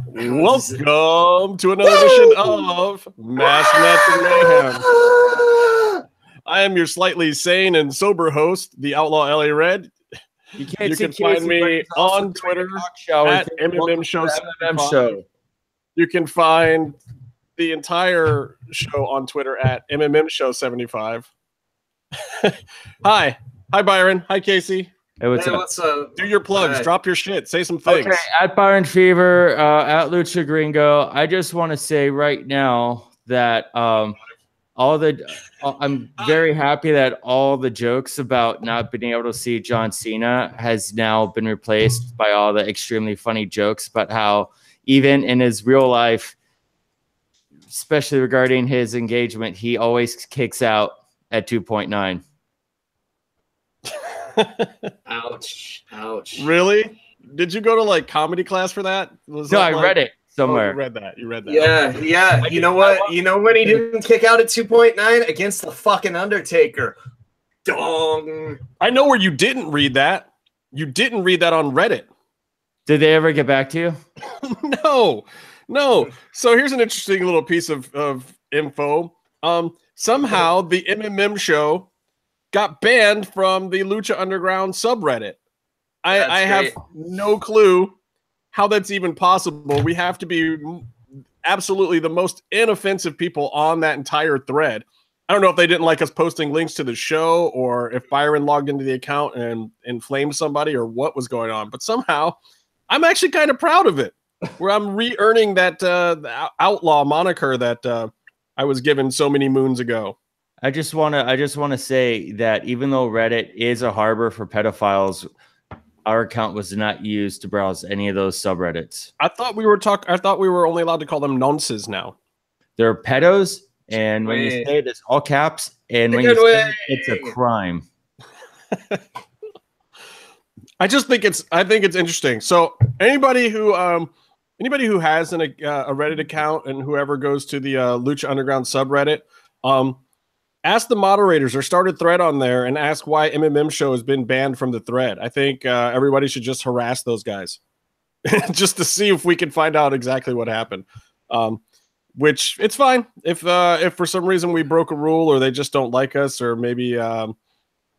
Welcome to another edition of Mass Nets and Mayhem. I am your slightly sane and sober host, the Outlaw LA Red. You can find me on Twitter at MMM Show. You can find the entire show on Twitter at MMM Show 75. Hi Byron. Hi Casey. Hey, what's up? Do your plugs. Drop your shit. Say some things. Okay, at Byron Fever, at Lucha Gringo. I just want to say right now that I'm very happy that all the jokes about not being able to see John Cena has now been replaced by all the extremely funny jokes about how even in his real life, especially regarding his engagement, he always kicks out at 2.9. Ouch. Really? Did you go to like comedy class for that? I read it somewhere. Oh, you read that. Yeah. You know what? You know when he didn't kick out at 2.9 against the fucking Undertaker. Dong. I know where you didn't read that. You didn't read that on Reddit. Did they ever get back to you? No. So here's an interesting little piece of info. Somehow the MMM show got banned from the Lucha Underground subreddit. I have no clue how that's even possible. We have to be absolutely the most inoffensive people on that entire thread. I don't know if they didn't like us posting links to the show or if Byron logged into the account and inflamed somebody or what was going on. But somehow I'm actually kind of proud of it, where I'm re-earning that outlaw moniker that I was given so many moons ago. I just want to say that even though Reddit is a harbor for pedophiles, our account was not used to browse any of those subreddits. I thought we were only allowed to call them nonces now. They're pedos, and when you say it, it's all caps, and when you say it, it's a crime. I think it's interesting. So anybody who has a Reddit account and whoever goes to the Lucha Underground subreddit, ask the moderators or start a thread on there and ask why MMM Show has been banned from the thread. I think everybody should just harass those guys just to see if we can find out exactly what happened. Which it's fine if for some reason we broke a rule or they just don't like us, or maybe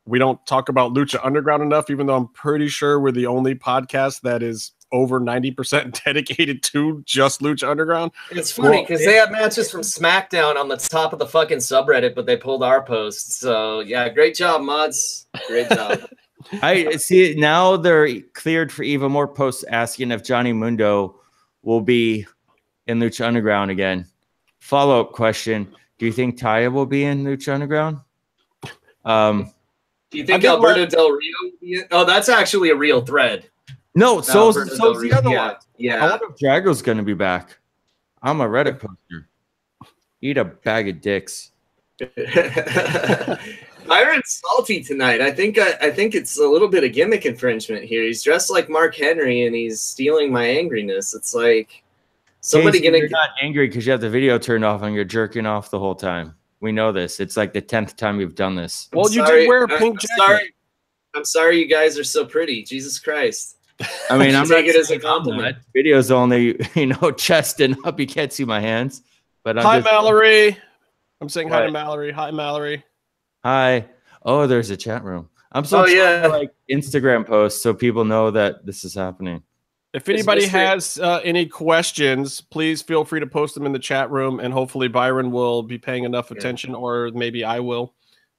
we don't talk about Lucha Underground enough, even though I'm pretty sure we're the only podcast that is over 90% dedicated to just Lucha Underground. It's funny because they have matches from SmackDown on the top of the fucking subreddit, but they pulled our posts. So yeah, great job, mods. Great job. I see now they're cleared for even more posts asking if Johnny Mundo will be in Lucha Underground again. Follow-up question: do you think Taya will be in Lucha Underground? Do you think Alberto Del Rio will be in? Oh, that's actually a real thread. No, so's the other one. Yeah. I wonder if Drago's going to be back. I'm a Reddit poster. Eat a bag of dicks. Byron's salty tonight. I think it's a little bit of gimmick infringement here. He's dressed like Mark Henry and he's stealing my angriness. It's like somebody You're not angry because you have the video turned off and you're jerking off the whole time. We know this. It's like the 10th time you've done this. Well, you did wear a pink jacket. I'm sorry you guys are so pretty. Jesus Christ. I mean, I'm take it as a compliment. Video's only, chest and up. You can't see my hands. But hi, Mallory. I'm saying hi to Mallory. Hi, Mallory. Hi. Oh, there's a chat room. I'm so like Instagram posts so people know that this is happening. If anybody has any questions, please feel free to post them in the chat room, and hopefully Byron will be paying enough attention, or maybe I will.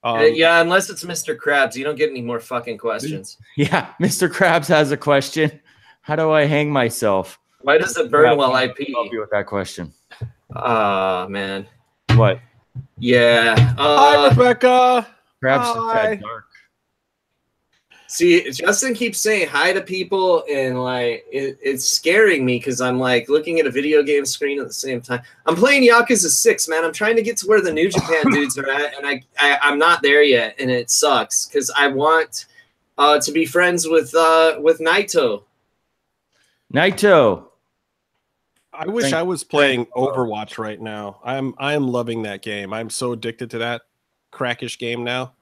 Yeah, unless it's Mr. Krabs. You don't get any more fucking questions. Yeah, Mr. Krabs has a question. How do I hang myself? Why does it burn while I pee? Help you with that question. Man. What? Yeah. Hi, Rebecca. Krabs is dark. See, Justin keeps saying hi to people, and like it's scaring me because I'm like looking at a video game screen at the same time. I'm playing Yakuza 6, man. I'm trying to get to where the New Japan dudes are at, and I'm not there yet, and it sucks because I want to be friends with Naito. Naito. I wish I was playing Overwatch right now. I am loving that game. I'm so addicted to that crackish game now.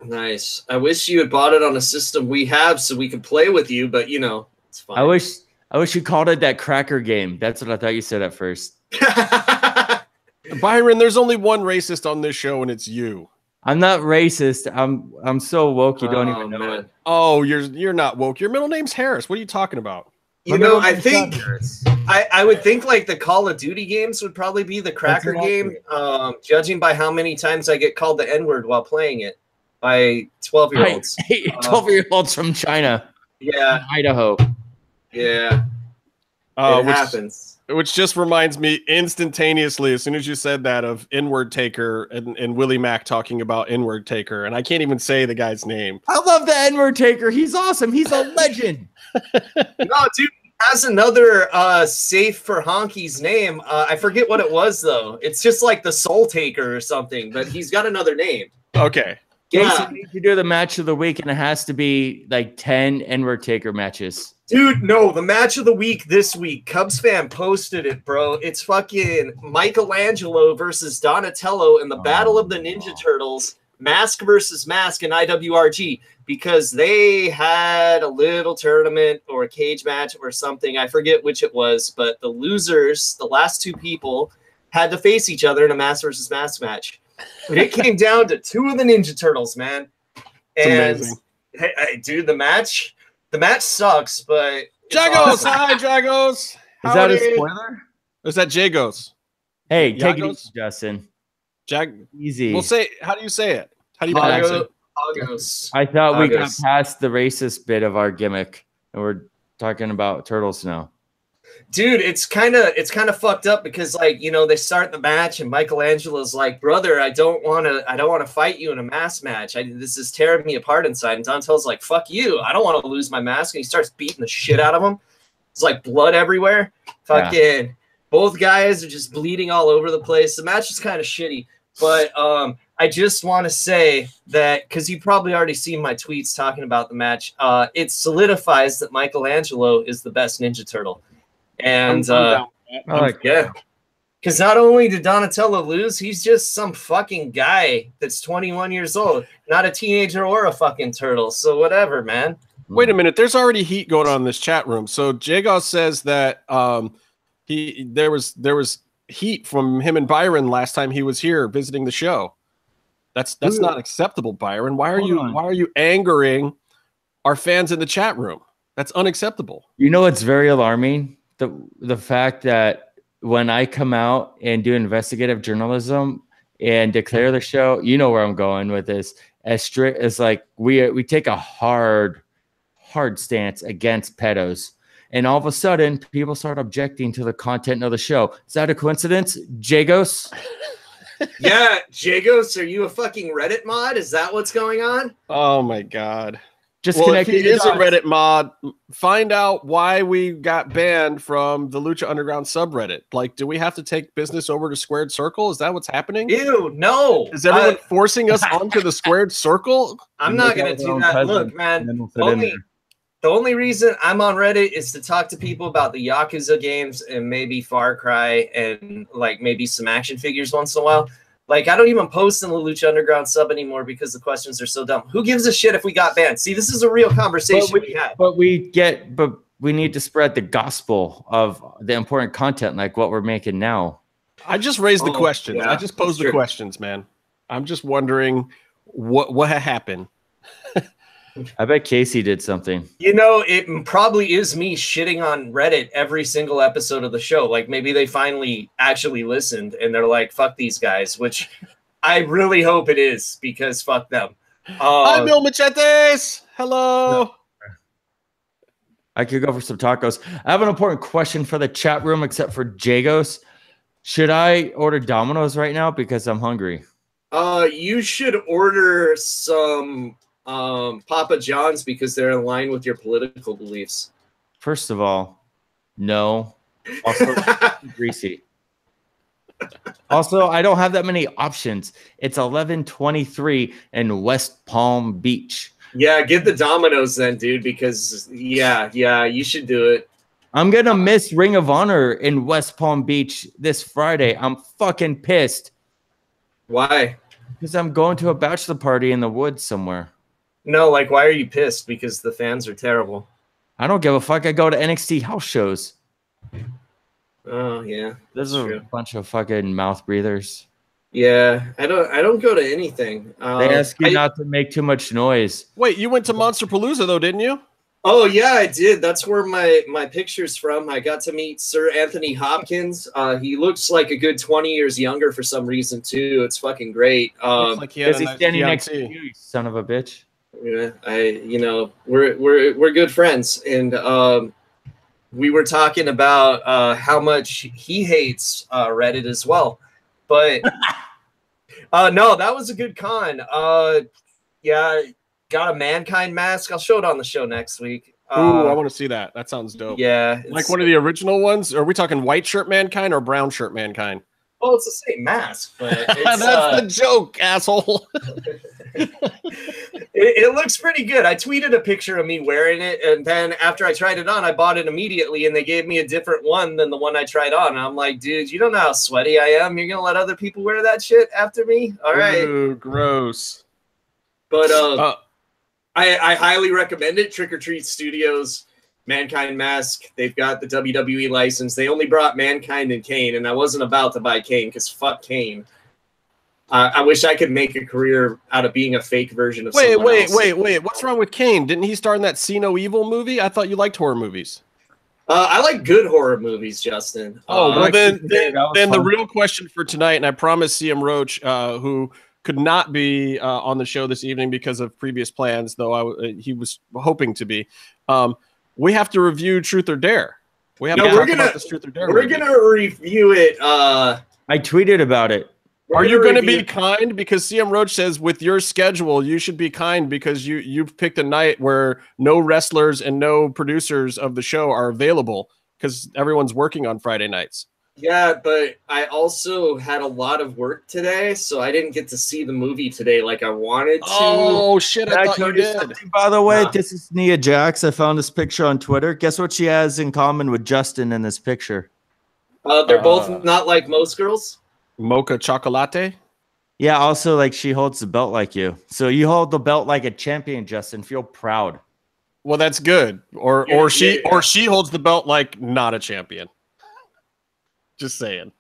Nice. I wish you had bought it on a system we have so we could play with you, but it's fine. I wish I wish you called it that cracker game. That's what I thought you said at first. Byron, there's only one racist on this show, and it's you. I'm not racist. I'm so woke you don't even know it. Oh, you're not woke. Your middle name's Harris. What are you talking about? You know, I think I would think like the Call of Duty games would probably be the cracker game, judging by how many times I get called the N-word while playing it by 12-year-olds. 12-year-olds from China. Yeah. Idaho. Yeah. It happens. Which just reminds me instantaneously, as soon as you said that, of N-word Taker and Willie Mack talking about N-word Taker, and I can't even say the guy's name. I love the N-word Taker. He's awesome. He's a legend. No, dude, he has another safe for honky's name. I forget what it was though. It's just like the Soul Taker or something, but he's got another name. Okay. Yeah. You do the match of the week, and it has to be like 10 N-word Taker matches. Dude, no, the match of the week this week, Cubs fan posted it, bro. It's fucking Michelangelo versus Donatello in the Battle of the Ninja Turtles, Mask versus Mask in IWRG, because they had a little tournament or a cage match or something. I forget which it was, but the losers, the last two people, had to face each other in a Mask versus Mask match. But it came down to two of the Ninja Turtles, man. And hey, dude, the match sucks, but Jagos, awesome. hi Jagos. Is that a spoiler? Or is that Jagos? Hey, take it easy, Justin. Easy. We'll say. How do you say it? How do you pronounce it? Agos. I thought we got past the racist bit of our gimmick, and we're talking about turtles now. Dude, it's kind of fucked up because, like, you know, they start the match and Michelangelo's like, brother, I don't want to fight you in a mask match. This is tearing me apart inside. And Donatello's like, fuck you. I don't want to lose my mask. And he starts beating the shit out of him. It's like blood everywhere. Fucking both guys are just bleeding all over the place. The match is kind of shitty, but I just want to say that because you've probably already seen my tweets talking about the match, it solidifies that Michelangelo is the best Ninja Turtle. And yeah, because not only did Donatello lose, he's just some fucking guy that's 21 years old, not a teenager or a fucking turtle. So whatever, man. Wait a minute, there's already heat going on in this chat room. So Jagos says that there was heat from him and Byron last time he was here visiting the show. That's not acceptable, Byron. Why are you angering our fans in the chat room? That's unacceptable. You know what's very alarming? The fact that when I come out and do investigative journalism and declare the show, you know where I'm going with this. As strict as like we take a hard stance against pedos, and all of a sudden people start objecting to the content of the show. Is that a coincidence, Jagos? Yeah, Jagos, are you a fucking Reddit mod? Is that what's going on? Oh my god. Just if he is a Reddit mod, find out why we got banned from the Lucha Underground subreddit. Like, do we have to take business over to Squared Circle? Is that what's happening? Ew, no. Is everyone forcing us onto the Squared Circle? I'm not going to do that. Look, man, the only reason I'm on Reddit is to talk to people about the Yakuza games and maybe Far Cry and like maybe some action figures once in a while. Like, I don't even post in the Lucha Underground sub anymore because the questions are so dumb. Who gives a shit if we got banned? See, this is a real conversation we had. But we need to spread the gospel of the important content, like what we're making now. I just raised the questions. Yeah, I just posed the questions, man. I'm just wondering what happened. I bet Casey did something. You know, it probably is me shitting on Reddit every single episode of the show. Like, maybe they finally actually listened and they're like, fuck these guys, which I really hope it is because fuck them. Hi, Bill Machetes. Hello. I could go for some tacos. I have an important question for the chat room, except for Jagos. Should I order Domino's right now because I'm hungry? You should order some Papa John's because they're in line with your political beliefs. First of all, no. Also, greasy. Also, I don't have that many options. It's 11:23 in West Palm Beach. Yeah, get the Domino's then, dude, because yeah, you should do it. I'm gonna miss Ring of Honor in West Palm Beach this Friday. I'm fucking pissed. Why? Because I'm going to a bachelor party in the woods somewhere. No, like, why are you pissed? Because the fans are terrible. I don't give a fuck. I go to NXT house shows. Oh yeah, There's a bunch of fucking mouth breathers. Yeah, I don't go to anything. They ask you not to make too much noise. Wait, you went to Monster Palooza though, didn't you? Oh yeah, I did. That's where my picture's from. I got to meet Sir Anthony Hopkins. He looks like a good 20 years younger for some reason too. It's fucking great. Looks like he had he's standing next to you, son of a bitch. Yeah, we're good friends, and we were talking about how much he hates Reddit as well. But no, that was a good con. Yeah, got a Mankind mask. I'll show it on the show next week. Ooh, I want to see that. That sounds dope. Yeah, like one of the original ones. Are we talking white shirt Mankind or brown shirt Mankind? Well, it's the same mask, but it's, that's the joke, asshole. it looks pretty good. I tweeted a picture of me wearing it, and then after I tried it on, I bought it immediately, and they gave me a different one than the one I tried on. And I'm like, dude, you don't know how sweaty I am. You're gonna let other people wear that shit after me? All right. Ooh, gross. But I highly recommend it. Trick or Treat Studios. Mankind mask. They've got the WWE license. They only brought Mankind and Kane, and I wasn't about to buy Kane because fuck Kane. I wish I could make a career out of being a fake version of someone else. Wait. What's wrong with Kane? Didn't he star in that See No Evil movie? I thought you liked horror movies. I like good horror movies, Justin. Well, then the real question for tonight, and I promise CM Roach, who could not be on the show this evening because of previous plans, though he was hoping to be. We have to review Truth or Dare. We have to talk about this Truth or Dare. We're going to review it. I tweeted about it. Are you going to be kind? Because CM Roach says with your schedule, you should be kind because you've picked a night where no wrestlers and no producers of the show are available because everyone's working on Friday nights. Yeah, but I also had a lot of work today, so I didn't get to see the movie today like I wanted to. Oh, shit, I thought you did. By the way, This is Nia Jax. I found this picture on Twitter. Guess what she has in common with Justin in this picture? They're both not like most girls. Mocha chocolate? Yeah, also, like, she holds the belt like you. So you hold the belt like a champion, Justin. Feel proud. Well, that's good. Or she holds the belt like not a champion. Just saying.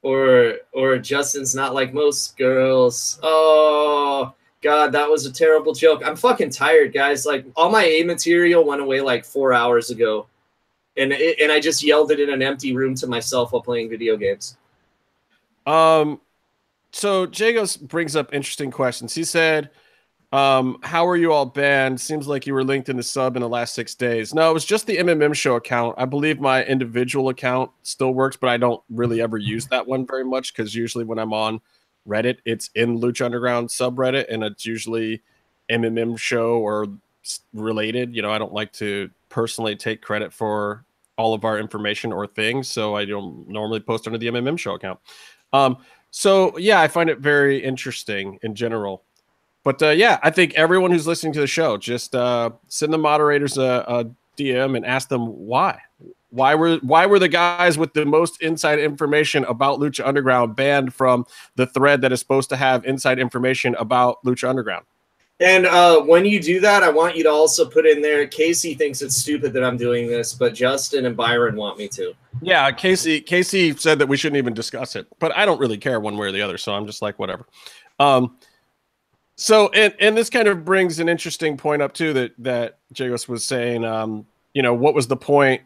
Or Justin's not like most girls. Oh, God, that was a terrible joke. I'm fucking tired, guys. Like, all my A material went away like 4 hours ago. And I just yelled it in an empty room to myself while playing video games. So Jagos brings up interesting questions. He said, how are you all banned? Seems like you were linked in the sub in the last 6 days. No, it was just the MMM show account. I believe my individual account still works, but I don't really ever use that one very much because usually when I'm on Reddit, it's in Lucha Underground subreddit, and it's usually MMM show or related. You know, I don't like to personally take credit for all of our information or things, so I don't normally post under the MMM show account. So yeah, I find it very interesting in general. But yeah, I think everyone who's listening to the show, just send the moderators a DM and ask them why. Why were the guys with the most inside information about Lucha Underground banned from the thread that is supposed to have inside information about Lucha Underground? And when you do that, I want you to also put in there, Casey thinks it's stupid that I'm doing this, but Justin and Byron want me to. Yeah, Casey said that we shouldn't even discuss it, but I don't really care one way or the other, so I'm just like, whatever. So, and this kind of brings an interesting point up too that Jagos was saying, you know, what was the point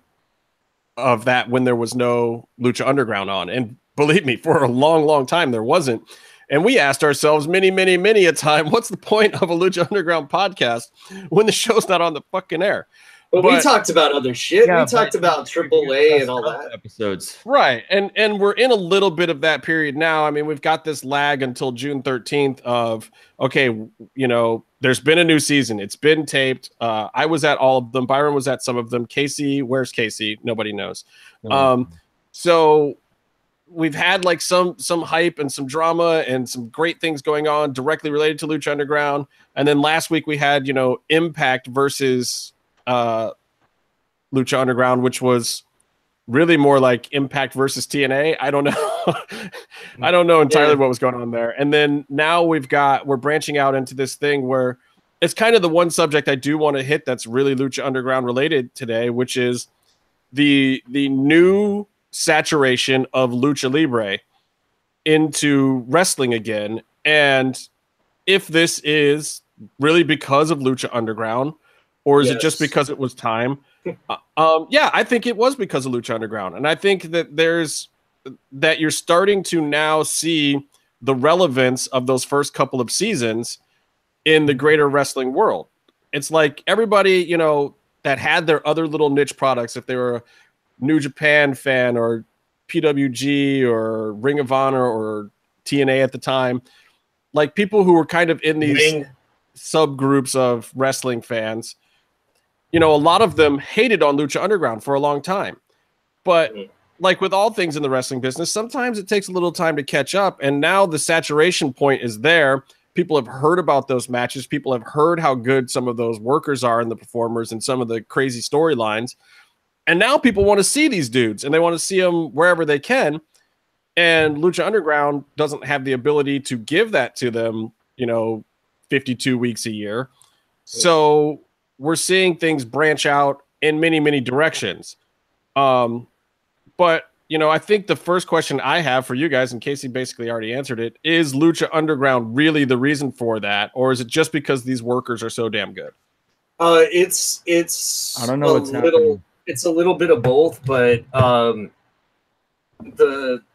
of that when there was no Lucha Underground on? And believe me, for a long, long time, there wasn't. And we asked ourselves many a time, what's the point of a Lucha Underground podcast when the show's not on the fucking air? But we talked about other shit. Yeah, we talked about AAA and all that. Episodes. Right. And we're in a little bit of that period now. I mean, we've got this lag until June 13th of, okay, you know, there's been a new season. It's been taped. I was at all of them. Byron was at some of them. Casey, where's Casey? Nobody knows. So we've had like some hype and some drama and some great things going on directly related to Lucha Underground. And then last week we had, you know, Impact versus Lucha Underground, which was really more like Impact versus TNA. I don't know. I don't know entirely what was going on there. And then now we're branching out into this thing where it's kind of the one subject I do want to hit that's really Lucha Underground related today, which is the new saturation of Lucha Libre into wrestling again. And if this is really because of Lucha Underground, or is it just because it was time? Yeah, I think it was because of Lucha Underground. And I think that you're starting to now see the relevance of those first couple of seasons in the greater wrestling world. It's like everybody, you know, that had their other little niche products, if they were a New Japan fan or PWG or Ring of Honor or TNA at the time, like people who were kind of in these subgroups of wrestling fans, you know, a lot of them hated on Lucha Underground for a long time. But like with all things in the wrestling business, sometimes it takes a little time to catch up. And now the saturation point is there. People have heard about those matches. People have heard how good some of those workers are and the performers and some of the crazy storylines. And now people want to see these dudes and they want to see them wherever they can. And Lucha Underground doesn't have the ability to give that to them, you know, 52 weeks a year. So we're seeing things branch out in many, many directions. But, you know, I think the first question I have for you guys, and Casey basically already answered it, is Lucha Underground really the reason for that? Or is it just because these workers are so damn good? It's I don't know what's happening. It's a little bit of both, but no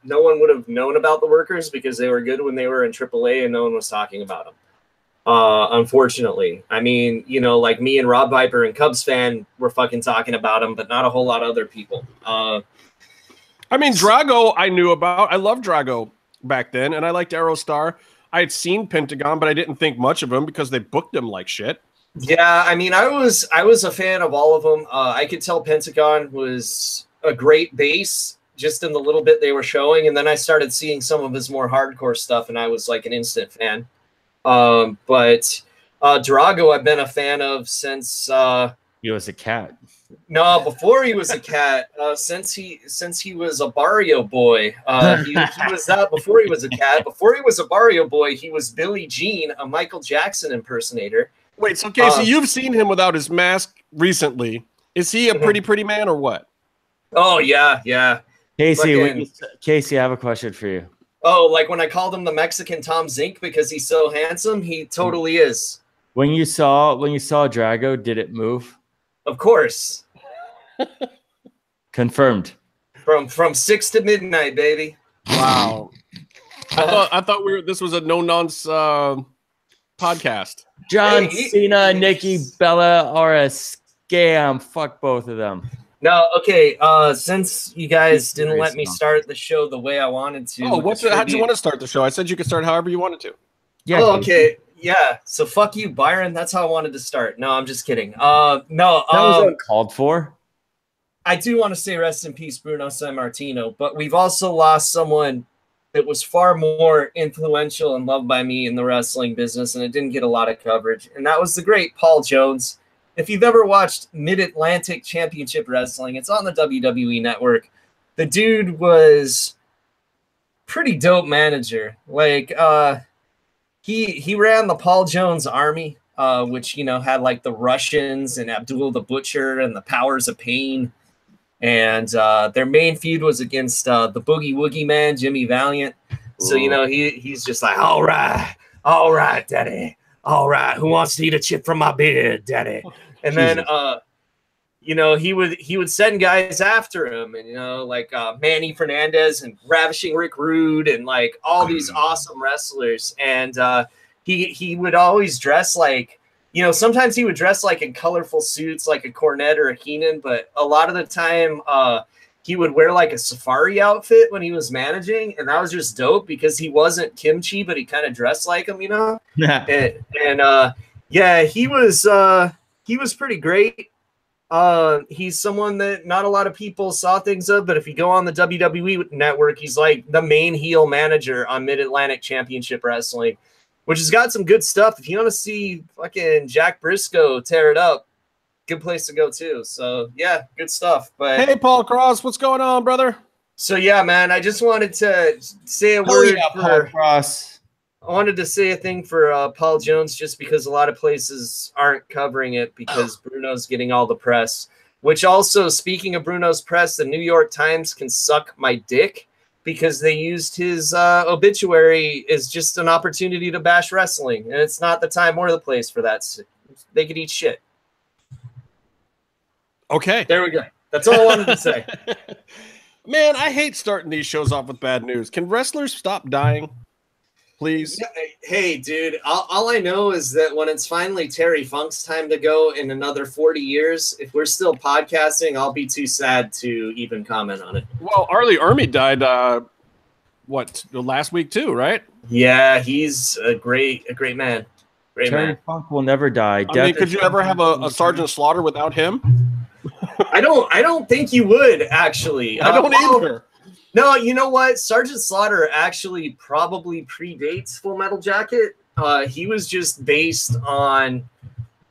one would have known about the workers because they were good when they were in AAA and no one was talking about them. Unfortunately, I mean, you know, like me and Rob Viper and Cubs fan were fucking talking about them, but not a whole lot of other people. I mean, Drago, I knew about. I loved Drago back then, and I liked Aerostar. I had seen Pentagon, but I didn't think much of him because they booked him like shit. Yeah, I mean, I was a fan of all of them. I could tell Pentagon was a great base just in the little bit they were showing, and then I started seeing some of his more hardcore stuff, and I was like an instant fan. But Drago, I've been a fan of since he was a cat. No, before he was a cat. Since he was a Barrio Boy. He was that before he was a cat. Before he was a Barrio Boy, he was Billie Jean, a Michael Jackson impersonator. Wait, so Casey, you've seen him without his mask recently. Is he a pretty man or what? Oh yeah, yeah. Casey, I have a question for you. Oh, like when I called him the Mexican Tom Zink because he's so handsome, he totally is. When you saw Drago, did it move? Of course. Confirmed. From 6 to midnight, baby. Wow. I thought this was a no nonsense podcast. John Cena, Nikki Bella are a scam. Fuck both of them. No, okay. Since you guys didn't let me start the show the way I wanted to. Oh, how'd you want to start the show? I said you could start however you wanted to. Yeah. Oh, okay. Yeah. So fuck you, Byron. That's how I wanted to start. No, I'm just kidding. No. That was uncalled for. I do want to say rest in peace, Bruno Sammartino, but we've also lost someone that was far more influential and loved by me in the wrestling business, and it didn't get a lot of coverage. And that was the great Paul Jones. If you've ever watched Mid-Atlantic Championship Wrestling, it's on the WWE Network. The dude was pretty dope manager. Like, he ran the Paul Jones Army, which, you know, had like the Russians and Abdul the Butcher and the Powers of Pain. And their main feud was against the Boogie Woogie Man, Jimmy Valiant. So, you know, he's just like, all right, daddy. All right, who wants to eat a chip from my beard, daddy? And then, you know, he would send guys after him, and, you know, like Manny Fernandez and Ravishing Rick Rude and like all these awesome wrestlers. And he would always dress like, you know, sometimes he would dress like in colorful suits, like a Cornette or a Heenan, but a lot of the time he would wear like a safari outfit when he was managing, and that was just dope because he wasn't Kimchi, but he kind of dressed like him, you know. Yeah. And yeah, he was pretty great. He's someone that not a lot of people saw things of, but if you go on the WWE Network, he's like the main heel manager on Mid-Atlantic Championship Wrestling, which has got some good stuff. If you want to see fucking Jack Briscoe tear it up, good place to go too. So yeah, good stuff. But hey, Paul Cross, what's going on, brother? So yeah, man, I just wanted to say a word for Paul Cross. I wanted to say a thing for Paul Jones, just because a lot of places aren't covering it because Bruno's getting all the press. Which also, speaking of Bruno's press, the New York Times can suck my dick because they used his obituary as just an opportunity to bash wrestling, and it's not the time or the place for that. They could eat shit. Okay. There we go. That's all I wanted to say. Man, I hate starting these shows off with bad news. Can wrestlers stop dying? Please. Yeah, hey, dude, all I know is that when it's finally Terry Funk's time to go in another 40 years, if we're still podcasting, I'll be too sad to even comment on it. Well, Arlie Ermy died, last week too, right? Yeah, he's a great man. Great Terry man. Funk will never die. I mean, could you ever have a Sergeant Slaughter without him? I don't think you would, actually. I don't either. No, you know what? Sergeant Slaughter actually probably predates Full Metal Jacket. He was just based on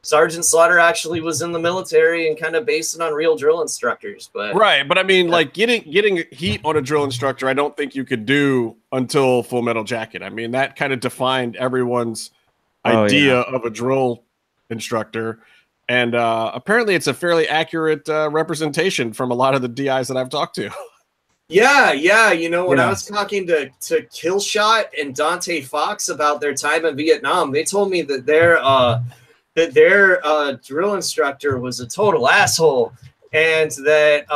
Sergeant Slaughter actually was in the military and kind of based it on real drill instructors. But right, but I mean, like getting heat on a drill instructor, I don't think you could do until Full Metal Jacket. I mean, that kind of defined everyone's idea of a drill instructor. And apparently it's a fairly accurate representation from a lot of the DIs that I've talked to. Yeah. You know, when I was talking to Killshot and Dante Fox about their time in Vietnam, they told me that their drill instructor was a total asshole, and that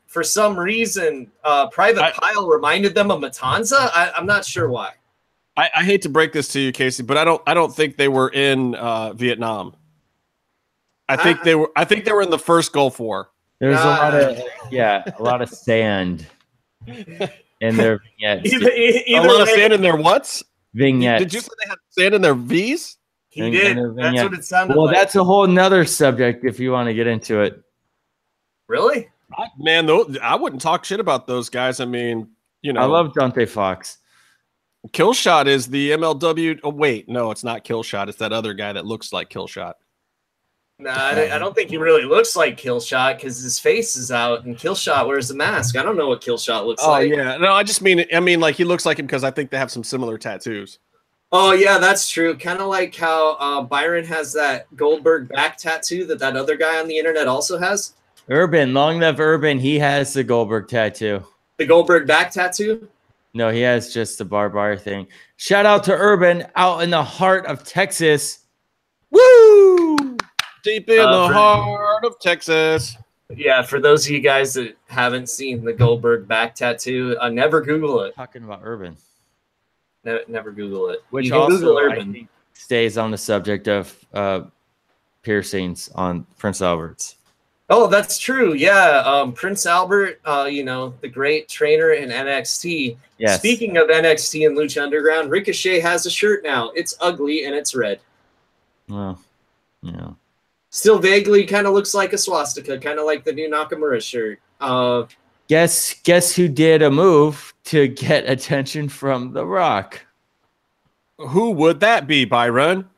for some reason Private Pyle reminded them of Matanza. I'm not sure why. I hate to break this to you, Casey, but I don't think they were in Vietnam. I think they were in the first Gulf War. There's a lot of sand in their vignettes. A lot of sand in their what? Vignettes. Did you say they had sand in their V's? He did. That's what it sounded like. Well, that's a whole nother subject if you want to get into it. Really? Man, I wouldn't talk shit about those guys. I mean, you know. I love Dante Fox. Killshot is the MLW. Oh, wait. No, it's not Killshot. It's that other guy that looks like Killshot. Nah, I don't think he really looks like Killshot because his face is out and Killshot wears a mask. I don't know what Killshot looks like. Oh, yeah. No, I mean, like, he looks like him because I think they have some similar tattoos. Oh, yeah, that's true. Kind of like how Byron has that Goldberg back tattoo that other guy on the internet also has. Urban, long live Urban. He has the Goldberg tattoo. The Goldberg back tattoo? No, he has just the barbed wire thing. Shout out to Urban out in the heart of Texas. Woo! Deep in the heart of Texas. Yeah, for those of you guys that haven't seen the Goldberg back tattoo, never Google it. Talking about Urban. Never Google it. Which also I think stays on the subject of piercings on Prince Albert's. Oh, that's true. Yeah, Prince Albert, you know, the great trainer in NXT. Yes. Speaking of NXT and Lucha Underground, Ricochet has a shirt now. It's ugly and it's red. Well, yeah. Still vaguely kind of looks like a swastika, kind of like the new Nakamura shirt. Guess who did a move to get attention from The Rock? Who would that be, Byron?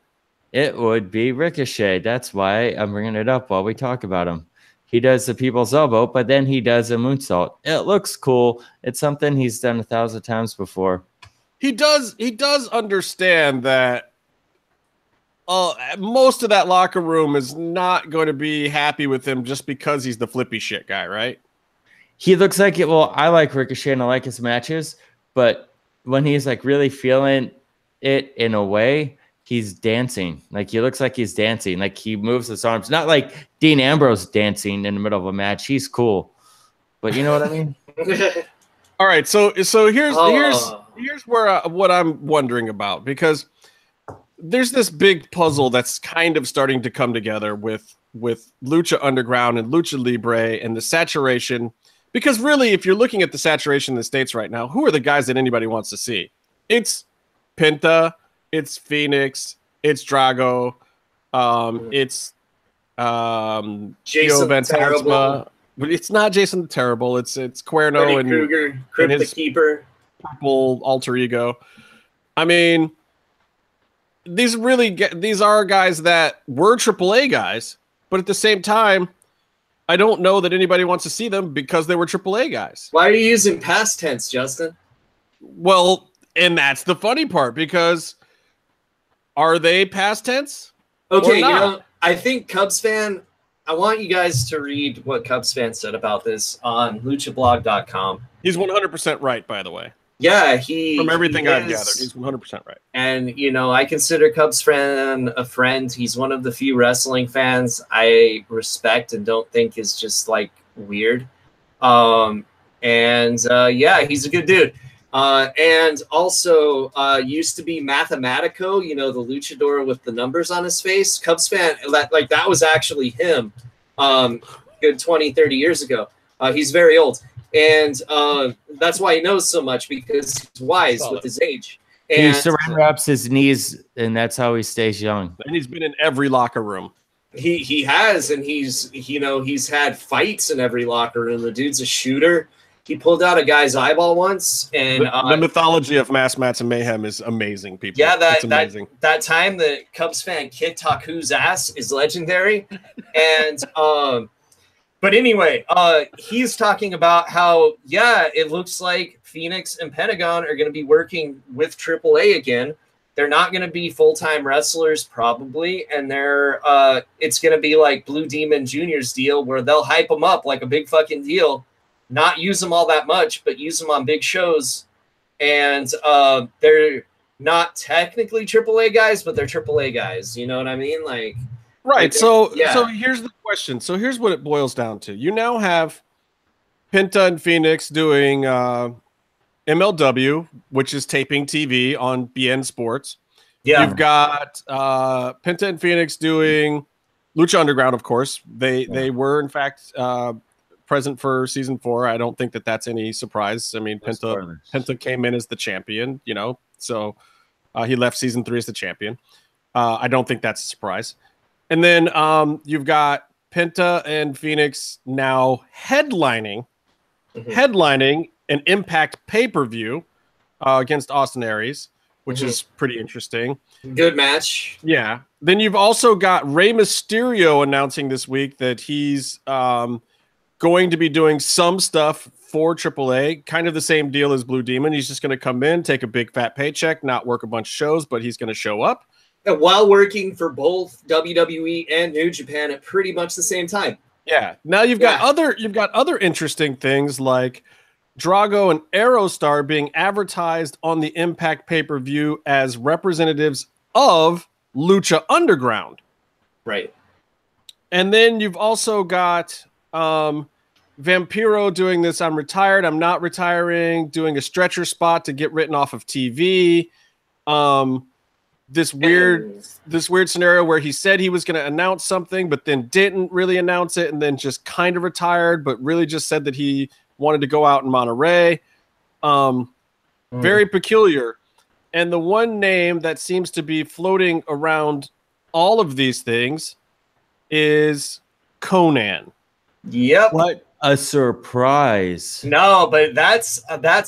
It would be Ricochet. That's why I'm bringing it up while we talk about him. He does the people's elbow, but then he does a moonsault. It looks cool. It's something he's done 1,000 times before. He does understand that most of that locker room is not going to be happy with him just because he's the flippy shit guy, right? He looks like it. Well, I like Ricochet and I like his matches, but when he's like really feeling it in a way, he's dancing. Like he looks like he's dancing. Like he moves his arms. Not like Dean Ambrose dancing in the middle of a match. He's cool. But you know what I mean? All right. So here's where what I'm wondering about, because there's this big puzzle that's kind of starting to come together with Lucha Underground and Lucha Libre and the saturation. Because really, if you're looking at the saturation in the States right now, who are the guys that anybody wants to see? It's Penta, it's Phoenix, it's Drago, it's Jason the Terrible. But it's not Jason the Terrible. It's Cuerno Freddy and Krueger, Crypt the Keeper, purple alter ego. I mean, these are guys that were AAA guys, but at the same time, I don't know that anybody wants to see them because they were AAA guys. Why are you using past tense, Justin? Well, And that's the funny part, because are they past tense? Okay, I think Cubs fan, I want you guys to read what Cubs fan said about this on luchablog.com. He's 100% right, by the way. Yeah, from everything I've gathered, he's 100% right. And, I consider Cubs fan a friend. He's one of the few wrestling fans I respect and don't think is just, like, weird. Yeah, he's a good dude. And also used to be Mathematico, the luchador with the numbers on his face. Cubs fan, that was actually him good 20, 30 years ago. He's very old. And that's why he knows so much, because he's wise with his age. And he saran wraps his knees, and that's how he stays young. And he's been in every locker room. He has, and he's had fights in every locker room. The dude's a shooter. He pulled out a guy's eyeball once, and the mythology of Mass Mats and Mayhem is amazing, people. Yeah, it's amazing. That time the Cubs fan kicked Haku's ass is legendary. And but anyway, he's talking about how, it looks like Phoenix and Pentagon are going to be working with AAA again. They're not going to be full-time wrestlers probably, and it's going to be like Blue Demon Jr.'s deal, where they'll hype them up like a big fucking deal, not use them all that much, but use them on big shows. And they're not technically AAA guys, but they're AAA guys. You know what I mean? Like, right. So here's the question. So here's what it boils down to. You now have Penta and Phoenix doing MLW, which is taping TV on BN Sports. Yeah. You've got Penta and Phoenix doing Lucha Underground, of course. They were, in fact, present for season 4. I don't think that's any surprise. I mean, Penta came in as the champion, so he left season 3 as the champion. I don't think that's a surprise. And then you've got Penta and Phoenix now headlining an Impact pay-per-view against Austin Aries, which is pretty interesting. Good match. Yeah. Then you've also got Rey Mysterio announcing this week that he's going to be doing some stuff for AAA, kind of the same deal as Blue Demon. He's just going to come in, take a big fat paycheck, not work a bunch of shows, but he's going to show up. And while working for both WWE and New Japan at pretty much the same time. Yeah. Now you've got other interesting things like Drago and Aerostar being advertised on the Impact pay-per-view as representatives of Lucha Underground. Right. And then you've also got Vampiro doing this I'm retired, I'm not retiring, doing a stretcher spot to get written off of TV. This weird scenario where he said he was going to announce something, but then didn't really announce it, and then just kind of retired, but really just said that he wanted to go out in Monterey. Very peculiar. And the one name that seems to be floating around all of these things is Conan. Yep. What a surprise. No, but that's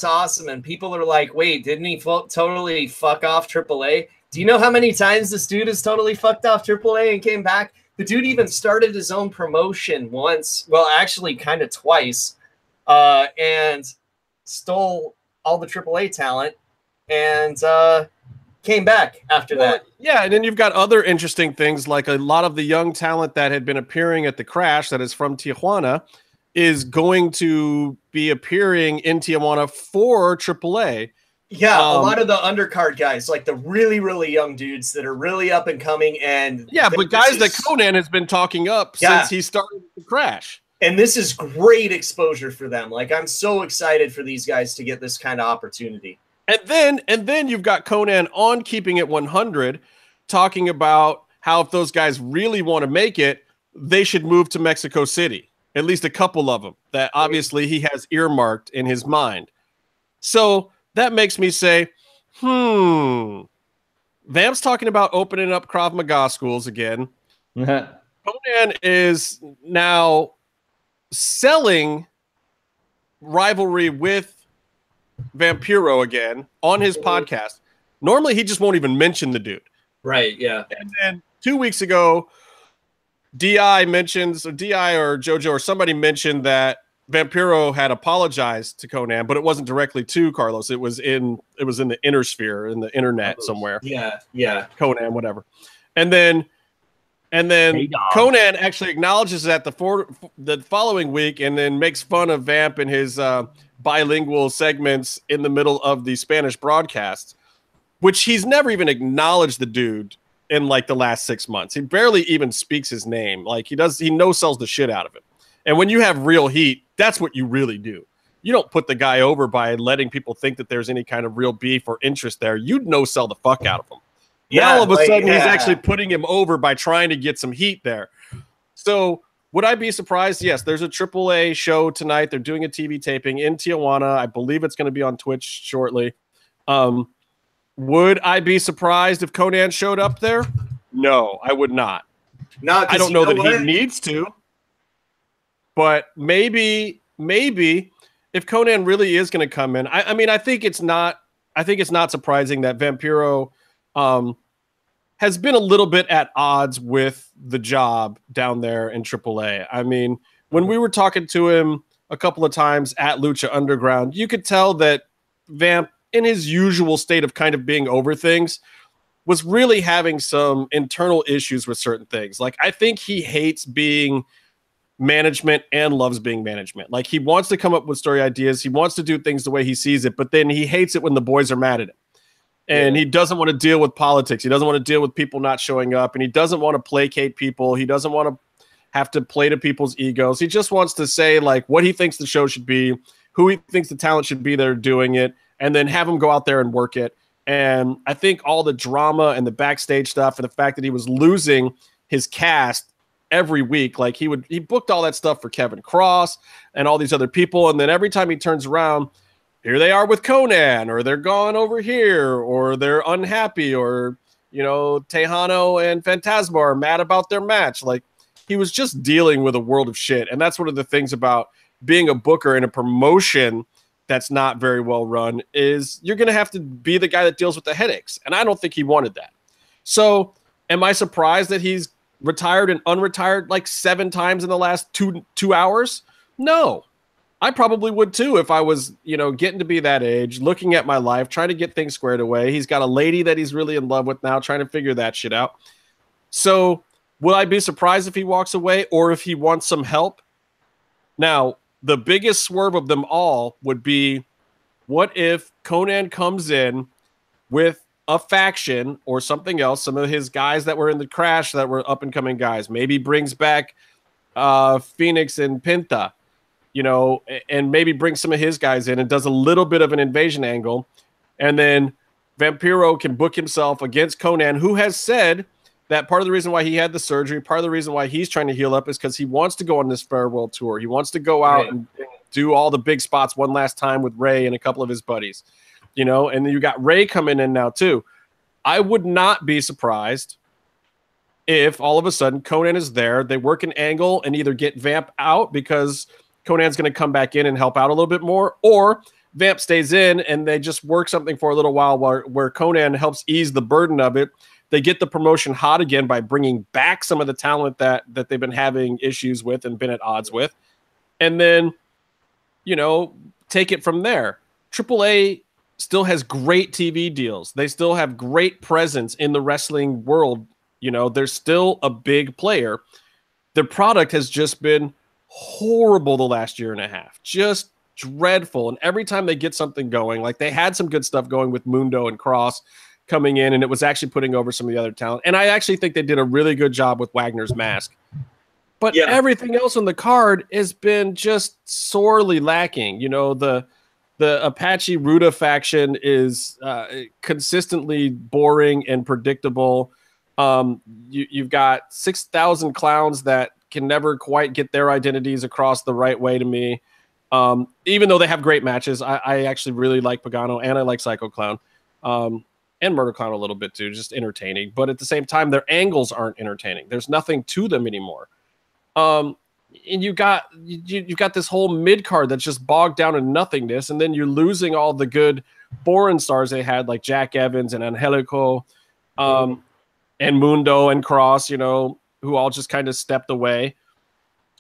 awesome. And people are like, wait, didn't he totally fuck off AAA? Do you know how many times this dude has totally fucked off AAA and came back? The dude even started his own promotion once. Well, actually kind of twice. And stole all the AAA talent and came back after that. Yeah, and then you've got other interesting things, like a lot of the young talent that had been appearing at the Crash that is from Tijuana is going to be appearing in Tijuana for AAA. Yeah, a lot of the undercard guys, like the really, really young dudes that are really up and coming. And yeah, but guys that Conan has been talking up since he started the Crash. And this is great exposure for them. Like, I'm so excited for these guys to get this kind of opportunity. And then you've got Conan on Keeping It 100 talking about how if those guys really want to make it, they should move to Mexico City. At least a couple of them that obviously he has earmarked in his mind. So that makes me say, Vamp's talking about opening up Krav Maga schools again. Conan is now selling rivalry with Vampiro again on his podcast. Normally, he just won't even mention the dude. Right, yeah. And then 2 weeks ago, DI or JoJo or somebody mentioned that Vampiro had apologized to Conan, but it wasn't directly to Carlos. It was in the inner sphere, in the internet somewhere. Yeah. Conan, whatever. And then Conan actually acknowledges that the following week, and then makes fun of Vamp and his bilingual segments in the middle of the Spanish broadcast, which he's never even acknowledged the dude in like the last 6 months. He barely even speaks his name. Like he no-sells the shit out of it. And when you have real heat, that's what you really do. You don't put the guy over by letting people think that there's any kind of real beef or interest there. You'd no-sell the fuck out of him. Now all of a sudden he's actually putting him over by trying to get some heat there. So would I be surprised? Yes, there's a AAA show tonight. They're doing a TV taping in Tijuana. I believe it's going to be on Twitch shortly. Would I be surprised if Conan showed up there? No, I would not. No, I don't know that he needs to. But maybe if Conan really is going to come in, I mean, I think it's not surprising that Vampiro has been a little bit at odds with the job down there in AAA. I mean, when we were talking to him a couple of times at Lucha Underground, you could tell that Vamp, in his usual state of kind of being over things, was really having some internal issues with certain things. Like, I think he hates being management and loves being management. Like, he wants to come up with story ideas. He wants to do things the way he sees it, but then he hates it when the boys are mad at him. And he doesn't want to deal with politics. He doesn't want to deal with people not showing up, and he doesn't want to placate people. He doesn't want to have to play to people's egos. He just wants to say like what he thinks the show should be, who he thinks the talent should be that are doing it, and then have them go out there and work it. And I think all the drama and the backstage stuff and the fact that he was losing his cast every week, like he booked all that stuff for Kevin Cross and all these other people, and then every time he turns around, here they are with Conan, or they're gone over here, or they're unhappy, or Tejano and Fantasma are mad about their match. Like, he was just dealing with a world of shit. And that's one of the things about being a booker in a promotion that's not very well run, is you're going to have to be the guy that deals with the headaches. And I don't think he wanted that. So am I surprised that he's retired and unretired like 7 times in the last two hours? No. I probably would too if I was, getting to be that age, looking at my life, trying to get things squared away. He's got a lady that he's really in love with now, trying to figure that shit out. So will I be surprised if he walks away or if he wants some help? Now, the biggest swerve of them all would be, what if Conan comes in with a faction or something else, some of his guys that were in the crash that were up-and-coming guys, maybe brings back Phoenix and Pinta, and maybe brings some of his guys in and does a little bit of an invasion angle. And then Vampiro can book himself against Conan, who has said that part of the reason why he had the surgery, part of the reason why he's trying to heal up, is because he wants to go on this farewell tour. He wants to go out and do all the big spots one last time with Ray and a couple of his buddies, and then you got Ray coming in now too. I would not be surprised if all of a sudden Conan is there, they work an angle and either get Vamp out because Conan's going to come back in and help out a little bit more, or Vamp stays in and they just work something for a little while where Conan helps ease the burden of it. They get the promotion hot again by bringing back some of the talent that they've been having issues with and been at odds with. And then, take it from there. AAA still has great TV deals. They still have great presence in the wrestling world. They're still a big player. Their product has just been horrible the last year and a half, just dreadful. And every time they get something going, like they had some good stuff going with Mundo and Cross coming in, and it was actually putting over some of the other talent. And I actually think they did a really good job with Wagner's mask. But everything else on the card has been just sorely lacking. The Apache Ruda faction is consistently boring and predictable. You've got 6,000 clowns that can never quite get their identities across the right way to me. Even though they have great matches, I actually really like Pagano and I like Psycho Clown. And Murder Clown a little bit too, just entertaining. But at the same time, their angles aren't entertaining. There's nothing to them anymore. And you got this whole mid card that's just bogged down in nothingness, and then you're losing all the good foreign stars they had, like Jack Evans and Angelico, and Mundo and Cross, who all just kind of stepped away.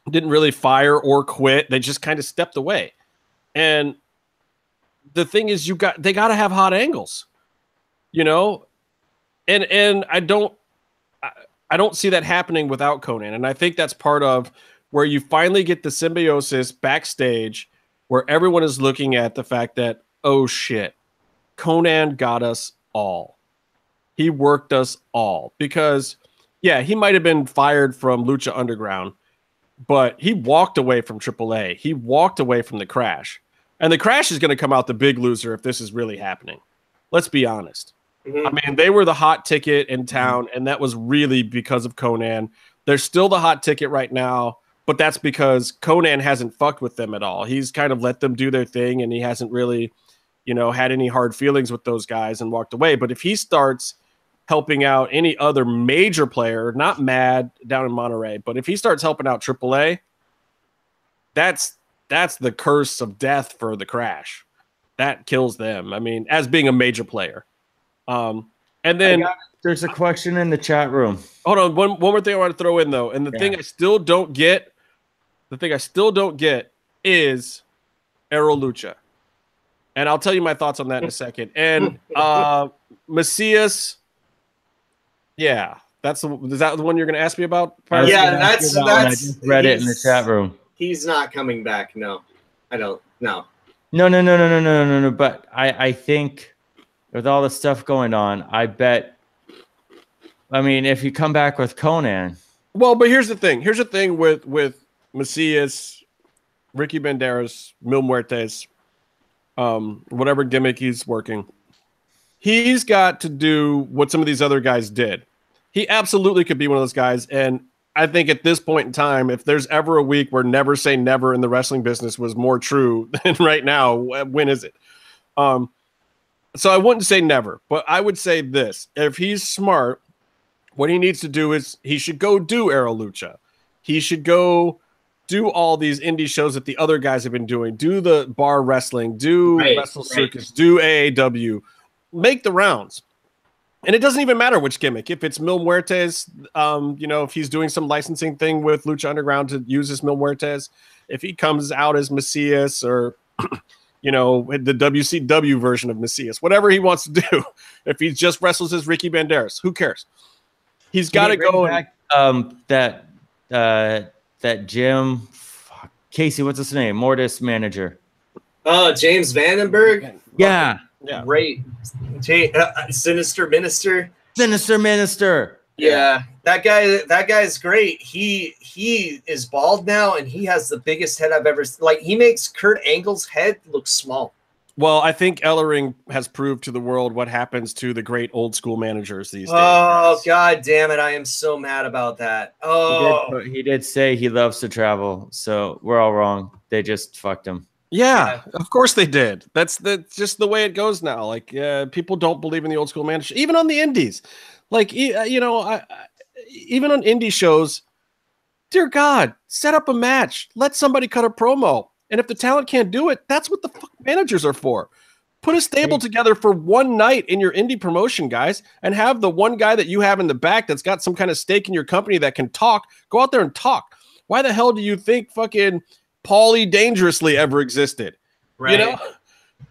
didn't really fire or quit. They just kind of stepped away. And the thing is, they got to have hot angles, you know? And I don't see that happening without Conan. And I think that's part of where you finally get the symbiosis backstage where everyone is looking at the fact that, oh shit, Conan got us all. He worked us all. Because, yeah, he might have been fired from Lucha Underground, but he walked away from AAA. He walked away from the Crash. And the Crash is going to come out the big loser if this is really happening. Let's be honest. I mean, they were the hot ticket in town, and that was really because of Conan. They're still the hot ticket right now, but that's because Conan hasn't fucked with them at all. He's kind of let them do their thing, and he hasn't really, you know, had any hard feelings with those guys and walked away. But if he starts helping out any other major player, not Mad down in Monterey, but if he starts helping out AAA, that's the curse of death for the Crash. That kills them. I mean, as being a major player. And then there's a question in the chat room. Hold on, one more thing I want to throw in though, and the thing I still don't get is Aro Lucha, and I'll tell you my thoughts on that in a second. And Macias, yeah, is that the one you're going to ask me about? Yeah, that's I just read it in the chat room. He's not coming back. No, I don't. No. But I think with all the stuff going on, I mean, if you come back with Conan. Well, but here's the thing. Here's the thing with Macias, Ricky Banderas, Mil Muertes, whatever gimmick he's working. He's got to do what some of these other guys did. He absolutely could be one of those guys. And I think at this point in time, if there's ever a week where never say never in the wrestling business was more true than right now, when is it? So I wouldn't say never, but I would say this. If he's smart, what he needs to do is he should go do Aro Lucha. He should go do all these indie shows that the other guys have been doing. Do the bar wrestling. Do Wrestle Circus. Do AAW. Make the rounds. And it doesn't even matter which gimmick. If it's Mil Muertes, you know, if he's doing some licensing thing with Lucha Underground to use as Mil Muertes, if he comes out as Macias or, you know, the WCW version of Macias, whatever he wants to do. If he just wrestles as Ricky Banderas, who cares? He's got to go back that Jim Casey, what's his name? Mortis manager. Oh, James Vandenberg. Yeah. Great. Sinister Minister. Sinister Minister. Yeah, that guy's great. He is bald now, and he has the biggest head I've ever seen. Like, he makes Kurt Angle's head look small. Well, I think Ellering has proved to the world what happens to the great old school managers these days. Oh, God damn it. I am so mad about that. Oh. He did say he loves to travel, so we're all wrong. They just fucked him. Yeah, of course they did. That's just the way it goes now. Like, people don't believe in the old school manager, even on the indies. Like, you know, even on indie shows, dear God, set up a match. Let somebody cut a promo. And if the talent can't do it, that's what the fuck managers are for. Put a stable together for one night in your indie promotion, guys, and have the one guy that you have in the back that's got some kind of stake in your company that can talk, go out there and talk. Why the hell do you think fucking Paulie Dangerously ever existed? Right. You know?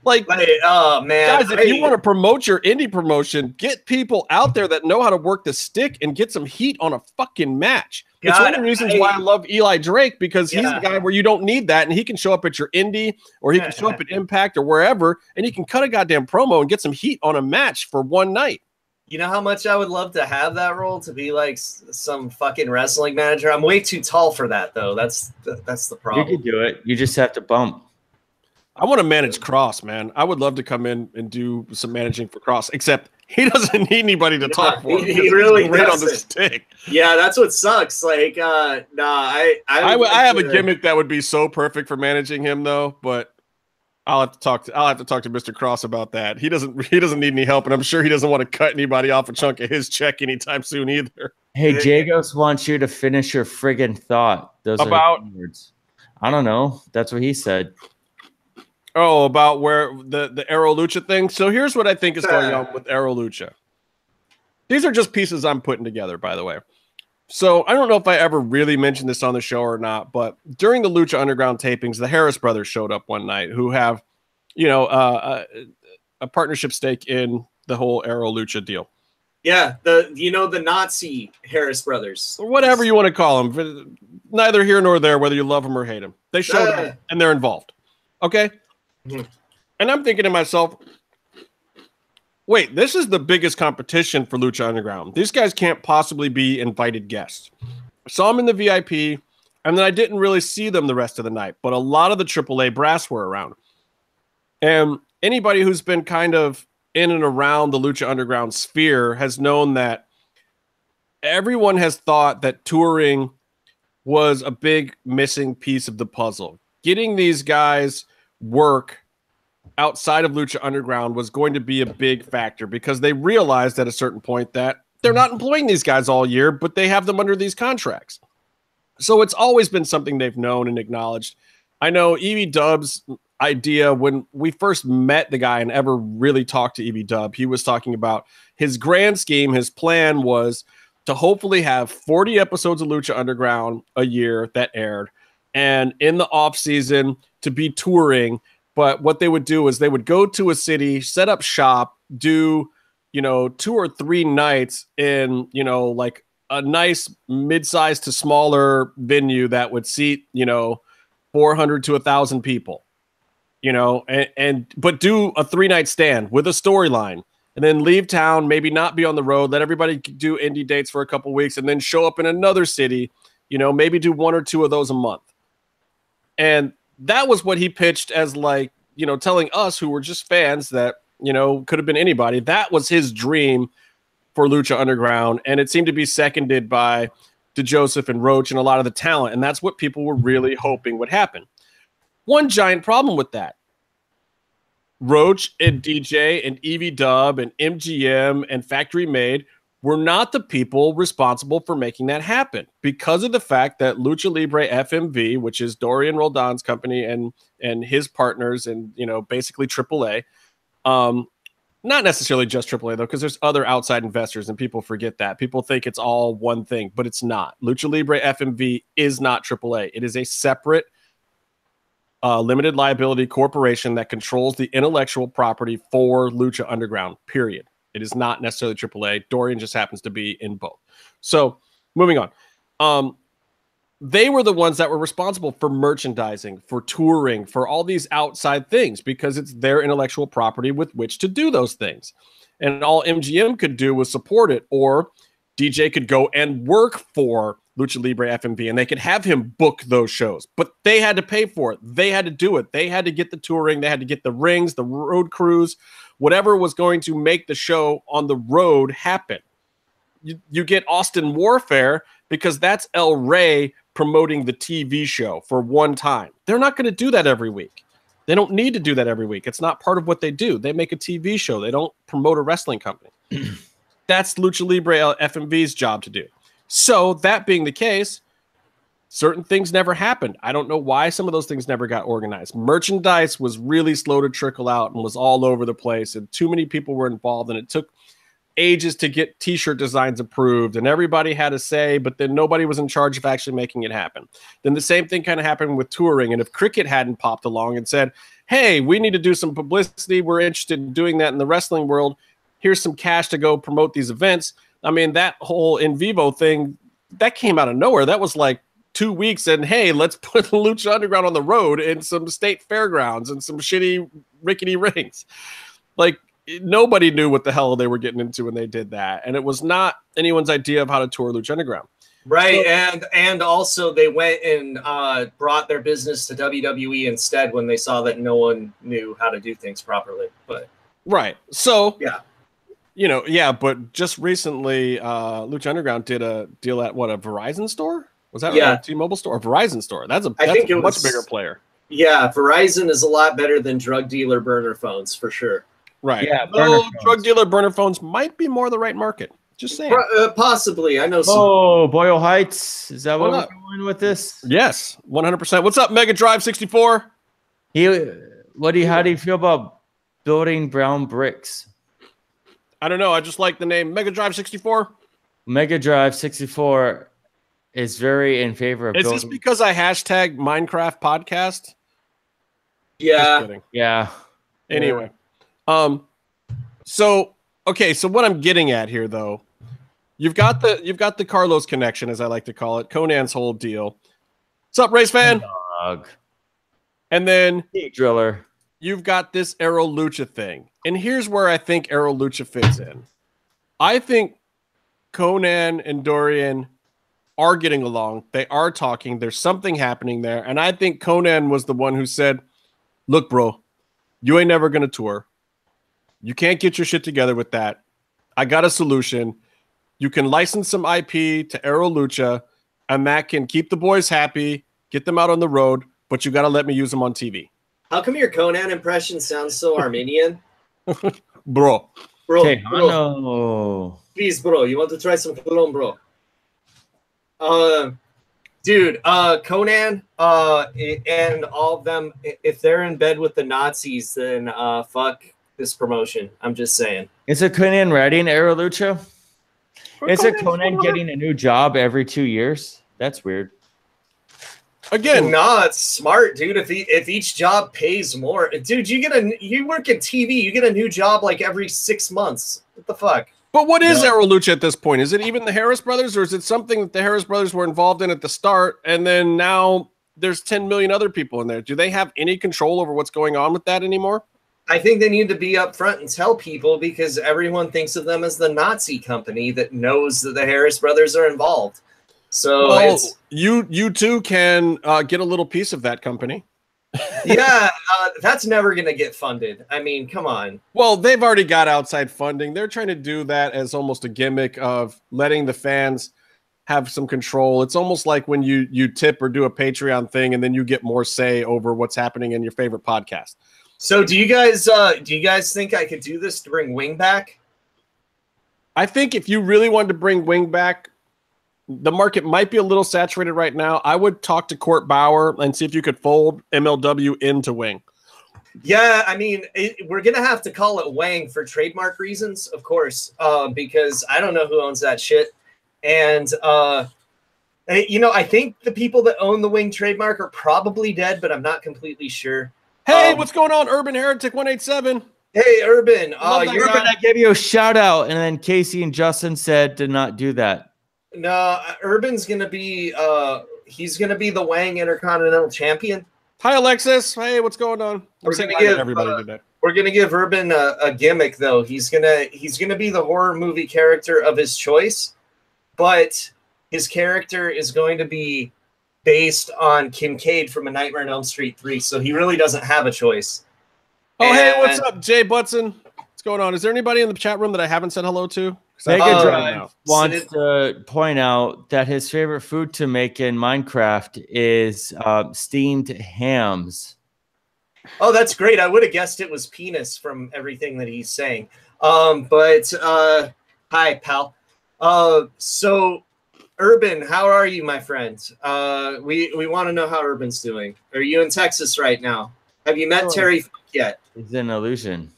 Like, oh man, guys, if you want to promote your indie promotion, get people out there that know how to work the stick and get some heat on a fucking match. It's one of the reasons why I love Eli Drake, because he's the guy where you don't need that, and he can show up at your indie, or he can show up at Impact or wherever, and he can cut a goddamn promo and get some heat on a match for one night. You know how much I would love to have that role, to be like some fucking wrestling manager? I'm way too tall for that, though. That's the problem. You can do it. You just have to bump. I want to manage Cross, man. I would love to come in and do some managing for Cross, except he doesn't need anybody to talk for him. He really great doesn't. On the stick. Yeah, that's what sucks. Like, I have a gimmick that would be so perfect for managing him, though. But I'll have to talk to Mr. Cross about that. He doesn't need any help, and I'm sure he doesn't want to cut anybody off a chunk of his check anytime soon either. Hey, Jagos wants you to finish your friggin' thought. Those about are words. I don't know. That's what he said. Oh, about where the Aro Lucha thing. So here's what I think is going on with Aro Lucha. These are just pieces I'm putting together, by the way. So I don't know if I ever really mentioned this on the show or not, but during the Lucha Underground tapings, the Harris brothers showed up one night, who have, a partnership stake in the whole Aro Lucha deal. Yeah, the Nazi Harris brothers, or whatever you want to call them. Neither here nor there, whether you love them or hate them. They showed up and they're involved. Okay, and I'm thinking to myself, wait, this is the biggest competition for Lucha Underground. These guys can't possibly be invited guests. I saw them in the VIP, and then I didn't really see them the rest of the night, but a lot of the AAA brass were around. And anybody who's been kind of in and around the Lucha Underground sphere has known that everyone has thought that touring was a big missing piece of the puzzle. Getting these guys work outside of Lucha Underground was going to be a big factor, because they realized at a certain point that they're not employing these guys all year, but they have them under these contracts. So it's always been something they've known and acknowledged. I know Evie Dub's idea, when we first met the guy and ever really talked to Evie Dub, he was talking about his grand scheme. His plan was to hopefully have 40 episodes of Lucha Underground a year that aired, and in the off season to be touring. But what they would do is they would go to a city, set up shop, do, 2 or 3 nights in, like a nice mid-sized to smaller venue that would seat, 400 to 1,000 people, but do a 3-night stand with a storyline, and then leave town, maybe not be on the road, let everybody do indie dates for a couple weeks, and then show up in another city, maybe do 1 or 2 of those a month. And that was what he pitched as, like, telling us who were just fans that, could have been anybody. That was his dream for Lucha Underground. And it seemed to be seconded by DeJoseph and Roach and a lot of the talent. And that's what people were really hoping would happen. One giant problem with that: Roach and DJ and Evie Dub and MGM and Factory Made were not the people responsible for making that happen, because of the fact that Lucha Libre FMV, which is Dorian Roldan's company and his partners, and basically AAA, not necessarily just AAA though, because there's other outside investors, and people forget that. People think it's all one thing, but it's not. Lucha Libre FMV is not AAA. It is a separate limited liability corporation that controls the intellectual property for Lucha Underground, period. It is not necessarily AAA. Dorian just happens to be in both. So moving on. They were the ones that were responsible for merchandising, for touring, for all these outside things, because it's their intellectual property with which to do those things. And all MGM could do was support it, or DJ could go and work for Lucha Libre FMV, and they could have him book those shows. But they had to pay for it. They had to do it. They had to get the touring. They had to get the rings, the road crews, whatever was going to make the show on the road happen. You get Austin Warfare because that's El Rey promoting the TV show for one time. They're not going to do that every week. They don't need to do that every week. It's not part of what they do. They make a TV show. They don't promote a wrestling company. That's Lucha Libre FMV's job to do. So that being the case, certain things never happened. I don't know why some of those things never got organized. Merchandise was really slow to trickle out and was all over the place, and too many people were involved, and it took ages to get t-shirt designs approved, and everybody had a say, but then nobody was in charge of actually making it happen. Then the same thing kind of happened with touring, and if Cricket hadn't popped along and said, hey, we need to do some publicity, we're interested in doing that in the wrestling world, here's some cash to go promote these events. I mean, that whole In Vivo thing, that came out of nowhere. That was like 2 weeks, and hey, let's put Lucha Underground on the road in some state fairgrounds and some shitty rickety rings. Like, nobody knew what the hell they were getting into when they did that, and it was not anyone's idea of how to tour Lucha Underground. Right, so, and also they went and brought their business to WWE instead when they saw that no one knew how to do things properly. But right, so yeah, but just recently, Lucha Underground did a deal at what, a Verizon store? Was that right? A T-Mobile store, a Verizon store? That's a much bigger player. Yeah, Verizon is a lot better than drug dealer burner phones for sure. Right. Yeah. Drug dealer burner phones might be more the right market. Just saying. Possibly. I know. Oh, Boyle Heights. Is that what we're going with this? Yes, 100%. What's up, Mega Drive 64? How do you feel about building brown bricks? I don't know. I just like the name Mega Drive 64. Mega Drive 64 is very in favor of. Is this because I hashtag Minecraft podcast? Yeah. Yeah. Anyway, so what I'm getting at here, though, you've got the Carlos connection, as I like to call it, Conan's whole deal. What's up, race fan? Dog. And then Driller. You've got this Aro Lucha thing, and here's where I think Aro Lucha fits in. I think Conan and Dorian are getting along. They are talking. There's something happening there, and I think Conan was the one who said, "Look, bro, you ain't never gonna tour. You can't get your shit together with that. I got a solution. You can license some IP to Aro Lucha, and that can keep the boys happy, get them out on the road, but you got to let me use them on TV." How come your Conan impression sounds so Armenian? Bro. Tejano. Please, bro, you want to try some cologne, bro? Dude, Conan, and all of them, if they're in bed with the Nazis, then fuck this promotion. I'm just saying. Is it Conan writing Aro Lucha? Is it Conan getting a new job every 2 years? That's weird. Again, no, it's smart, dude. If each job pays more, dude, you work in TV, you get a new job like every 6 months. What the fuck? But what is Aro Lucha at this point? Is it even the Harris brothers, or is it something that the Harris brothers were involved in at the start, and then now there's 10 million other people in there? Do they have any control over what's going on with that anymore? I think they need to be upfront and tell people, because everyone thinks of them as the Nazi company that knows that the Harris brothers are involved. So you too can get a little piece of that company. Yeah, that's never going to get funded. I mean, come on. Well, they've already got outside funding. They're trying to do that as almost a gimmick of letting the fans have some control. It's almost like when you tip or do a Patreon thing, and then you get more say over what's happening in your favorite podcast. So do you guys think I could do this to bring Wing back? I think if you really wanted to bring Wing back, the market might be a little saturated right now. I would talk to Court Bauer and see if you could fold MLW into Wing. Yeah, I mean, we're going to have to call it Wang for trademark reasons, of course, because I don't know who owns that shit. And, I think the people that own the Wing trademark are probably dead, but I'm not completely sure. Hey, what's going on, Urban Heretic 187? Hey, Urban. Urban, I gave you a shout out, and then Casey and Justin said to not do that. No, Urban's going to be he's going to be the Wang Intercontinental Champion. Hi, Alexis. Hey, what's going on? We're going to give everybody today. We're going to give Urban a gimmick, though. He's going to be the horror movie character of his choice, but his character is going to be based on Kincaid from A Nightmare on Elm Street 3, so he really doesn't have a choice. Oh, hey, what's up, Jay Butson? What's going on? Is there anybody in the chat room that I haven't said hello to? Mega Drive wants to point out that his favorite food to make in Minecraft is steamed hams. Oh, that's great. I would have guessed it was penis from everything that he's saying. But hi, pal. So, Urban, how are you, my friend? We want to know how Urban's doing. Are you in Texas right now? Have you met Terry Funk yet? It's an illusion.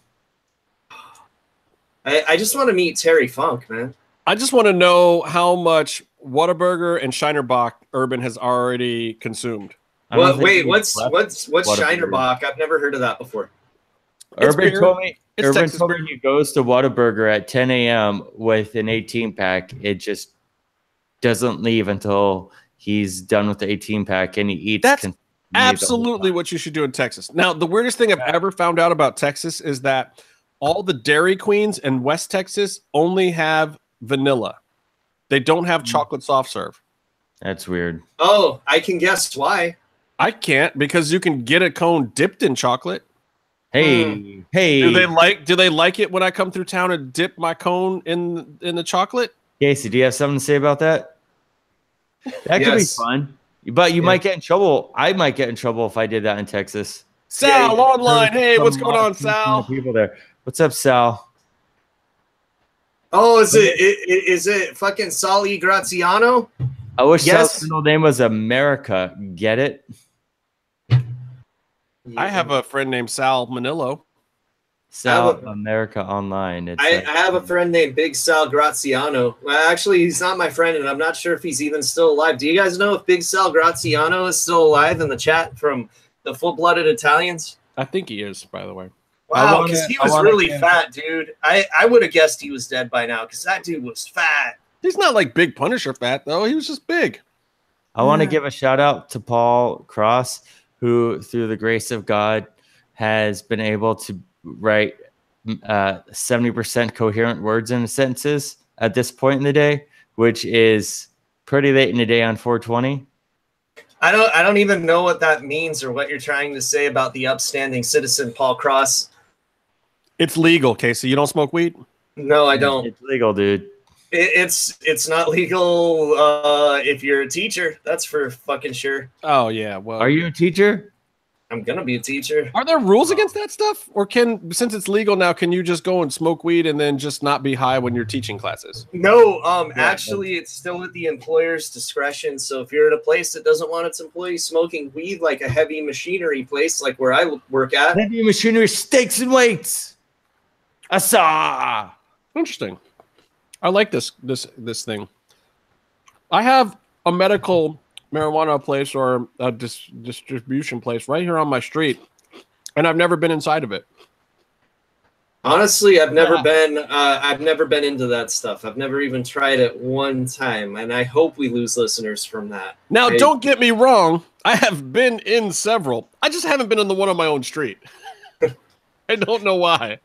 I just want to meet Terry Funk, man. I just want to know how much Whataburger and Shinerbach Urban has already consumed. Well, wait, what's Shinerbach? I've never heard of that before. Urban told me he goes to Whataburger at 10 a.m. with an 18-pack. It just doesn't leave until he's done with the 18-pack, and he eats. That's absolutely what you should do in Texas. Now, the weirdest thing I've ever found out about Texas is that all the Dairy Queens in West Texas only have vanilla. They don't have chocolate soft serve. That's weird. Oh, I can guess why. I can't, because you can get a cone dipped in chocolate. Hey. Do they like it when I come through town and dip my cone in the chocolate? Casey, do you have something to say about that? That could be fun. But you might get in trouble. I might get in trouble if I did that in Texas. Sal online. Hey, what's going on, Sal? People there. What's up, Sal? Oh, is it fucking Sally Graziano? I wish Sal's middle name was America. Get it? I have a friend named Sal Manillo. South America Online. I have a friend named Big Sal Graziano. Well, actually, he's not my friend, and I'm not sure if he's even still alive. Do you guys know if Big Sal Graziano is still alive in the chat from the Full-Blooded Italians? I think he is, by the way. Wow, because he was really fat, dude. I would have guessed he was dead by now because that dude was fat. He's not like Big Punisher fat, though. He was just big. I want to give a shout out to Paul Cross, who, through the grace of God, has been able to write 70% coherent words in sentences at this point in the day, which is pretty late in the day on 420. I don't even know what that means or what you're trying to say about the upstanding citizen Paul Cross. It's legal, Casey. You don't smoke weed? No, I don't. It's legal, dude. It's not legal if you're a teacher. That's for fucking sure. Oh yeah. Well, are you a teacher? I'm gonna be a teacher. Are there rules against that stuff, or since it's legal now, can you just go and smoke weed and then just not be high when you're teaching classes? No, actually, it's still at the employer's discretion. So if you're at a place that doesn't want its employees smoking weed, like a heavy machinery place, like where I work at, heavy machinery, stakes and weights. Asa. Interesting. I like this thing. I have a medical marijuana place or a distribution place right here on my street, and I've never been inside of it. Honestly, I've never been into that stuff. I've never even tried it one time, and I hope we lose listeners from that. Now, don't get me wrong. I have been in several. I just haven't been in the one on my own street. I don't know why.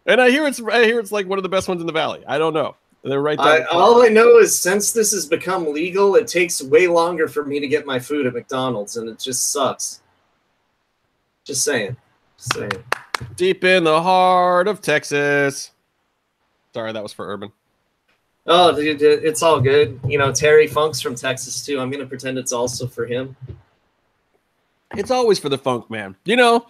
And I hear it's like one of the best ones in the valley. I don't know. They're right there. All I know is since this has become legal, it takes way longer for me to get my food at McDonald's, and it just sucks. Just saying. Deep in the heart of Texas. Sorry, that was for Urban. Oh, dude, it's all good. You know, Terry Funk's from Texas, too. I'm going to pretend it's also for him. It's always for the Funk man. You know,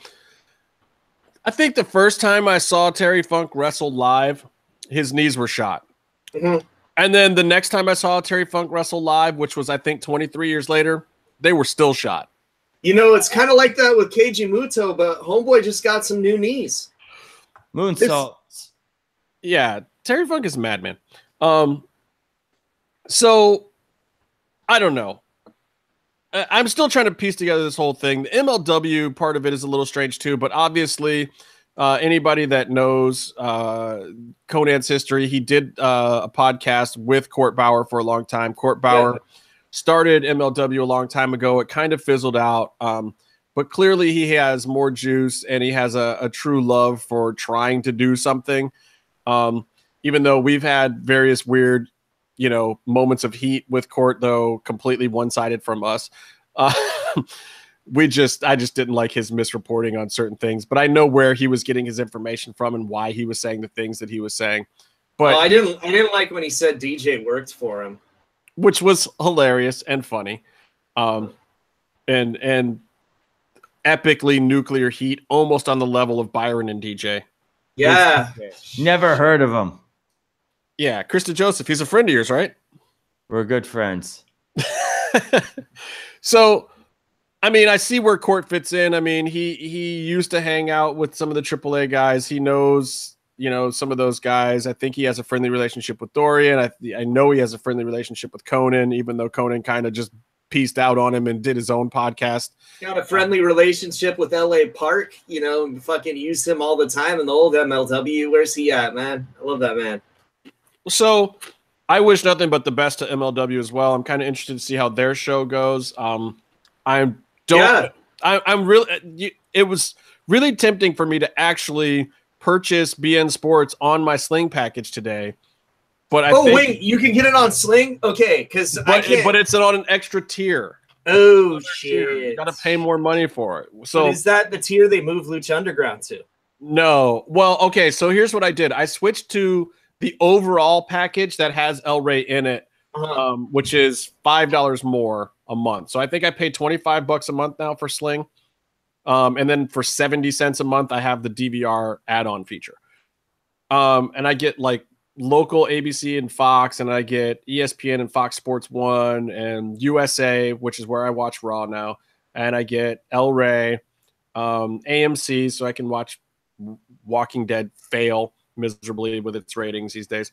I think the first time I saw Terry Funk wrestle live, his knees were shot. Mm-hmm. And then the next time I saw Terry Funk wrestle live, which was, I think, 23 years later, they were still shot. You know, it's kind of like that with Keiji Muto, but Homeboy just got some new knees. Moonsaults. Yeah, Terry Funk is a madman. So, I don't know. I'm still trying to piece together this whole thing. The MLW part of it is a little strange too, but obviously anybody that knows Conan's history, he did a podcast with Court Bauer for a long time. Court Bauer started MLW a long time ago. It kind of fizzled out, but clearly he has more juice and he has a true love for trying to do something. Even though we've had various weird, moments of heat with Court, though completely one-sided from us. I just didn't like his misreporting on certain things, but I know where he was getting his information from and why he was saying the things that he was saying. But I didn't like when he said DJ worked for him, which was hilarious and funny. And epically nuclear heat, almost on the level of Byron and DJ. Yeah. Never heard of him. Yeah, Krista Joseph. He's a friend of yours, right? We're good friends. So, I mean, I see where Court fits in. I mean, he used to hang out with some of the AAA guys. He knows, some of those guys. I think he has a friendly relationship with Dorian. I know he has a friendly relationship with Conan, even though Conan kind of just pieced out on him and did his own podcast. Got a friendly relationship with LA Park, fucking used him all the time in the old MLW. Where's he at, man? I love that man. So I wish nothing but the best to MLW as well. I'm kind of interested to see how their show goes. It was really tempting for me to actually purchase BN Sports on my Sling package today. But wait, you can get it on Sling? Okay, because but it's on an extra tier. Oh shit! You got to pay more money for it. So but is that the tier they moved Lucha Underground to? No. Well, okay. So here's what I did. I switched to the overall package that has El Rey in it, which is $5 more a month. So I think I paid $25 a month now for Sling. And then for 70 cents a month, I have the DVR add-on feature. And I get like local ABC and Fox, and I get ESPN and Fox Sports 1 and USA, which is where I watch Raw now. And I get El Rey, AMC, so I can watch Walking Dead fail miserably with its ratings these days.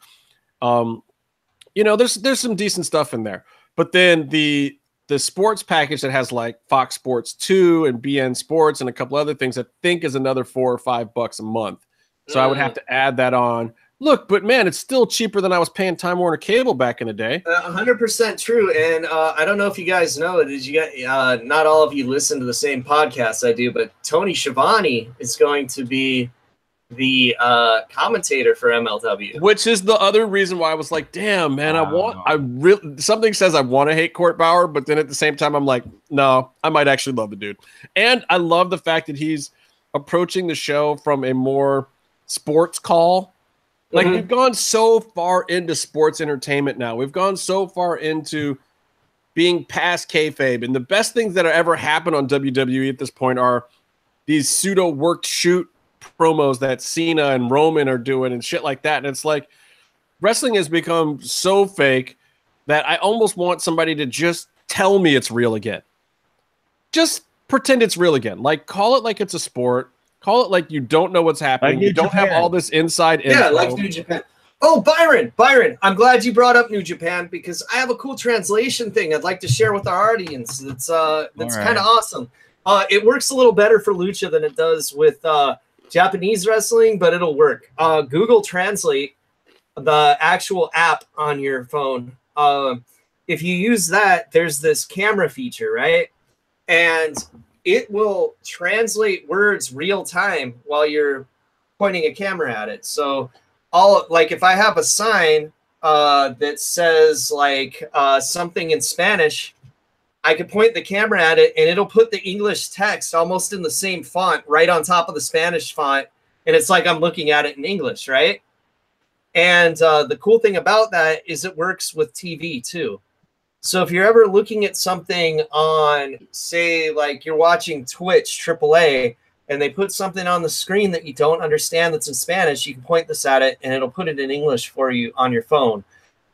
You know, there's some decent stuff in there, but then the sports package that has like Fox Sports 2 and BN Sports and a couple other things, I think is another $4 or $5 a month. So I would have to add that on. Look, but man, it's still cheaper than I was paying Time Warner Cable back in the day. 100% true. And I don't know if you guys know, did you get? Not all of you listen to the same podcast I do, but Tony Schiavone is going to be the commentator for MLW, which is the other reason why I was like, damn, man, something says I want to hate Court Bauer, but then at the same time, I'm like, no, I might actually love the dude. And I love the fact that he's approaching the show from a more sports call. Like, we've gone so far into sports entertainment now. We've gone so far into being past kayfabe. And the best things that have ever happened on WWE at this point are these pseudo worked shoot promos that Cena and Roman are doing and shit like that. And it's like, wrestling has become so fake that I almost want somebody to just tell me it's real again. Just pretend it's real again. Like, call it like it's a sport. Call it like you don't know what's happening. Like you don't have all this inside info. Yeah, like New Japan. Oh, Byron, I'm glad you brought up New Japan because I have a cool translation thing I'd like to share with our audience. That's kind of awesome. It works a little better for Lucha than it does with Japanese wrestling, but it'll work. Google Translate, the actual app on your phone. If you use that, there's this camera feature, right? And it will translate words real time while you're pointing a camera at it. So if I have a sign that says like something in Spanish, I could point the camera at it and it'll put the English text almost in the same font right on top of the Spanish font. And it's like I'm looking at it in English, right? And the cool thing about that is it works with TV too. So if you're ever looking at something on, say, like you're watching Twitch AAA, and they put something on the screen that you don't understand that's in Spanish, you can point this at it, and it'll put it in English for you on your phone.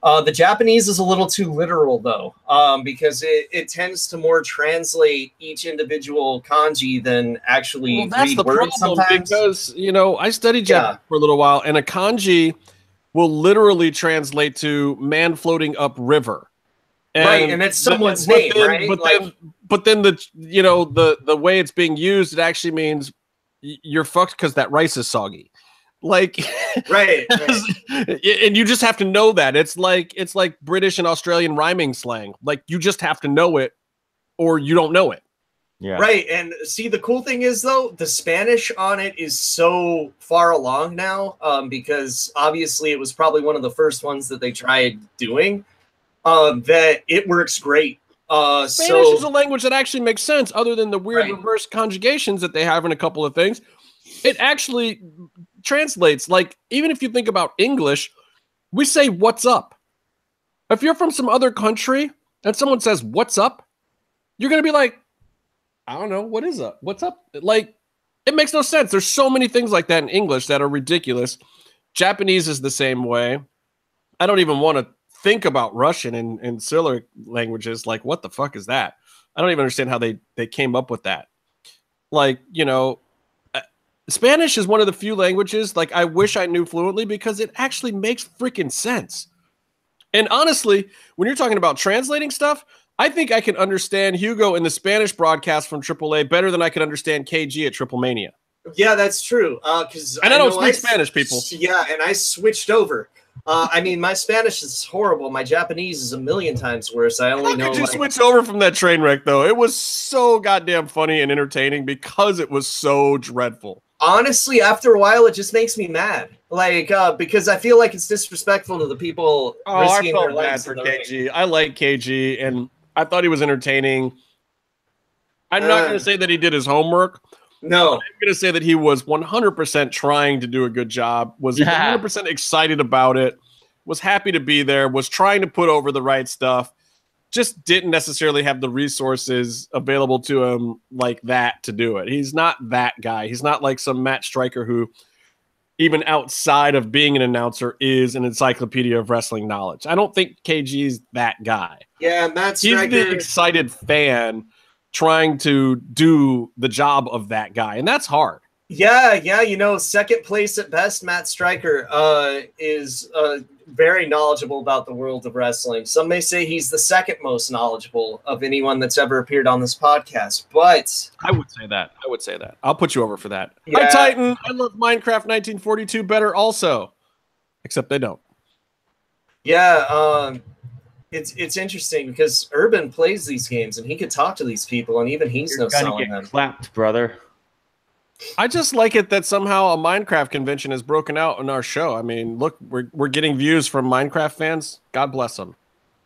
The Japanese is a little too literal, though, because it tends to more translate each individual kanji than actually read words sometimes. Because, you know, I studied Japanese for a little while, and a kanji will literally translate to man floating up river. And it's someone's name, right? But then the way it's being used, it actually means you're fucked because that rice is soggy. Like, right. And you just have to know that. It's like British and Australian rhyming slang. Like, you just have to know it or you don't know it. Yeah. Right. And see, the cool thing is, though, the Spanish on it is so far along now because obviously it was probably one of the first ones that they tried doing. That it works great. Spanish is a language that actually makes sense, other than the weird reverse conjugations that they have in a couple of things. It actually translates. Like, even if you think about English, we say "what's up." If you're from some other country and someone says "what's up," you're gonna be like, "I don't know, what is up? What's up?" Like, it makes no sense. There's so many things like that in English that are ridiculous. Japanese is the same way. I don't even want to think about Russian and Cyrillic languages. Like, what the fuck is that? I don't even understand how they came up with that. Like, you know, Spanish is one of the few languages, like, I wish I knew fluently because it actually makes freaking sense. And honestly, when you're talking about translating stuff, I think I can understand Hugo in the Spanish broadcast from AAA better than I could understand KG at Triple Mania. Yeah, that's true. And I don't speak Spanish, people. Yeah, and I switched over. I mean, my Spanish is horrible. My Japanese is a million times worse. I only know. How could you switch over from that train wreck, though? It was so goddamn funny and entertaining because it was so dreadful. Honestly, after a while, it just makes me mad. Like, because I feel like it's disrespectful to the people risking their lives for KG. I like KG, and I thought he was entertaining. I'm not going to say that he did his homework. No. I'm going to say that he was 100% trying to do a good job, was 100% excited about it, was happy to be there, was trying to put over the right stuff, just didn't necessarily have the resources available to him like that to do it. He's not that guy. He's not like some Matt Stryker who, even outside of being an announcer, is an encyclopedia of wrestling knowledge. I don't think KG's that guy. Yeah, Matt Stryker. He's the excited fan trying to do the job of that guy, and that's hard. Yeah. You know, second place at best, Matt Stryker is very knowledgeable about the world of wrestling. Some may say he's the second most knowledgeable of anyone that's ever appeared on this podcast, but I would say that. I'll put you over for that. Yeah. Hi, Titan. I love Minecraft 1942 better also, except they don't. Yeah, it's interesting because Urban plays these games and he could talk to these people, and even he's no selling them. Clapped, brother. I just like it that somehow a Minecraft convention has broken out on our show. I mean, look, we're getting views from Minecraft fans. God bless them.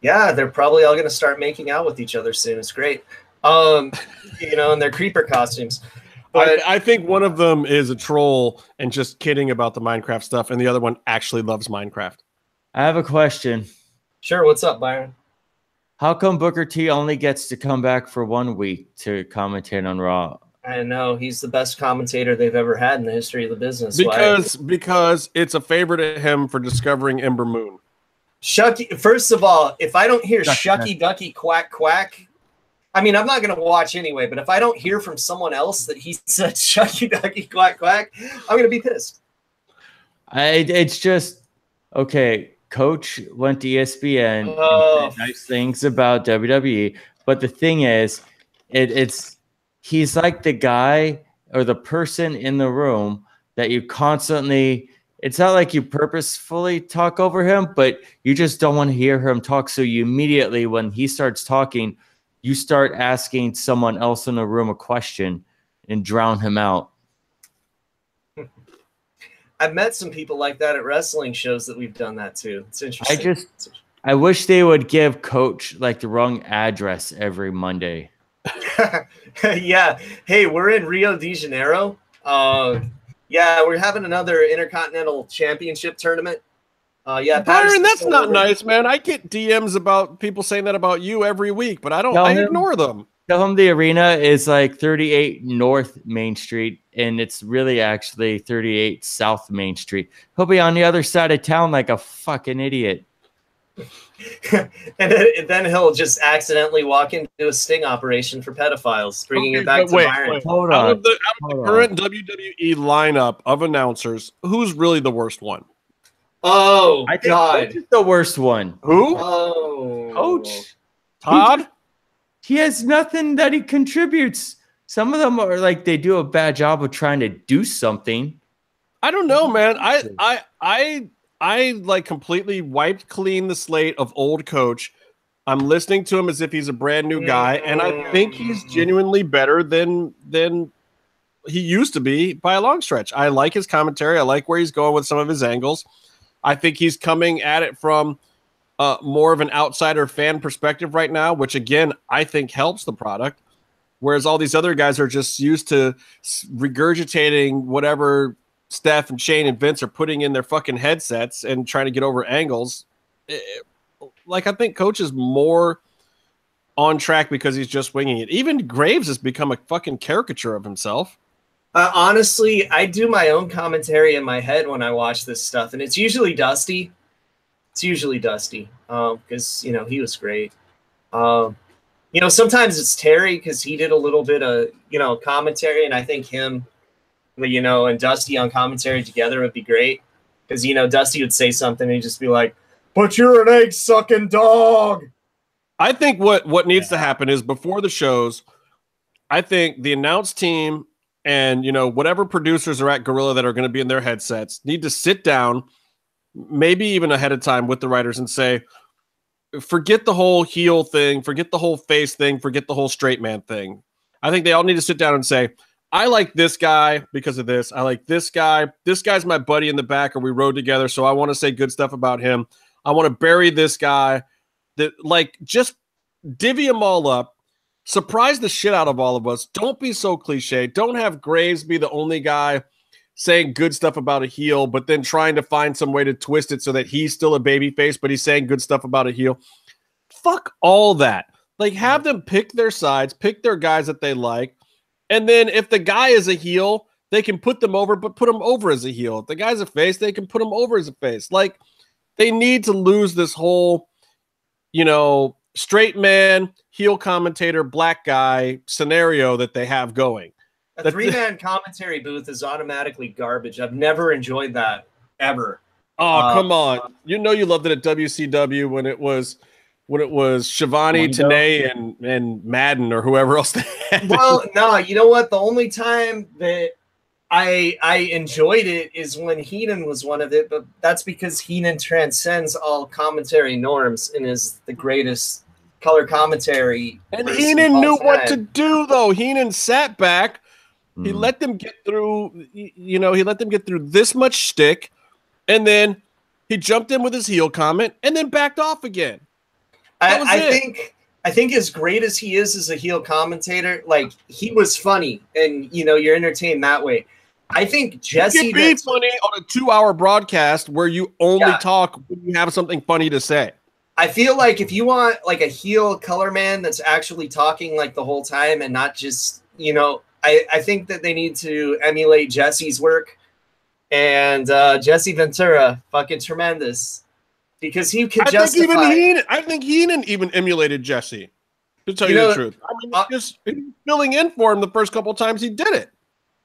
Yeah, they're probably all going to start making out with each other soon. It's great. You know, in their creeper costumes. But I think one of them is a troll and just kidding about the Minecraft stuff, and the other one actually loves Minecraft. I have a question. Sure, what's up, Byron? How come Booker T only gets to come back for 1 week to commentate on Raw? I know he's the best commentator they've ever had in the history of the business. Because it's a favor to him for discovering Ember Moon. Shucky, first of all, if I don't hear Shucky Ducky Quack Quack, I mean, I'm not going to watch anyway, but if I don't hear from someone else that he said Shucky Ducky Quack Quack, I'm going to be pissed. It's just, okay, Coach went to ESPN and said nice things about WWE, but the thing is, he's like the guy or the person in the room that you constantly, it's not like you purposefully talk over him, but you just don't want to hear him talk. So you immediately, when he starts talking, you start asking someone else in the room a question and drown him out. I've met some people like that at wrestling shows that we've done that too. It's interesting. I wish they would give Coach like the wrong address every Monday. Yeah. Hey, we're in Rio de Janeiro. Yeah, we're having another Intercontinental Championship tournament. Yeah, Byron, that's not nice, man. I get DMs about people saying that about you every week, but I ignore them. Tell him the arena is like 38 North Main Street, and it's really actually 38 South Main Street. He'll be on the other side of town like a fucking idiot. And then he'll just accidentally walk into a sting operation for pedophiles, bringing it back to Byron. Hold out on. of the current WWE lineup of announcers, who's really the worst one? Oh, I think God. Coach is the worst one. Who? Oh. Coach. Todd? He has nothing that he contributes. Some of them are like they do a bad job of trying to do something. I don't know, man. I like completely wiped clean the slate of old Coach. I'm listening to him as if he's a brand new guy, and I think he's genuinely better than he used to be by a long stretch. I like his commentary. I like where he's going with some of his angles. I think he's coming at it from more of an outsider fan perspective right now, which again, I think helps the product. Whereas all these other guys are just used to regurgitating whatever Steph and Shane and Vince are putting in their fucking headsets and trying to get over angles. Like, I think Coach is more on track because he's just winging it. Even Graves has become a fucking caricature of himself. Honestly, I do my own commentary in my head when I watch this stuff, and it's usually Dusty. Because, you know, he was great. You know, sometimes it's Terry because he did a little bit of, you know, commentary, and I think him, you know, and Dusty on commentary together would be great because, you know, Dusty would say something and he'd just be like, but you're an egg-sucking dog. I think what needs to happen is before the shows, I think the announce team and, you know, whatever producers are at Gorilla that are going to be in their headsets need to sit down, maybe even ahead of time with the writers and say, forget the whole heel thing, forget the whole face thing, forget the whole straight man thing. I think they all need to sit down and say, I like this guy because of this. I like this guy. This guy's my buddy in the back, or we rode together, so I want to say good stuff about him. I want to bury this guy. That, like, just divvy them all up. Surprise the shit out of all of us. Don't be so cliche. Don't have Graves be the only guy saying good stuff about a heel, but then trying to find some way to twist it so that he's still a babyface, but he's saying good stuff about a heel. Fuck all that. Like, have them pick their sides, pick their guys that they like, and then if the guy is a heel, they can put them over, but put him over as a heel. If the guy's a face, they can put him over as a face. Like, they need to lose this whole, you know, straight man, heel commentator, black guy scenario that they have going. A three-man commentary booth is automatically garbage. I've never enjoyed that ever. Oh, come on! You know you loved it at WCW when it was Shivani, Tenay, and Madden or whoever else they had. Well, no, you know what? The only time that I enjoyed it is when Heenan was one of it, but that's because Heenan transcends all commentary norms and is the greatest color commentary. And Heenan knew what to do, though. Heenan sat back. He let them get through. He let them get through this much shtick. And then he jumped in with his heel comment and then backed off again. I think as great as he is as a heel commentator, like, he was funny and, you're entertained that way. I think Jesse can be funny on a 2-hour broadcast where you only talk when you have something funny to say. I feel like if you want like a heel color man that's actually talking like the whole time and not just, I think that they need to emulate Jesse's work. And Jesse Ventura, fucking tremendous, because he could justify. I think Heenan even emulated Jesse. To tell you the truth, I mean, just filling in for him the first couple times he did it.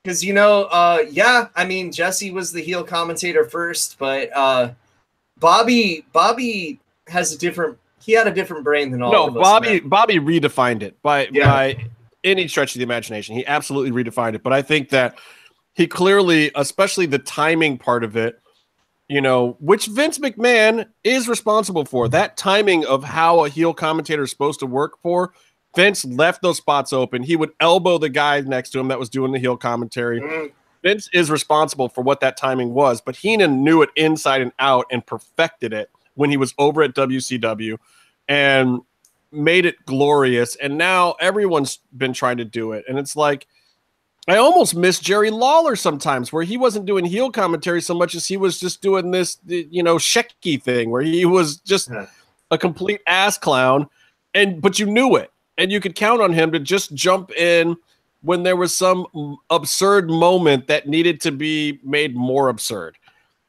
Because I mean, Jesse was the heel commentator first, but Bobby has he had a different brain than all of us. Bobby redefined it by any stretch of the imagination. He absolutely redefined it. But I think that he clearly, especially the timing part of it, which Vince McMahon is responsible for, that timing of how a heel commentator is supposed to work for. Vince left those spots open. He would elbow the guy next to him that was doing the heel commentary. Vince is responsible for what that timing was, but Heenan knew it inside and out and perfected it when he was over at WCW and made it glorious. And now everyone's been trying to do it. And it's like, I almost miss Jerry Lawler sometimes, where he wasn't doing heel commentary so much as he was just doing this, Shecky thing, where he was just a complete ass clown, but you knew it, and you could count on him to just jump in when there was some absurd moment that needed to be made more absurd.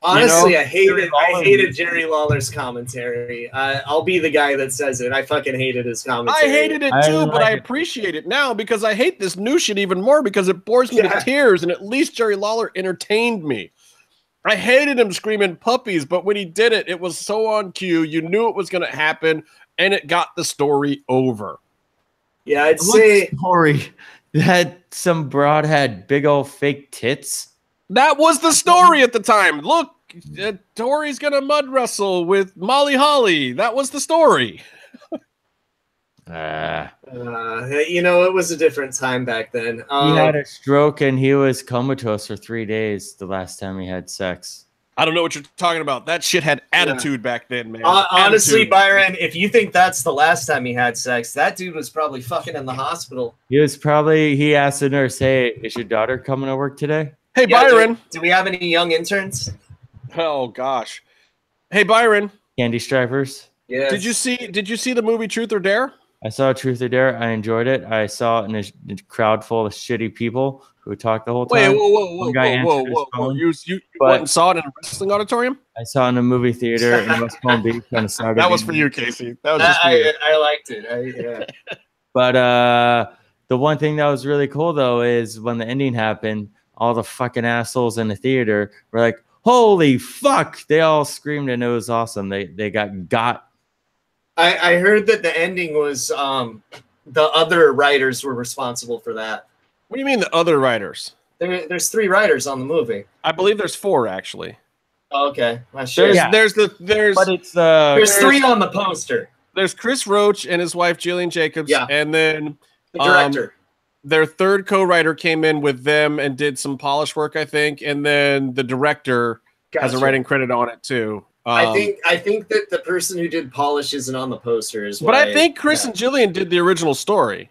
Honestly, I hated Jerry Lawler's commentary. I'll be the guy that says it. I fucking hated his commentary. I hated it too, but I appreciate it now because I hate this new shit even more because it bores me to tears, and at least Jerry Lawler entertained me. I hated him screaming puppies, but when he did it, it was so on cue. You knew it was going to happen, and it got the story over. Yeah, I'd say story that some broad had big old fake tits. That was the story at the time. Look, Tori's going to mud wrestle with Molly Holly. That was the story. It was a different time back then. He had a stroke and he was comatose for 3 days the last time he had sex. I don't know what you're talking about. That shit had attitude back then, man. Honestly, Byron, if you think that's the last time he had sex, that dude was probably fucking in the hospital. He asked the nurse, "Hey, is your daughter coming to work today?" Hey, Byron. Do we have any young interns? Oh gosh. Hey, Byron. Candy Stripers. Yeah. Did you see the movie Truth or Dare? I saw Truth or Dare. I enjoyed it. I saw it in a crowd full of shitty people who talked the whole time. Whoa. You went and saw it in a wrestling auditorium? I saw it in a movie theater in West Palm Beach on a Saturday. That was for you, Casey. That was just for you. I liked it. But the one thing that was really cool, though, is when the ending happened, all the fucking assholes in the theater were like, holy fuck. They all screamed and it was awesome. They got. I heard that the ending was the other writers were responsible for that. What do you mean the other writers? There's 3 writers on the movie. I believe there's 4 actually. Oh, okay. But it's there's 3 on the poster. There's Chris Roach and his wife Jillian Jacobs, and then the director. Their third co-writer came in with them and did some polish work, I think, and then the director has a writing credit on it too. I think that the person who did polish isn't on the poster as well. But I think Chris and Jillian did the original story.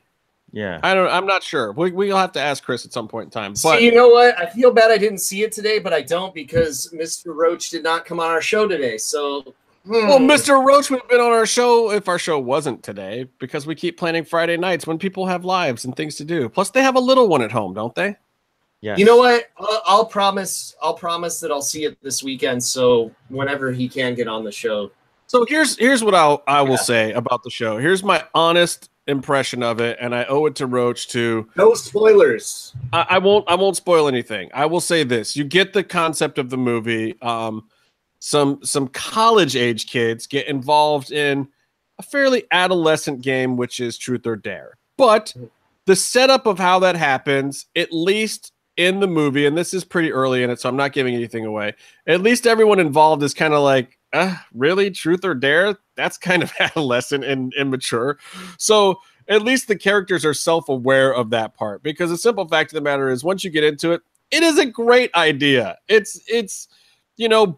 Yeah, I'm not sure. We'll have to ask Chris at some point in time. But so you know what? I feel bad I didn't see it today, but I don't because Mr. Roach did not come on our show today. So. Well, Mr. Roach would have been on our show if our show wasn't today, because we keep planning Friday nights when people have lives and things to do. Plus, they have a little one at home, don't they? Yeah. You know what? I'll promise that I'll see it this weekend. So whenever he can get on the show. So here's what I will say about the show. Here's my honest impression of it, and I owe it to Roach to no spoilers. I won't spoil anything. I will say this: you get the concept of the movie. Some college age kids get involved in a fairly adolescent game, which is Truth or Dare. But the setup of how that happens, at least in the movie, and this is pretty early in it, so I'm not giving anything away. At least everyone involved is kind of like, really? Truth or Dare? That's kind of adolescent and immature. So at least the characters are self-aware of that part, because the simple fact of the matter is once you get into it, it is a great idea. It's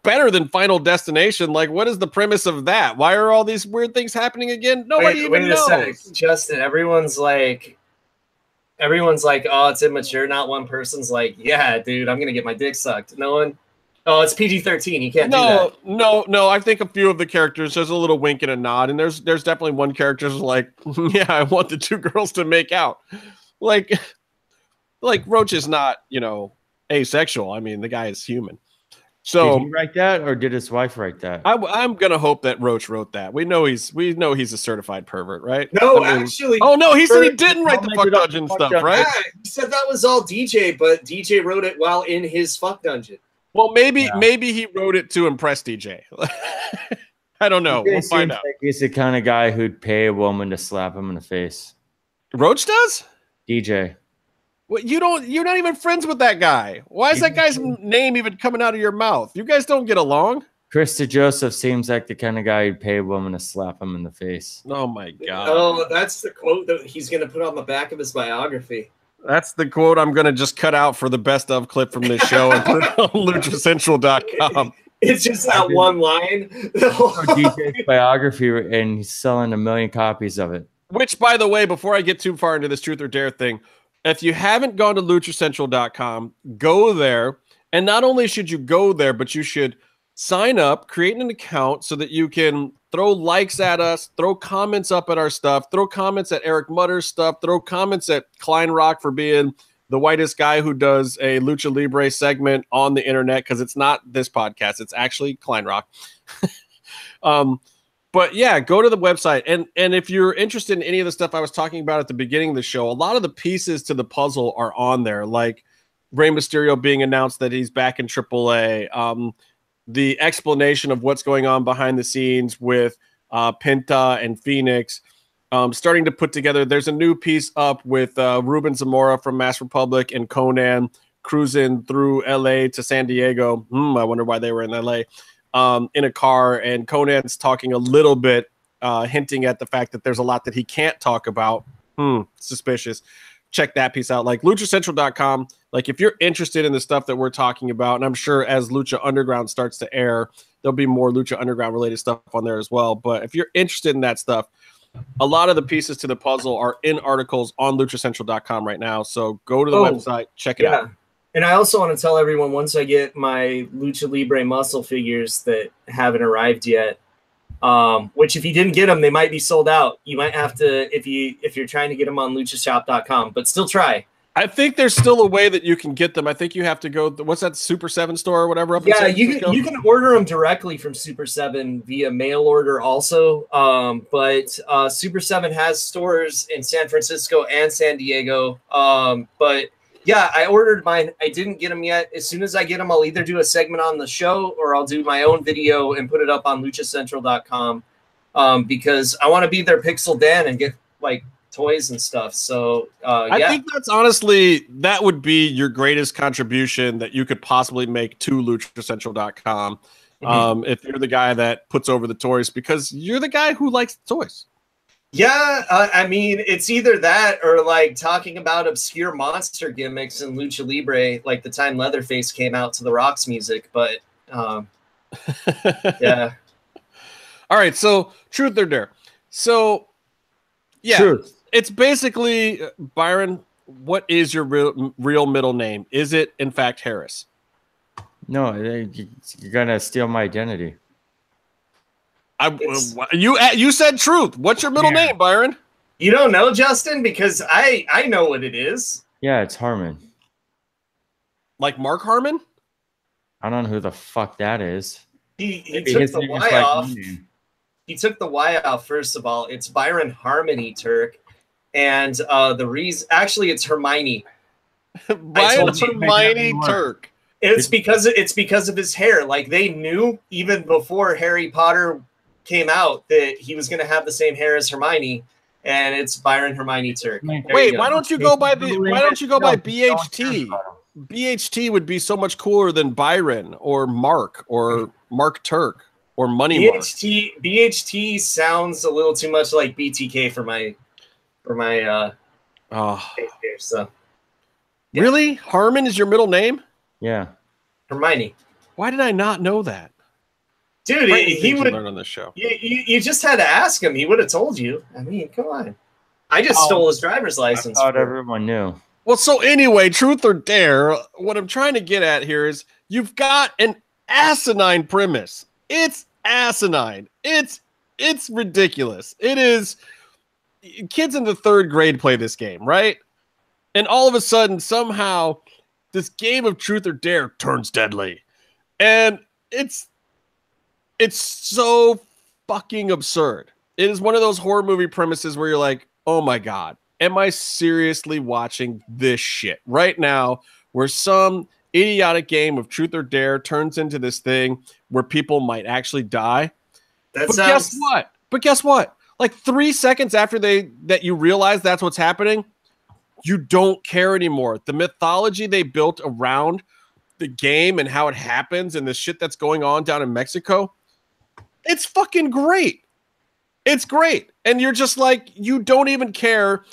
better than Final Destination. Like, what is the premise of that? Why are all these weird things happening again? Nobody even knows. Wait a sec, Justin, everyone's like, oh, it's immature. Not one person's like, yeah, dude, I'm going to get my dick sucked. No one. Oh, it's PG-13. You can't do that. No. I think a few of the characters, there's a little wink and a nod, and there's definitely one character who's like, yeah, I want the two girls to make out. Like Roach is not, asexual. I mean, the guy is human. So did he write that, or did his wife write that? I'm gonna hope that Roach wrote that. We know he's a certified pervert, right? No, actually. Oh no, he said he didn't write the fuck dungeon stuff, right? Yeah, he said that was all DJ, but DJ wrote it while in his fuck dungeon. Well, maybe he wrote it to impress DJ. I don't know. We'll find out. Like he's the kind of guy who'd pay a woman to slap him in the face. Roach does? DJ. Well, you're not even friends with that guy. Why is that guy's name even coming out of your mouth? You guys don't get along. Krista Joseph seems like the kind of guy who'd pay a woman to slap him in the face. Oh my God. Oh, that's the quote that he's going to put on the back of his biography. That's the quote I'm going to just cut out for the best of clip from this show and put it on luchacentral.com. It's just that one line. DJ's biography, and he's selling 1 million copies of it. Which, by the way, before I get too far into this Truth or Dare thing, if you haven't gone to luchacentral.com, go there. And not only should you go there, but you should sign up, create an account so that you can throw likes at us, throw comments up at our stuff, throw comments at Eric Mutter's stuff, throw comments at Klein Rock for being the whitest guy who does a Lucha Libre segment on the internet, because it's not this podcast. It's actually Klein Rock. But yeah, go to the website. And if you're interested in any of the stuff I was talking about at the beginning of the show, a lot of the pieces to the puzzle are on there, like Rey Mysterio being announced that he's back in AAA, the explanation of what's going on behind the scenes with Penta and Phoenix, starting to put together. There's a new piece up with Ruben Zamora from Mass Republic and Conan cruising through LA to San Diego. I wonder why they were in LA. In a car, and Conan's talking a little bit, hinting at the fact that there's a lot that he can't talk about. Suspicious. Check that piece out. Like luchacentral.com. Like if you're interested in the stuff that we're talking about, and I'm sure as Lucha Underground starts to air, there'll be more Lucha Underground related stuff on there as well. But if you're interested in that stuff, a lot of the pieces to the puzzle are in articles on luchacentral.com right now. So go to the website, check it out. And I also want to tell everyone, once I get my Lucha Libre muscle figures that haven't arrived yet, which if you didn't get them, they might be sold out. You might have to, if you're trying to get them on luchashop.com, but still try. I think there's still a way that you can get them. I think you have to go, what's that, Super 7 store or whatever? Up yeah, you can order them directly from Super 7 via mail order also. But Super 7 has stores in San Francisco and San Diego. But yeah, I ordered mine. I didn't get them yet. As soon as I get them, I'll either do a segment on the show or I'll do my own video and put it up on luchacentral.com, because I want to be their Pixel Dan and get like toys and stuff. So I think that's honestly, that would be your greatest contribution that you could possibly make to luchacentral.com. If you're the guy that puts over the toys, because you're the guy who likes toys. Yeah, I mean, it's either that or like talking about obscure monster gimmicks in Lucha Libre, like the time Leatherface came out to the Rock's music. But yeah. All right, so Truth or Dare. So yeah, Truth. It's basically, Byron, what is your real middle name? Is it in fact Harris? No, you're gonna steal my identity. You said Truth. What's your middle name, Byron? You don't know, Justin? Because I know what it is. Yeah, it's Harmon. Like Mark Harmon? I don't know who the fuck that is. He took the Y off. He took the Y off, first of all. It's Byron Harmony, Turk. And the reason, actually, it's Hermione. Byron Hermione Turk. It's because of his hair. Like, they knew even before Harry Potter came out that he was going to have the same hair as Hermione, and it's Byron Hermione Turk. Wait, why don't you go by BHT? BHT would be so much cooler than Byron or Mark Turk or Money Mark. BHT sounds a little too much like BTK for my here, so yeah. Really? Harmon is your middle name? Yeah. Hermione. Why did I not know that? Dude, he would learn on this show. You just had to ask him. He would have told you. I mean, come on. I just stole his driver's license. I thought everyone knew. Well, so anyway, truth or dare, what I'm trying to get at here is you've got an asinine premise. It's asinine. It's ridiculous. It is. Kids in the 3rd grade play this game, right? And all of a sudden, somehow, this game of truth or dare turns deadly. And it's so fucking absurd. It is one of those horror movie premises where you're like, oh my God, am I seriously watching this shit right now, where some idiotic game of truth or dare turns into this thing where people might actually die? Guess what? Like 3 seconds after that you realize that's what's happening, you don't care anymore. The mythology they built around the game and how it happens and the shit that's going on down in Mexico, it's fucking great. It's great. And you're just like, you don't even care.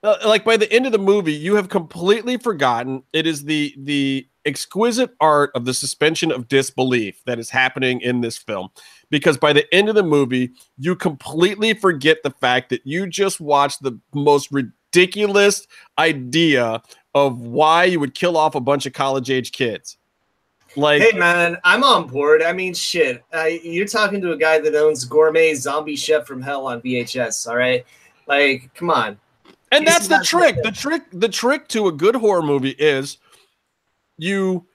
Like by the end of the movie, you have completely forgotten. It is the exquisite art of the suspension of disbelief that is happening in this film. Because by the end of the movie, you completely forget the fact that you just watched the most ridiculous idea of why you would kill off a bunch of college-age kids. Like, hey man, I'm on board. I mean, shit. You're talking to a guy that owns Gourmet Zombie Chef from Hell on VHS. All right, like, come on. And that's the trick. The trick to a good horror movie is you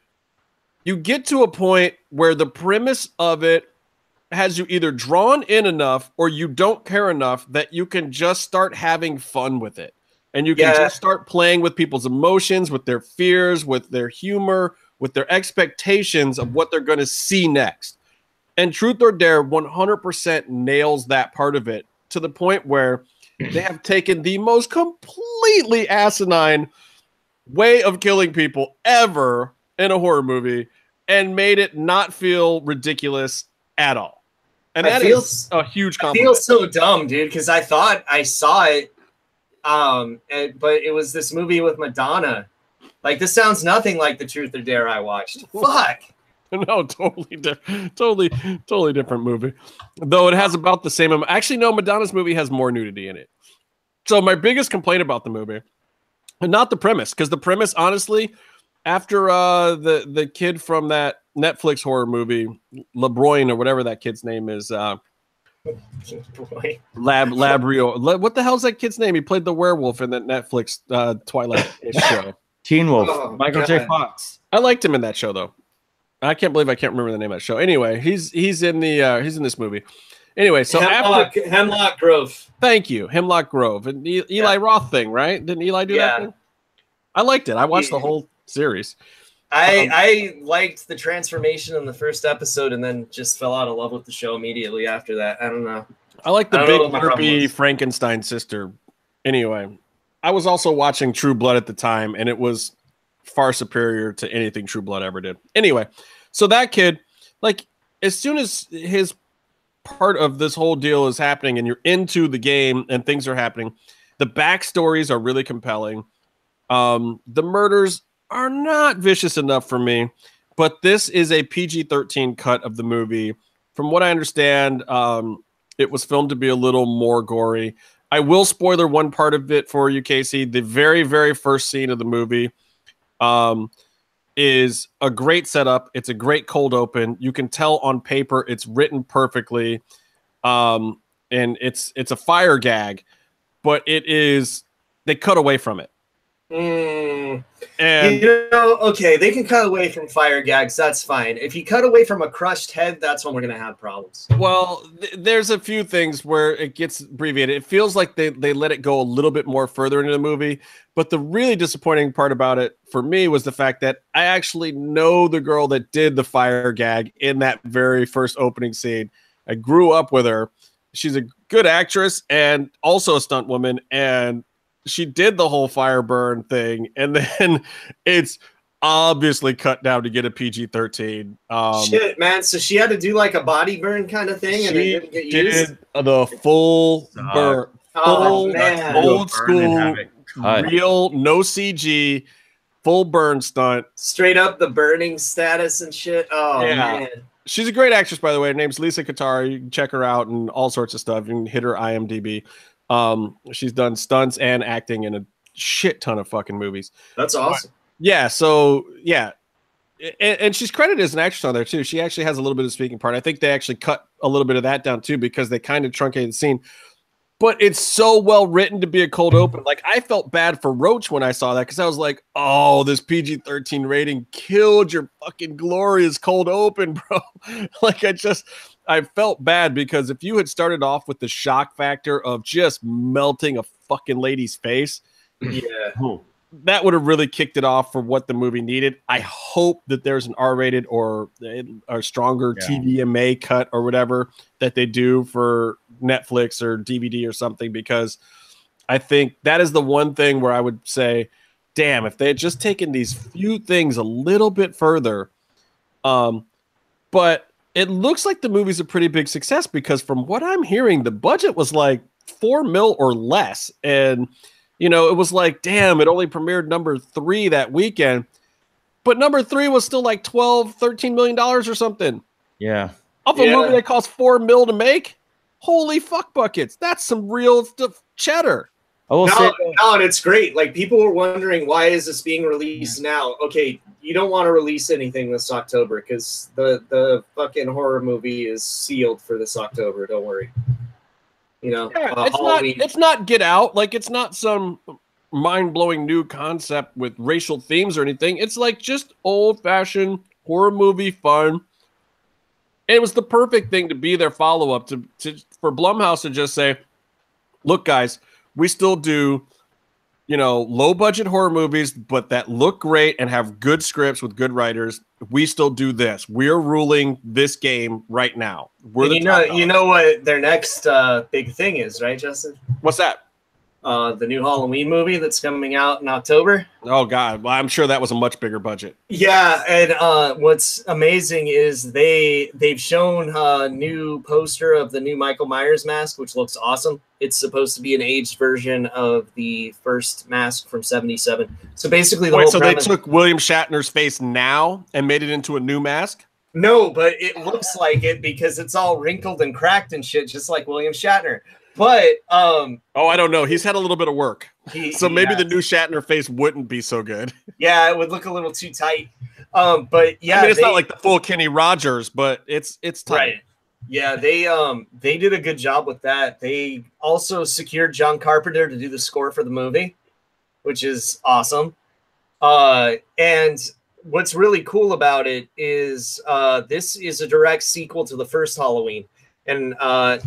get to a point where the premise of it has you either drawn in enough or you don't care enough that you can just start having fun with it. And you can just start playing with people's emotions, with their fears, with their humor, with their expectations of what they're going to see next. And Truth or Dare 100% nails that part of it to the point where they have taken the most completely asinine way of killing people ever in a horror movie and made it not feel ridiculous at all. And that is a huge compliment. I feel so dumb, dude, because I thought I saw it, but it was this movie with Madonna. Like, this sounds nothing like the Truth or Dare I watched. Fuck. No, totally different movie. Though it has about the same. Actually, no, Madonna's movie has more nudity in it. So my biggest complaint about the movie, and not the premise, because the premise, honestly, after the kid from that Netflix horror movie, LeBroy or whatever that kid's name is, Labrio. What the hell's that kid's name? He played the werewolf in that Netflix Twilight show. Teen Wolf, Michael J. Fox. I liked him in that show, though. I can't believe I can't remember the name of that show. Anyway, he's in this movie. Anyway, so Hemlock Grove. Thank you, Hemlock Grove, and Eli Roth thing, right? Didn't Eli do that thing? I liked it. I watched the whole series. I liked the transformation in the first episode, and then just fell out of love with the show immediately after that. I don't know. I like the big burpy Frankenstein sister. Anyway, I was also watching True Blood at the time, and it was far superior to anything True Blood ever did. Anyway, so that kid, like, as soon as his part of this whole deal is happening and you're into the game and things are happening, the backstories are really compelling. The murders are not vicious enough for me, but this is a PG-13 cut of the movie. From what I understand, it was filmed to be a little more gory. I will spoiler one part of it for you, Casey. The very, very first scene of the movie is a great setup. It's a great cold open. You can tell on paper it's written perfectly. And it's a fire gag, but they cut away from it. And And they can cut away from fire gags. That's fine. If you cut away from a crushed head, that's when we're gonna have problems. well, there's a few things where it gets abbreviated. It feels like they let it go a little bit more further into the movie. But the really disappointing part about it for me was the fact that I actually know the girl that did the fire gag in that very first opening scene. I grew up with her. She's a good actress and also a stunt woman, and she did the whole fire burn thing, and then it's obviously cut down to get a PG-13. Shit, man. So she had to do like a body burn kind of thing, and it didn't get used. The full burn, full man. old school, real, no CG, full burn stunt. Straight up the burning status and shit. Oh, Yeah. man. She's a great actress, by the way. Her name's Lisa Katari. You can check her out and all sorts of stuff. You can hit her IMDb. She's done stunts and acting in a shit ton of fucking movies. That's awesome. Yeah, so yeah. And she's credited as an actress on there too. She actually has a little bit of speaking part. I think they actually cut a little bit of that down too because they kind of truncated the scene. But it's so well written to be a cold open. Like, I felt bad for Roach when I saw that because I was like, oh, this PG-13 rating killed your fucking glorious cold open, bro. Like, I felt bad because if you had started off with the shock factor of just melting a fucking lady's face, Yeah. that would have really kicked it off for what the movie needed. I hope that there's an R-rated or a stronger TVMA cut or whatever that they do for Netflix or DVD or something, because I think that is the one thing where I would say, damn, if they had just taken these few things a little bit further. But it looks like the movie's a pretty big success because from what I'm hearing, the budget was like $4 million or less. And you know, it was like, damn, it only premiered number 3 that weekend. But number 3 was still like $13 million or something. Yeah. Off a movie that cost $4 million to make? Holy fuck buckets. That's some real cheddar. I will say and it's great. Like, people were wondering, why is this being released now? Okay, you don't want to release anything this October because the fucking horror movie is sealed for this October. Don't worry. You know, it's not Get Out. Like, it's not some mind-blowing new concept with racial themes or anything. It's like just old-fashioned horror movie fun. And it was the perfect thing to be their follow-up for Blumhouse to just say, look, guys, we still do, you know, low-budget horror movies, but that look great and have good scripts with good writers. We still do this. We're ruling this game right now. You know what their next big thing is, right, Justin? What's that? The new Halloween movie that's coming out in October. Oh God, well, I'm sure that was a much bigger budget. Yeah, and what's amazing is they've shown a new poster of the new Michael Myers mask, which looks awesome. It's supposed to be an aged version of the first mask from '77. So basically, they took William Shatner's face now and made it into a new mask. No, but it looks like it because it's all wrinkled and cracked and shit, just like William Shatner. But I don't know. He's had a little bit of work, so maybe the new Shatner face wouldn't be so good. Yeah, it would look a little too tight. But yeah, I mean, it's not like the full Kenny Rogers, but it's tight. Right. Yeah, they did a good job with that. They also secured John Carpenter to do the score for the movie, which is awesome. And what's really cool about it is this is a direct sequel to the first Halloween. And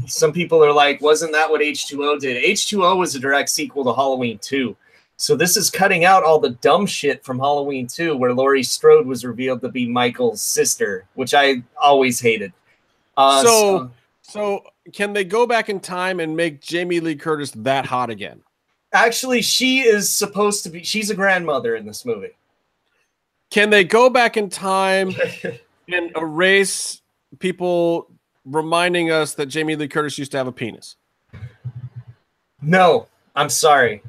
some people are like, wasn't that what H2O did? H2O was a direct sequel to Halloween 2. So this is cutting out all the dumb shit from Halloween 2, where Laurie Strode was revealed to be Michael's sister, which I always hated. So can they go back in time and make Jamie Lee Curtis that hot again? Actually, she is supposed to be. She's a grandmother in this movie. Can they go back in time and erase people reminding us that Jamie Lee Curtis used to have a penis? No, I'm sorry.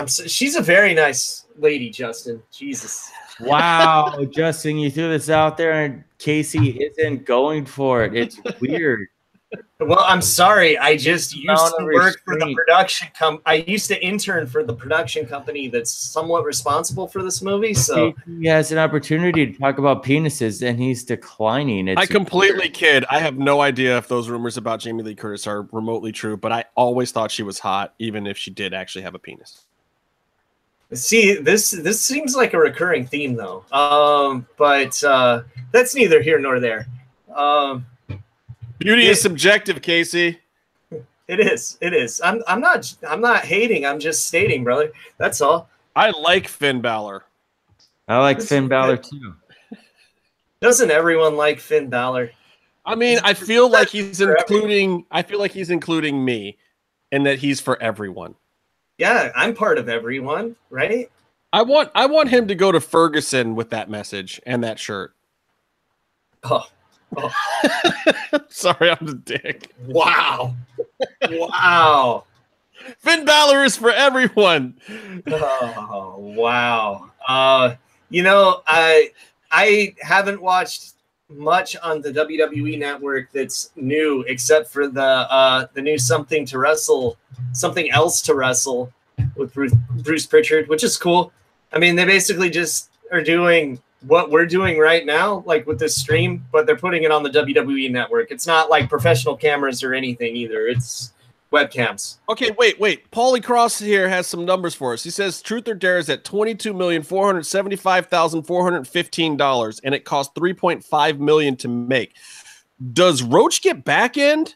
She's a very nice lady, Justin. Jesus. Wow, Justin, you threw this out there and Casey isn't going for it. It's weird. Well, I'm sorry. I just used to work for the production I used to intern for the production company that's somewhat responsible for this movie. So he has an opportunity to talk about penises, and he's declining. I completely kid. I have no idea if those rumors about Jamie Lee Curtis are remotely true, but I always thought she was hot, even if she did actually have a penis. See, this seems like a recurring theme, though. But that's neither here nor there. Beauty is subjective, Casey. It is. It is. I'm not hating. I'm just stating, brother. That's all. I like Finn Balor. I like Finn Balor too. Doesn't everyone like Finn Balor? I mean, I feel like he's including. I feel like he's including me, and that he's for everyone. Yeah, I'm part of everyone, right? I want him to go to Ferguson with that message and that shirt. Oh. Sorry, I'm a dick. Wow. Wow. Finn Balor is for everyone. Oh, wow. You know, I haven't watched much on the WWE network that's new, except for the new something else to wrestle with Bruce Pritchard, which is cool. I mean, they basically just are doing what we're doing right now, like with this stream, but they're putting it on the WWE network. It's not like professional cameras or anything either. It's webcams. Okay, wait. Paulie Cross here has some numbers for us. He says Truth or Dare is at $22,475,415, and it cost $3.5 million to make. Does Roach get back end?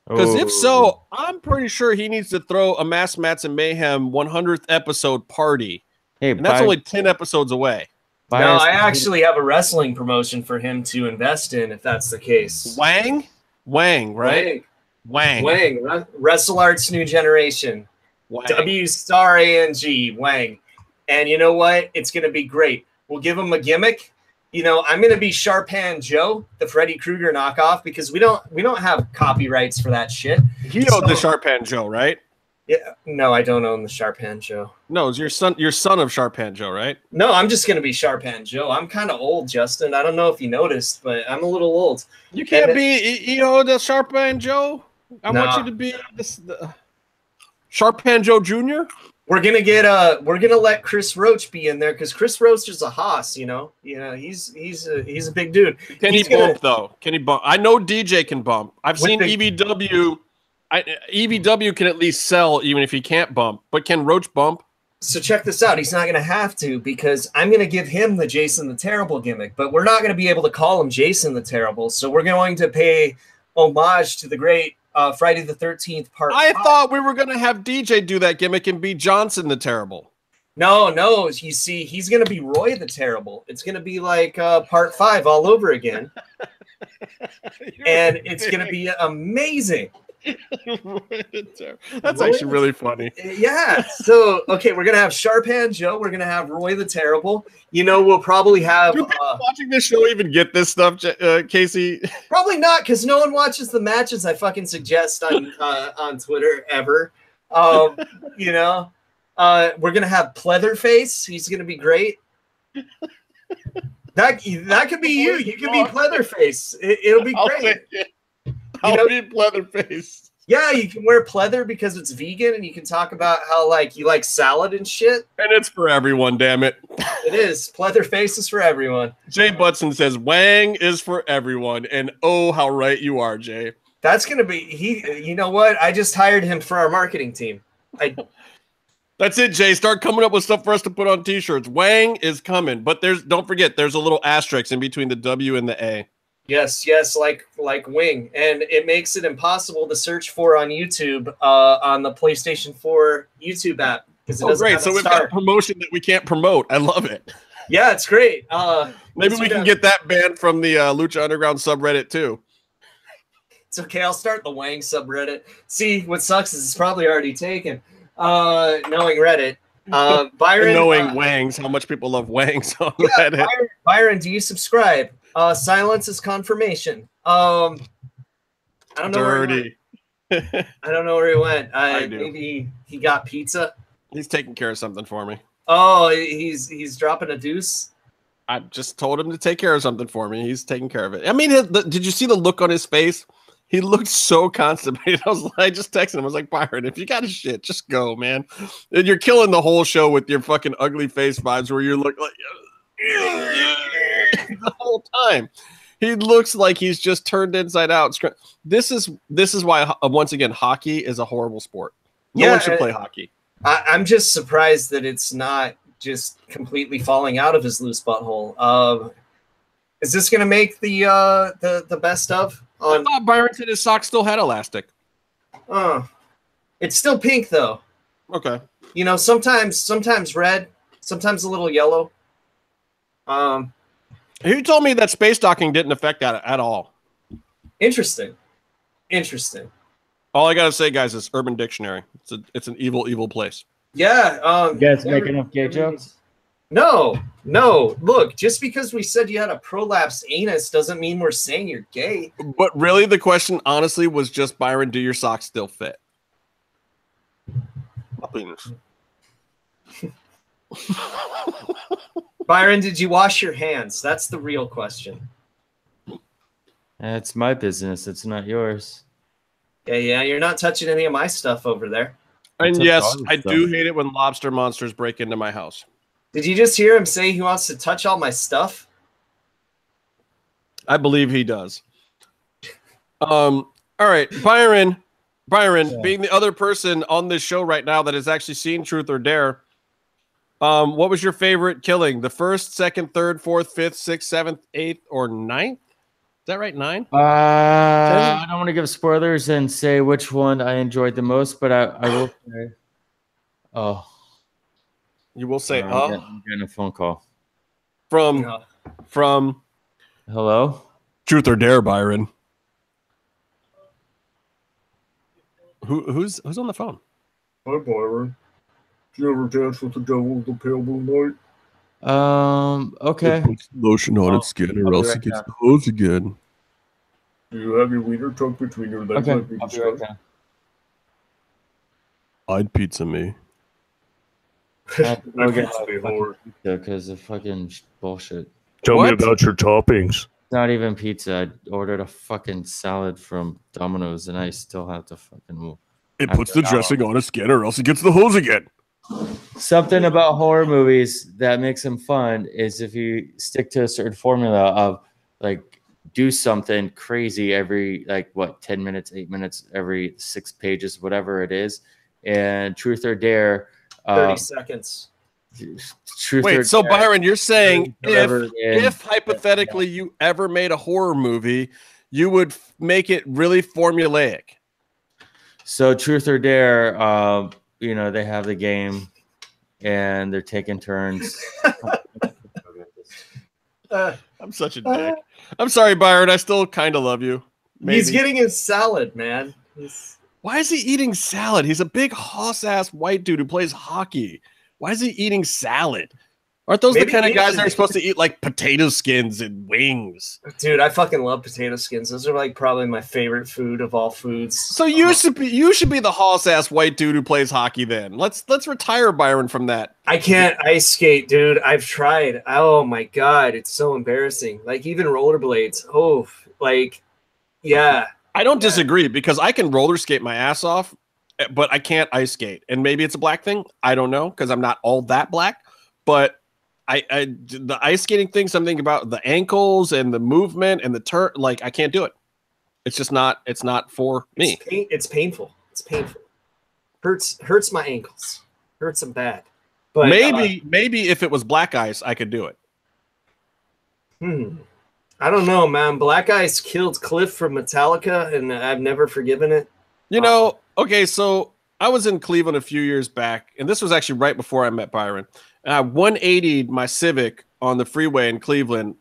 Because if so, I'm pretty sure he needs to throw a Mass Mats and Mayhem 100th episode party. Hey, and that's only 10 episodes away. No, I actually have a wrestling promotion for him to invest in, if that's the case. Wang, right? Wang. Wrestle Arts New Generation. Wang. W*ANG, Wang. And you know what? It's going to be great. We'll give him a gimmick. You know, I'm going to be Sharpan Joe, the Freddy Krueger knockoff, because we don't have copyrights for that shit. He owed the Sharpan Joe, right? Yeah, no, I don't own the Sharpan Joe. No, it's your son of Sharpan Joe, right? No, I'm just gonna be Sharpan Joe. I'm kind of old, Justin. I don't know if you noticed, but I'm a little old. You can't be the Sharpan Joe. I want you to be the Sharpan Joe Jr. We're gonna let Chris Roach be in there because Chris Roach is a hoss. You know, he's a big dude. Can he bump though? Can he bump? I know DJ can bump. I've seen EVW. EVW can at least sell even if he can't bump, but can Roach bump? So check this out. He's not going to have to because I'm going to give him the Jason the Terrible gimmick, but we're not going to be able to call him Jason the Terrible. So we're going to pay homage to the great Friday the 13th part. I thought we were going to have DJ do that gimmick and be Johnson the Terrible. No. You see, he's going to be Roy the Terrible. It's going to be like part 5 all over again. And it's going to be amazing. That's actually really funny. Yeah. So, okay, we're going to have Sharpan Joe. We're going to have Roy the Terrible. You know, we'll probably have... Do people watching this show even get this stuff, Casey? Probably not, because no one watches the matches I fucking suggest on Twitter ever. You know, we're going to have Pleatherface. He's going to be great. That could be you. You could be Pleatherface. It'll be great. I'll be Pleatherface. Yeah, you can wear pleather because it's vegan, and you can talk about how like you like salad and shit. And it's for everyone, damn it. It is. Pleatherface is for everyone. Jay Butson says Wang is for everyone, and oh, how right you are, Jay. That's gonna be You know what? I just hired him for our marketing team. That's it, Jay. Start coming up with stuff for us to put on T-shirts. Wang is coming, but don't forget, there's a little asterisk in between the W and the A. Yes, like Wing, and it makes it impossible to search for on YouTube on the PlayStation 4 YouTube app because it doesn't great! So we've got a promotion that we can't promote. I love it. Yeah, it's great. Maybe we can get that banned from the Lucha Underground subreddit too. It's okay. I'll start the Wang subreddit. See, what sucks is it's probably already taken. Knowing Reddit, Byron, knowing Wangs, how much people love Wangs on Reddit. Byron, do you subscribe? Silence is confirmation. I don't know Dirty. Where he went. I don't know where he went. Maybe he got pizza. He's taking care of something for me. Oh, he's dropping a deuce. I just told him to take care of something for me. He's taking care of it. I mean, did you see the look on his face? He looked so constipated. I just texted him. I was like, Byron, if you got a shit, just go, man. And you're killing the whole show with your fucking ugly face vibes where you look like the whole time. He looks like he's just turned inside out. This is why once again hockey is a horrible sport. No one should play hockey. I'm just surprised that it's not just completely falling out of his loose butthole. Is this going to make the best of? I thought Byron said his sock still had elastic. It's still pink though. Okay. You know, sometimes red, sometimes a little yellow. He told me that space docking didn't affect that at all. Interesting. All I gotta say, guys, is Urban Dictionary. It's an evil place. Yeah. You guys make enough gay jokes? No. Look, just because we said you had a prolapsed anus doesn't mean we're saying you're gay. But really, the question, honestly, was just, Byron, do your socks still fit? My penis. Byron, did you wash your hands? That's the real question. It's my business. It's not yours. Yeah, you're not touching any of my stuff over there. And yes, I do hate it when lobster monsters break into my house. Did you just hear him say he wants to touch all my stuff? I believe he does. All right, Byron, being the other person on this show right now that has actually seen Truth or Dare, what was your favorite killing? The first, second, third, fourth, fifth, sixth, seventh, eighth, or ninth? Is that right? 9? I don't want to give spoilers and say which one I enjoyed the most, but I will say. Oh. You will say, I'm getting a phone call. From Hello? Truth or Dare, Byron. Who's on the phone? Hi, Byron. Do you ever dance with the devil of the pale blue night? Okay. It puts lotion on its skin or else it gets closed again. Do you have your wiener tucked between your legs? Okay, I'll be right down. I'd pizza me. Because of fucking bullshit. Tell me about your toppings. Not even pizza. I ordered a fucking salad from Domino's and I still have to fucking... It puts the dressing on its skin or else it gets the hose again. Something about horror movies that makes them fun is if you stick to a certain formula of like do something crazy every 10 minutes, 8 minutes, every 6 pages, whatever it is. And Truth or Dare, 30 seconds. Wait, so Dare, Byron, you're saying if hypothetically you ever made a horror movie, you would make it really formulaic. So Truth or Dare, they have the game and they're taking turns. I'm such a dick. I'm sorry, Byron. I still kind of love you. Maybe. He's getting his salad, man. Why is he eating salad? He's a big hoss-ass white dude who plays hockey. Why is he eating salad? Aren't those the kind of guys that are supposed to eat like potato skins and wings? Dude, I fucking love potato skins. Those are like probably my favorite food of all foods. So you should be the hoss-ass white dude who plays hockey then. Let's retire Byron from that. I can't ice skate, dude. I've tried. Oh my god, it's so embarrassing. Like even rollerblades. Oh, yeah. I don't disagree because I can roller skate my ass off, but I can't ice skate. And maybe it's a black thing. I don't know because I'm not all that black, but the ice skating thing, something about the ankles and the movement and the turn, like I can't do it. It's just not. It's not for me. It's painful. It's painful. Hurts my ankles. Hurts them bad. But maybe if it was black ice, I could do it. I don't know, man. Black Ice killed Cliff from Metallica, and I've never forgiven it. You know. Okay, so I was in Cleveland a few years back, and this was actually right before I met Byron. And I 180'd my Civic on the freeway in Cleveland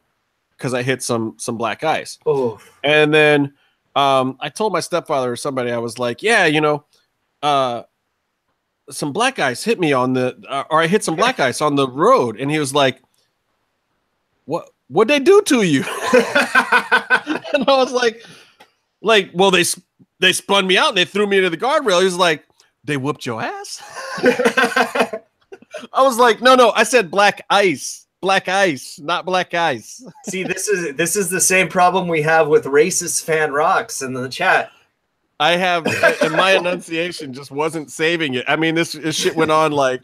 because I hit some black ice. Oh. And then I told my stepfather or somebody, I was like, yeah, some black ice hit me on or I hit some black ice on the road. And he was like, what'd they do to you? And I was like, well, they spun me out and they threw me into the guardrail. He was like, they whooped your ass? I was like, no, I said black ice, not black ice. See, this is the same problem we have with racist fan rocks in the chat. I have, and my enunciation just wasn't saving it. I mean, this shit went on like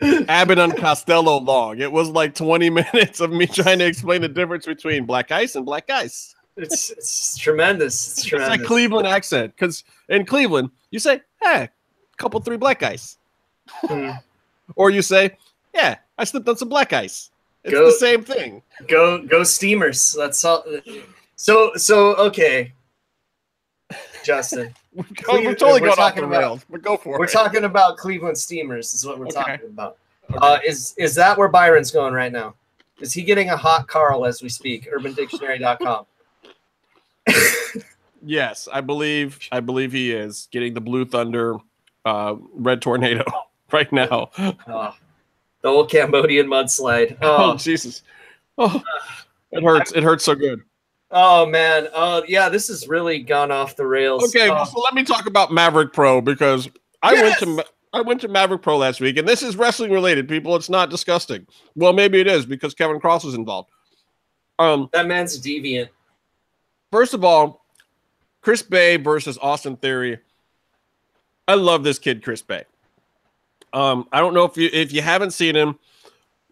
Abbott and Costello long. It was like 20 minutes of me trying to explain the difference between black ice and black ice. It's tremendous. It's tremendous. It's like Cleveland accent, because in Cleveland, you say, hey, couple 3 black ice. Or you say, yeah, I slipped on some black ice. It's the same thing. Go Steamers. That's all. So okay, Justin. We're totally going off the rails, but go for it. We're talking about Cleveland Steamers is what we're talking about. Okay. Is that where Byron's going right now? Is he getting a hot Carl as we speak? UrbanDictionary.com. Yes, I believe he is getting the Blue Thunder Red Tornado right now. The old Cambodian mudslide. Oh Jesus. Oh, it hurts. It hurts so good. Oh man. Yeah, this has really gone off the rails. Okay, well, so let me talk about Maverick Pro because I went to Maverick Pro last week, and this is wrestling related, people. It's not disgusting. Well, maybe it is because Kevin Cross was involved. That man's deviant. First of all, Chris Bay versus Austin Theory. I love this kid, Chris Bay. I don't know if you haven't seen him.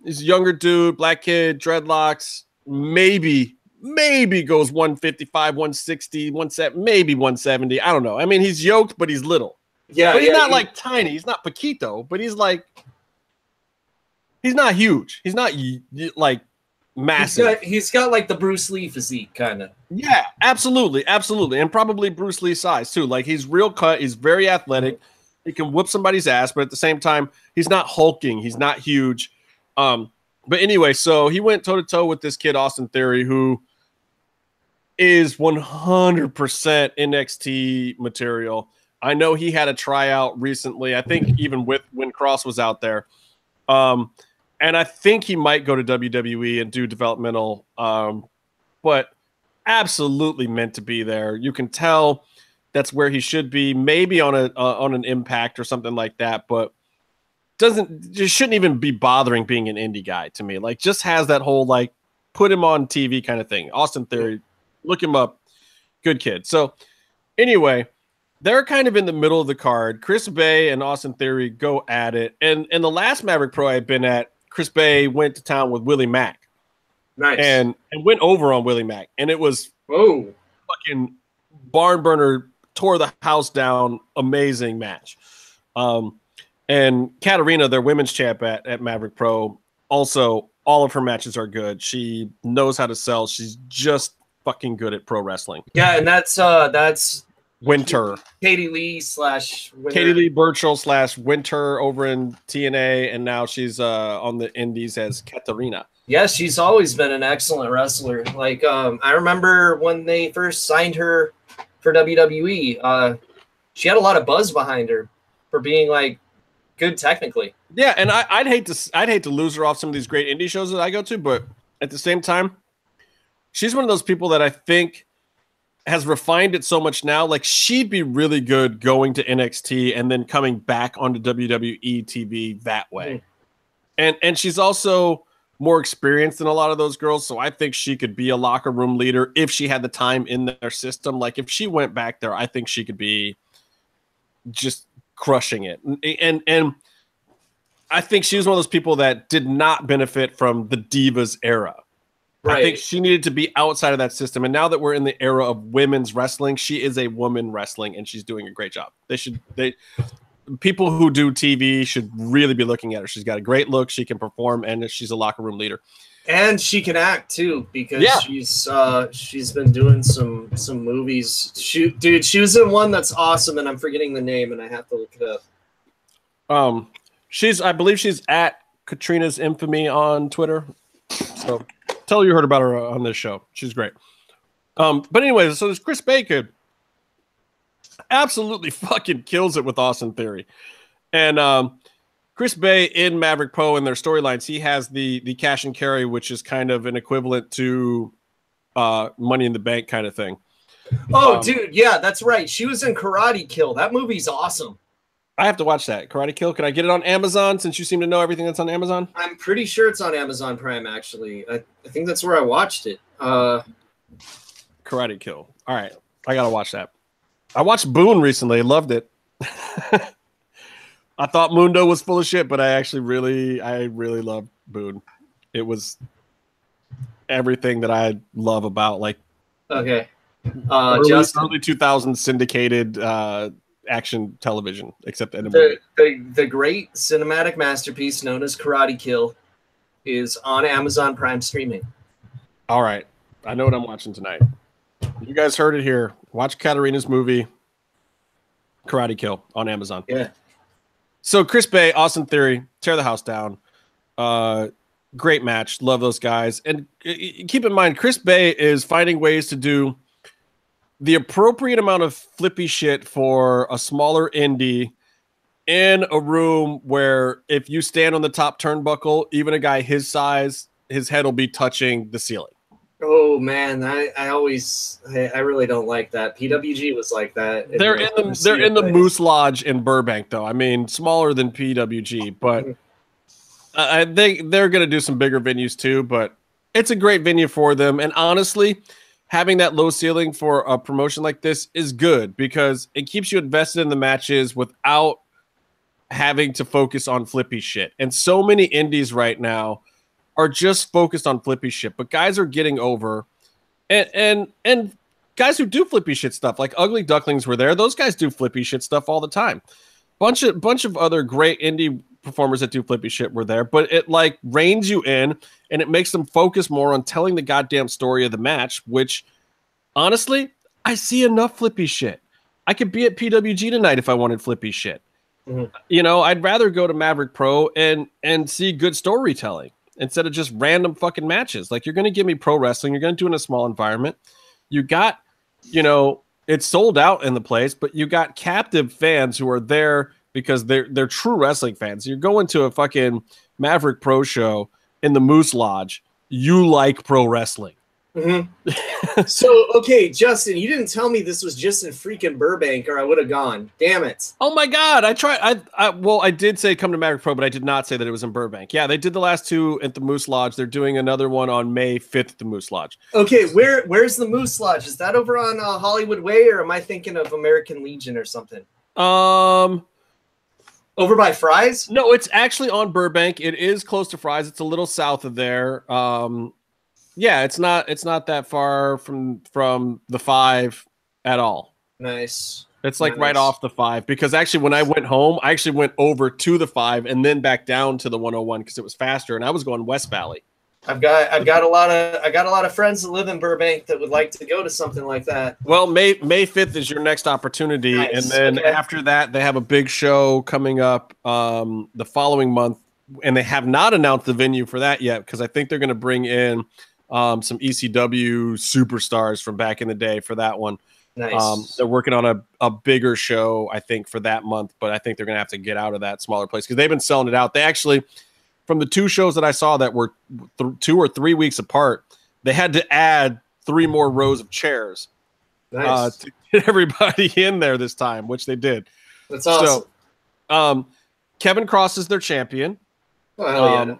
He's a younger dude, black kid, dreadlocks. Maybe goes 155, 160, 170, maybe 170. I don't know. I mean, he's yoked, but he's little. Yeah, but he's not like tiny. He's not Paquito, but he's not huge. He's not like massive. He's got like the Bruce Lee physique, kind of. Yeah, absolutely, and probably Bruce Lee size too. Like he's real cut. He's very athletic. He can whip somebody's ass, but at the same time, he's not hulking. He's not huge. But anyway, so he went toe to toe with this kid Austin Theory, who is 100% NXT material. I know he had a tryout recently. I think even when Cross was out there. And I think he might go to WWE and do developmental, but absolutely meant to be there. You can tell that's where he should be, maybe on an Impact or something like that, but just shouldn't even be bothering being an indie guy to me. Like just has that whole like put him on TV kind of thing. Austin Theory, look him up. Good kid. So anyway, they're kind of in the middle of the card. Chris Bay and Austin Theory go at it. And the last Maverick Pro I've been at, Chris Bay went to town with Willie Mack. Nice. And went over on Willie Mack. And it was fucking barn burner, tore the house down, amazing match. And Katarina, their women's champ at Maverick Pro, also all of her matches are good. She knows how to sell. She's just fucking good at pro wrestling. Yeah, and that's Winter. Katie Lee / Katie Lee Burchell / Winter over in TNA, and now she's on the indies as Katarina. Yeah, she's always been an excellent wrestler. Like I remember when they first signed her for WWE, she had a lot of buzz behind her for being like good technically. Yeah, and I'd hate to lose her off some of these great indie shows that I go to, but at the same time, she's one of those people that I think has refined it so much now. Like she'd be really good going to NXT and then coming back onto WWE TV that way. And she's also more experienced than a lot of those girls, so I think she could be a locker room leader if she had the time in their system. Like if she went back there, I think she could be just crushing it. And I think she was one of those people that did not benefit from the Divas era. Right. I think she needed to be outside of that system. And now that we're in the era of women's wrestling, she is a woman wrestling and she's doing a great job. People who do TV should really be looking at her. She's got a great look. She can perform and she's a locker room leader. And she can act too, because she's been doing some movies. Dude, she was in one that's awesome, and I'm forgetting the name, and I have to look it up. I believe she's at Katrina's Infamy on Twitter. So tell her you heard about her on this show. She's great. But anyway, so this Chris Bay kid absolutely fucking kills it with Austin Theory, and Chris Bay in Maverick Pro in their storylines, he has the cash and carry, which is kind of an equivalent to Money in the Bank kind of thing. Oh, dude, yeah, that's right. She was in Karate Kill. That movie's awesome. I have to watch that. Karate Kill. Can I get it on Amazon since you seem to know everything that's on Amazon? I'm pretty sure it's on Amazon Prime, actually. I think that's where I watched it. Karate Kill. All right. I got to watch that. I watched Boone recently. Loved it. I thought Mundo was full of shit, but I really loved Boone. It was everything that I love about early 2000s syndicated action television, except in a movie. The great cinematic masterpiece known as Karate Kill is on Amazon Prime streaming. All right. I know what I'm watching tonight. You guys heard it here. Watch Katarina's movie, Karate Kill, on Amazon. Yeah. So Chris Bay, Austin Theory, tear the house down. Great match. Love those guys. And keep in mind, Chris Bay is finding ways to do the appropriate amount of flippy shit for a smaller indie in a room where if you stand on the top turnbuckle, even a guy his size, his head will be touching the ceiling. Oh man, I really don't like that. PWG was like that. They're in the Moose Lodge in Burbank, though. I mean, smaller than PWG, but they're gonna do some bigger venues too. But it's a great venue for them, and honestly, having that low ceiling for a promotion like this is good because it keeps you invested in the matches without having to focus on flippy shit. And so many indies right now are just focused on flippy shit, but guys are getting over, and guys who do flippy shit stuff, like Ugly Ducklings were there. Those guys do flippy shit stuff all the time. Bunch of other great indie performers that do flippy shit were there, but it like reins you in and it makes them focus more on telling the goddamn story of the match, which honestly, I see enough flippy shit. I could be at PWG tonight if I wanted flippy shit. Mm-hmm. You know, I'd rather go to Maverick Pro and see good storytelling instead of just random fucking matches. Like, you're going to give me pro wrestling. You're going to do it in a small environment. You got, you know, it's sold out in the place, but you got captive fans who are there because they're true wrestling fans. You're going to a fucking Maverick Pro show in the Moose Lodge. You like pro wrestling. Mm-hmm. So, okay, Justin, you didn't tell me this was just in freaking Burbank, or I would have gone. Damn it! Oh my God, I tried. I did say come to Maverick Pro, but I did not say that it was in Burbank. Yeah, they did the last two at the Moose Lodge. They're doing another one on May 5th at the Moose Lodge. Okay, where's the Moose Lodge? Is that over on Hollywood Way, or am I thinking of American Legion or something? Over by Fry's? No, it's actually on Burbank. It is close to Fry's. It's a little south of there. Yeah, it's not that far from the 5 at all. Nice. It's like right off the 5, because actually when I went home, I actually went over to the 5 and then back down to the 101 because it was faster, and I was going West Valley. I've got a lot of friends that live in Burbank that would like to go to something like that. Well, May 5th is your next opportunity, nice. And then after that they have a big show coming up the following month, and they have not announced the venue for that yet because I think they're going to bring in some ECW superstars from back in the day for that one. Nice. They're working on a bigger show, I think, for that month, but I think they're going to have to get out of that smaller place because they've been selling it out. They actually, from the 2 shows that I saw that were 2 or 3 weeks apart, they had to add 3 more rows of chairs to get everybody in there this time, which they did. That's awesome. So, Kevin Cross is their champion. Oh, hell yeah.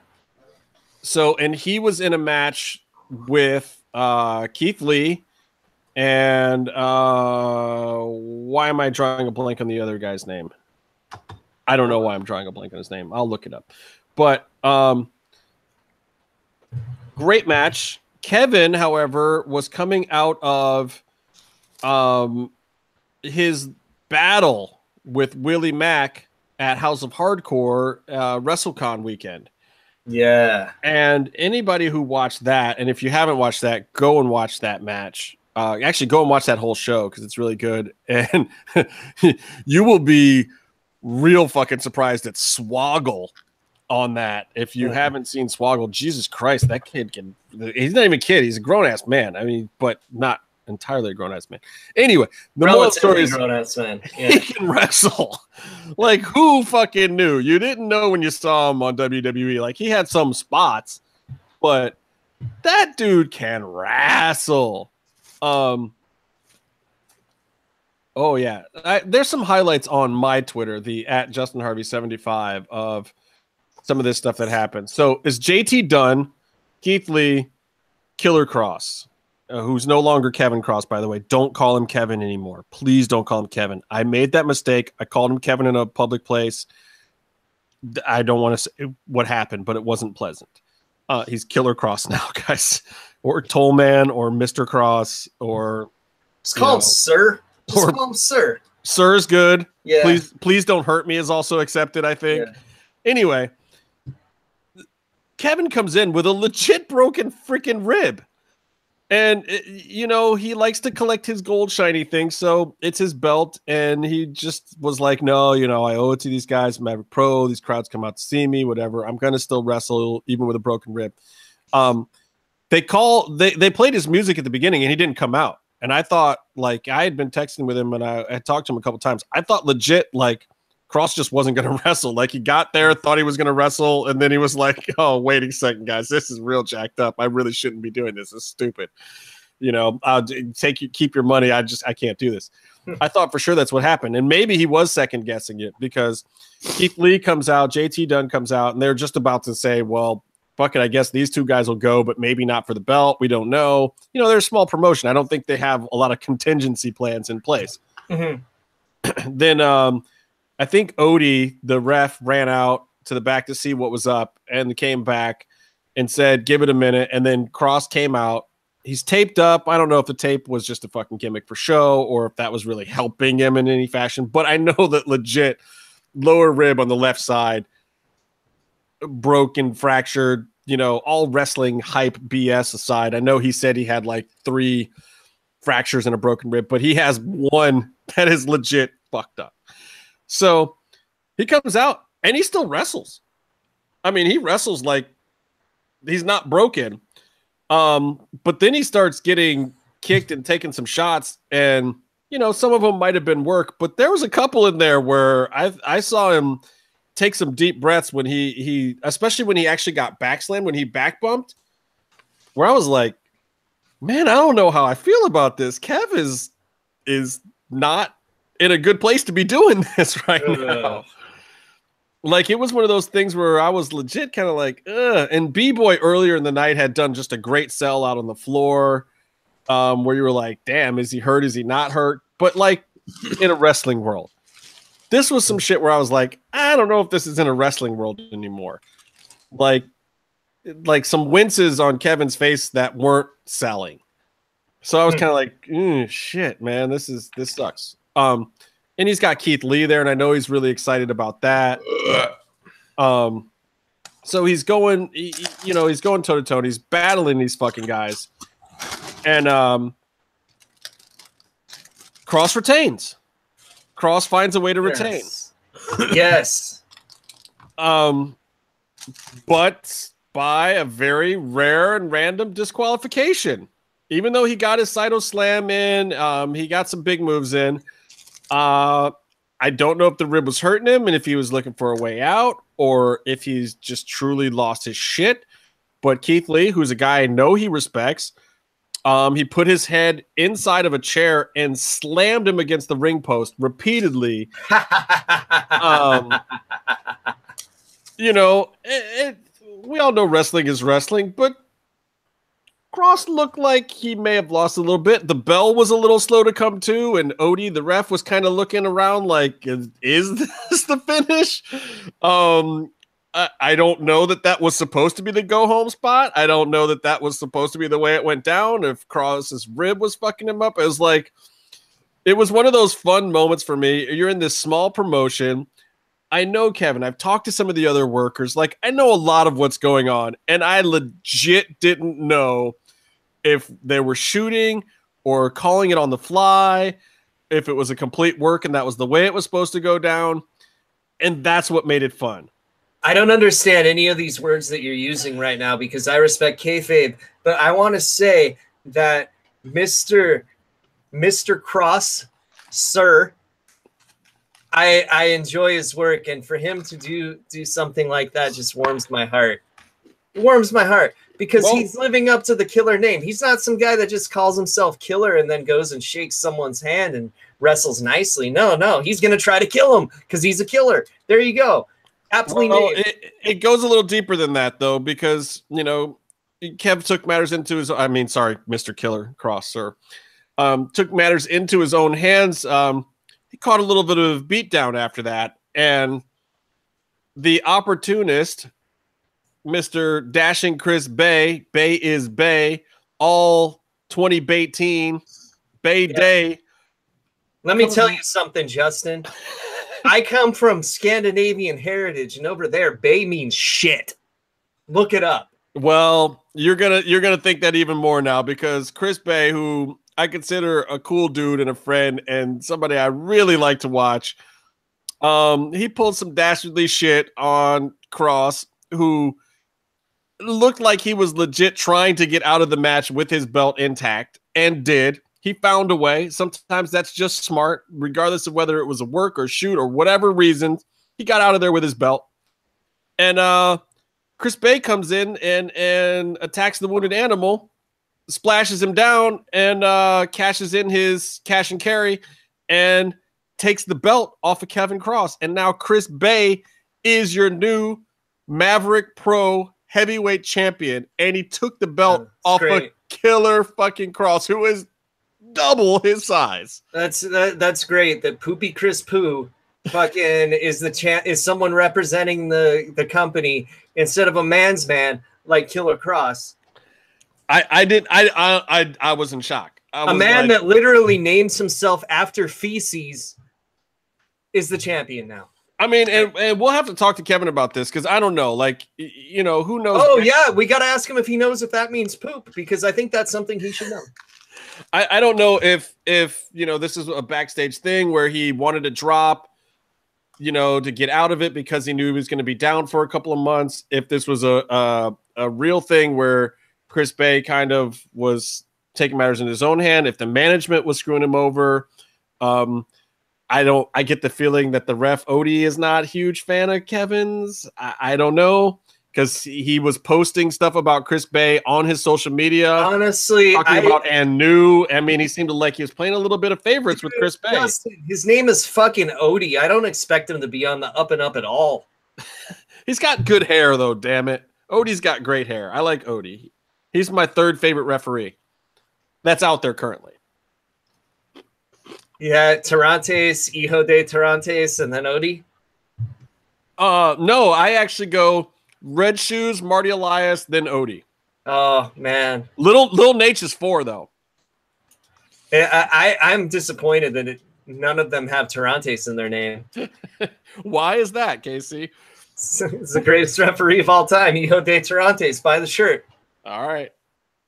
So, and he was in a match with Keith Lee and why am I drawing a blank on the other guy's name? I don't know why I'm drawing a blank on his name. I'll look it up. But great match. Kevin, however, was coming out of his battle with Willie Mack at House of Hardcore WrestleCon weekend. Yeah. And anybody who watched that, and if you haven't watched that, go and watch that match. Actually, go and watch that whole show because it's really good. And you will be real fucking surprised at Swoggle on that. If you haven't seen Swoggle, Jesus Christ, that kid he's not even a kid. He's a grown-ass man. I mean, but not entirely a grown-ass man. Anyway, the moral story is grown-ass man. Yeah. He can wrestle. Like, who fucking knew? You didn't know when you saw him on WWE. Like, he had some spots, but that dude can wrestle. Oh yeah, there's some highlights on my Twitter, the @JustinHarvey75, of some of this stuff that happened. So is JT Dunn, Keith Lee, Killer Cross, who's no longer Kevin Cross, by the way. Don't call him Kevin anymore. Please don't call him Kevin. I made that mistake. I called him Kevin in a public place. I don't want to say what happened, but it wasn't pleasant. He's Killer Cross now, guys. Or Tollman, or Mr. Cross, or... Just call him Sir. Just call him Sir. Sir's good. Yeah. Please don't hurt me is also accepted, I think. Yeah. Anyway, Kevin comes in with a legit broken freaking rib. And, you know, he likes to collect his gold shiny thing, so it's his belt. And he just was like, no, you know, I owe it to these guys, Maverick Pro. These crowds come out to see me, whatever. I'm going to still wrestle even with a broken rib. They played his music at the beginning, and he didn't come out. And I thought, like, I had been texting with him, and I had talked to him a couple times. I thought legit, like, Cross just wasn't going to wrestle. Like, he got there, thought he was going to wrestle, and then he was like, oh, wait a second, guys. This is real jacked up. I really shouldn't be doing this. It's stupid. You know, keep your money. I can't do this. I thought for sure that's what happened. And maybe he was second guessing it because Keith Lee comes out, JT Dunn comes out, and they're just about to say, well, fuck it, I guess these two guys will go, but maybe not for the belt. We don't know. You know, they're a small promotion. I don't think they have a lot of contingency plans in place. Mm-hmm. Then I think Odie, the ref, ran out to the back to see what was up and came back and said, give it a minute. And then Cross came out. He's taped up. I don't know if the tape was just a fucking gimmick for show or if that was really helping him in any fashion, but I know that legit lower rib on the left side broken, fractured, you know, all wrestling hype BS aside. I know he said he had like 3 fractures and a broken rib, but he has one that is legit fucked up. So he comes out and he still wrestles. I mean, he wrestles like he's not broken. But then he starts getting kicked and taking some shots, and you know, some of them might have been work, but there was a couple in there where I saw him take some deep breaths when he especially when he actually got backslammed, when he back bumped, where I was like, man, I don't know how I feel about this. Kev is not in a good place to be doing this right now. Like, it was one of those things where I was legit kind of like, ugh. And B-Boy earlier in the night had done just a great sell out on the floor, where you were like, damn, is he hurt? Is he not hurt? But like in a wrestling world, this was some shit where I was like, I don't know if this is in a wrestling world anymore. Like some winces on Kevin's face that weren't selling. So I was kind of like, shit, man, this sucks. And he's got Keith Lee there, and I know he's really excited about that. So he's going, he's going toe to toe. He's battling these fucking guys, and Cross retains. Cross finds a way to retain. Yes. But by a very rare and random disqualification. Even though he got his Saito Slam in, he got some big moves in. I don't know if the rib was hurting him and if he was looking for a way out or if he's just truly lost his shit. But Keith Lee, who's a guy I know he respects, he put his head inside of a chair and slammed him against the ring post repeatedly. You know, we all know wrestling is wrestling, but Cross looked like he may have lost a little bit. The bell was a little slow to come to, and Odie, the ref, was kind of looking around like, is this the finish? I don't know that was supposed to be the go-home spot. I don't know that was supposed to be the way it went down. If Cross's rib was fucking him up, it was like, it was one of those fun moments for me. You're in this small promotion. I know, Kevin, I've talked to some of the other workers. Like, I know a lot of what's going on, and I legit didn't know if they were shooting or calling it on the fly, if it was a complete work and that was the way it was supposed to go down. And that's what made it fun. I don't understand any of these words that you're using right now because I respect kayfabe, but I want to say that Mr. Cross, sir, I enjoy his work, and for him to do something like that just warms my heart. It warms my heart because he's living up to the Killer name. He's not some guy that just calls himself Killer and then goes and shakes someone's hand and wrestles nicely. No, he's going to try to kill him because he's a killer. There you go. Absolutely. Well, it goes a little deeper than that, though, because, you know, Kev took matters into his, Mr. Killer Cross, sir, took matters into his own hands. He caught a little bit of beatdown after that. And the opportunist, Mr. Dashing Chris Bay is Bay, all 2018, Bay Day, Let me tell you something, Justin. I come from Scandinavian heritage, and over there, Bay means shit. Look it up. Well, you're gonna think that even more now because Chris Bay, who I consider a cool dude and a friend and somebody I really like to watch, he pulled some dastardly shit on Cross, who looked like he was legit trying to get out of the match with his belt intact, and did. He found a way. Sometimes that's just smart, regardless of whether it was a work or shoot or whatever reason. He got out of there with his belt. And Chris Bay comes in and attacks the wounded animal, splashes him down, and cashes in his cash and carry and takes the belt off of Kevin Cross. And now Chris Bay is your new Maverick Pro heavyweight champion. And he took the belt off of Killer fucking Cross, who is double his size. That's great. That Poopy Chris Poo fucking is someone representing the company instead of a man's man like Killer Cross. I was in shock. A man that literally names himself after feces is the champion now. I mean, and we'll have to talk to Kevin about this because I don't know. Like, you know, who knows? Oh, yeah. We got to ask him if he knows if that means poop, because I think that's something he should know. I don't know if you know, this is a backstage thing where he wanted to drop, you know, to get out of it because he knew he was going to be down for a couple of months. If this was a real thing where Chris Bay kind of was taking matters in his own hand, if the management was screwing him over, I get the feeling that the ref Odie is not a huge fan of Kevin's. I don't know, because he was posting stuff about Chris Bay on his social media. Honestly, talking about and new. I mean, he seemed to like he was playing a little bit of favorites with Chris Bay. Justin, his name is fucking Odie. I don't expect him to be on the up and up at all. He's got good hair, though, damn it. Odie's got great hair. I like Odie. He's my third favorite referee that's out there currently. Yeah, Tarantes, Hijo de Tarantes, and then Odie? No, I actually go Red Shoes, Marty Elias, then Odie. Oh, man. Little Nate's is 4, though. I'm disappointed that none of them have Tarantes in their name. Why is that, Casey? It's the greatest referee of all time, Hijo de Tarantes. Buy the shirt. All right.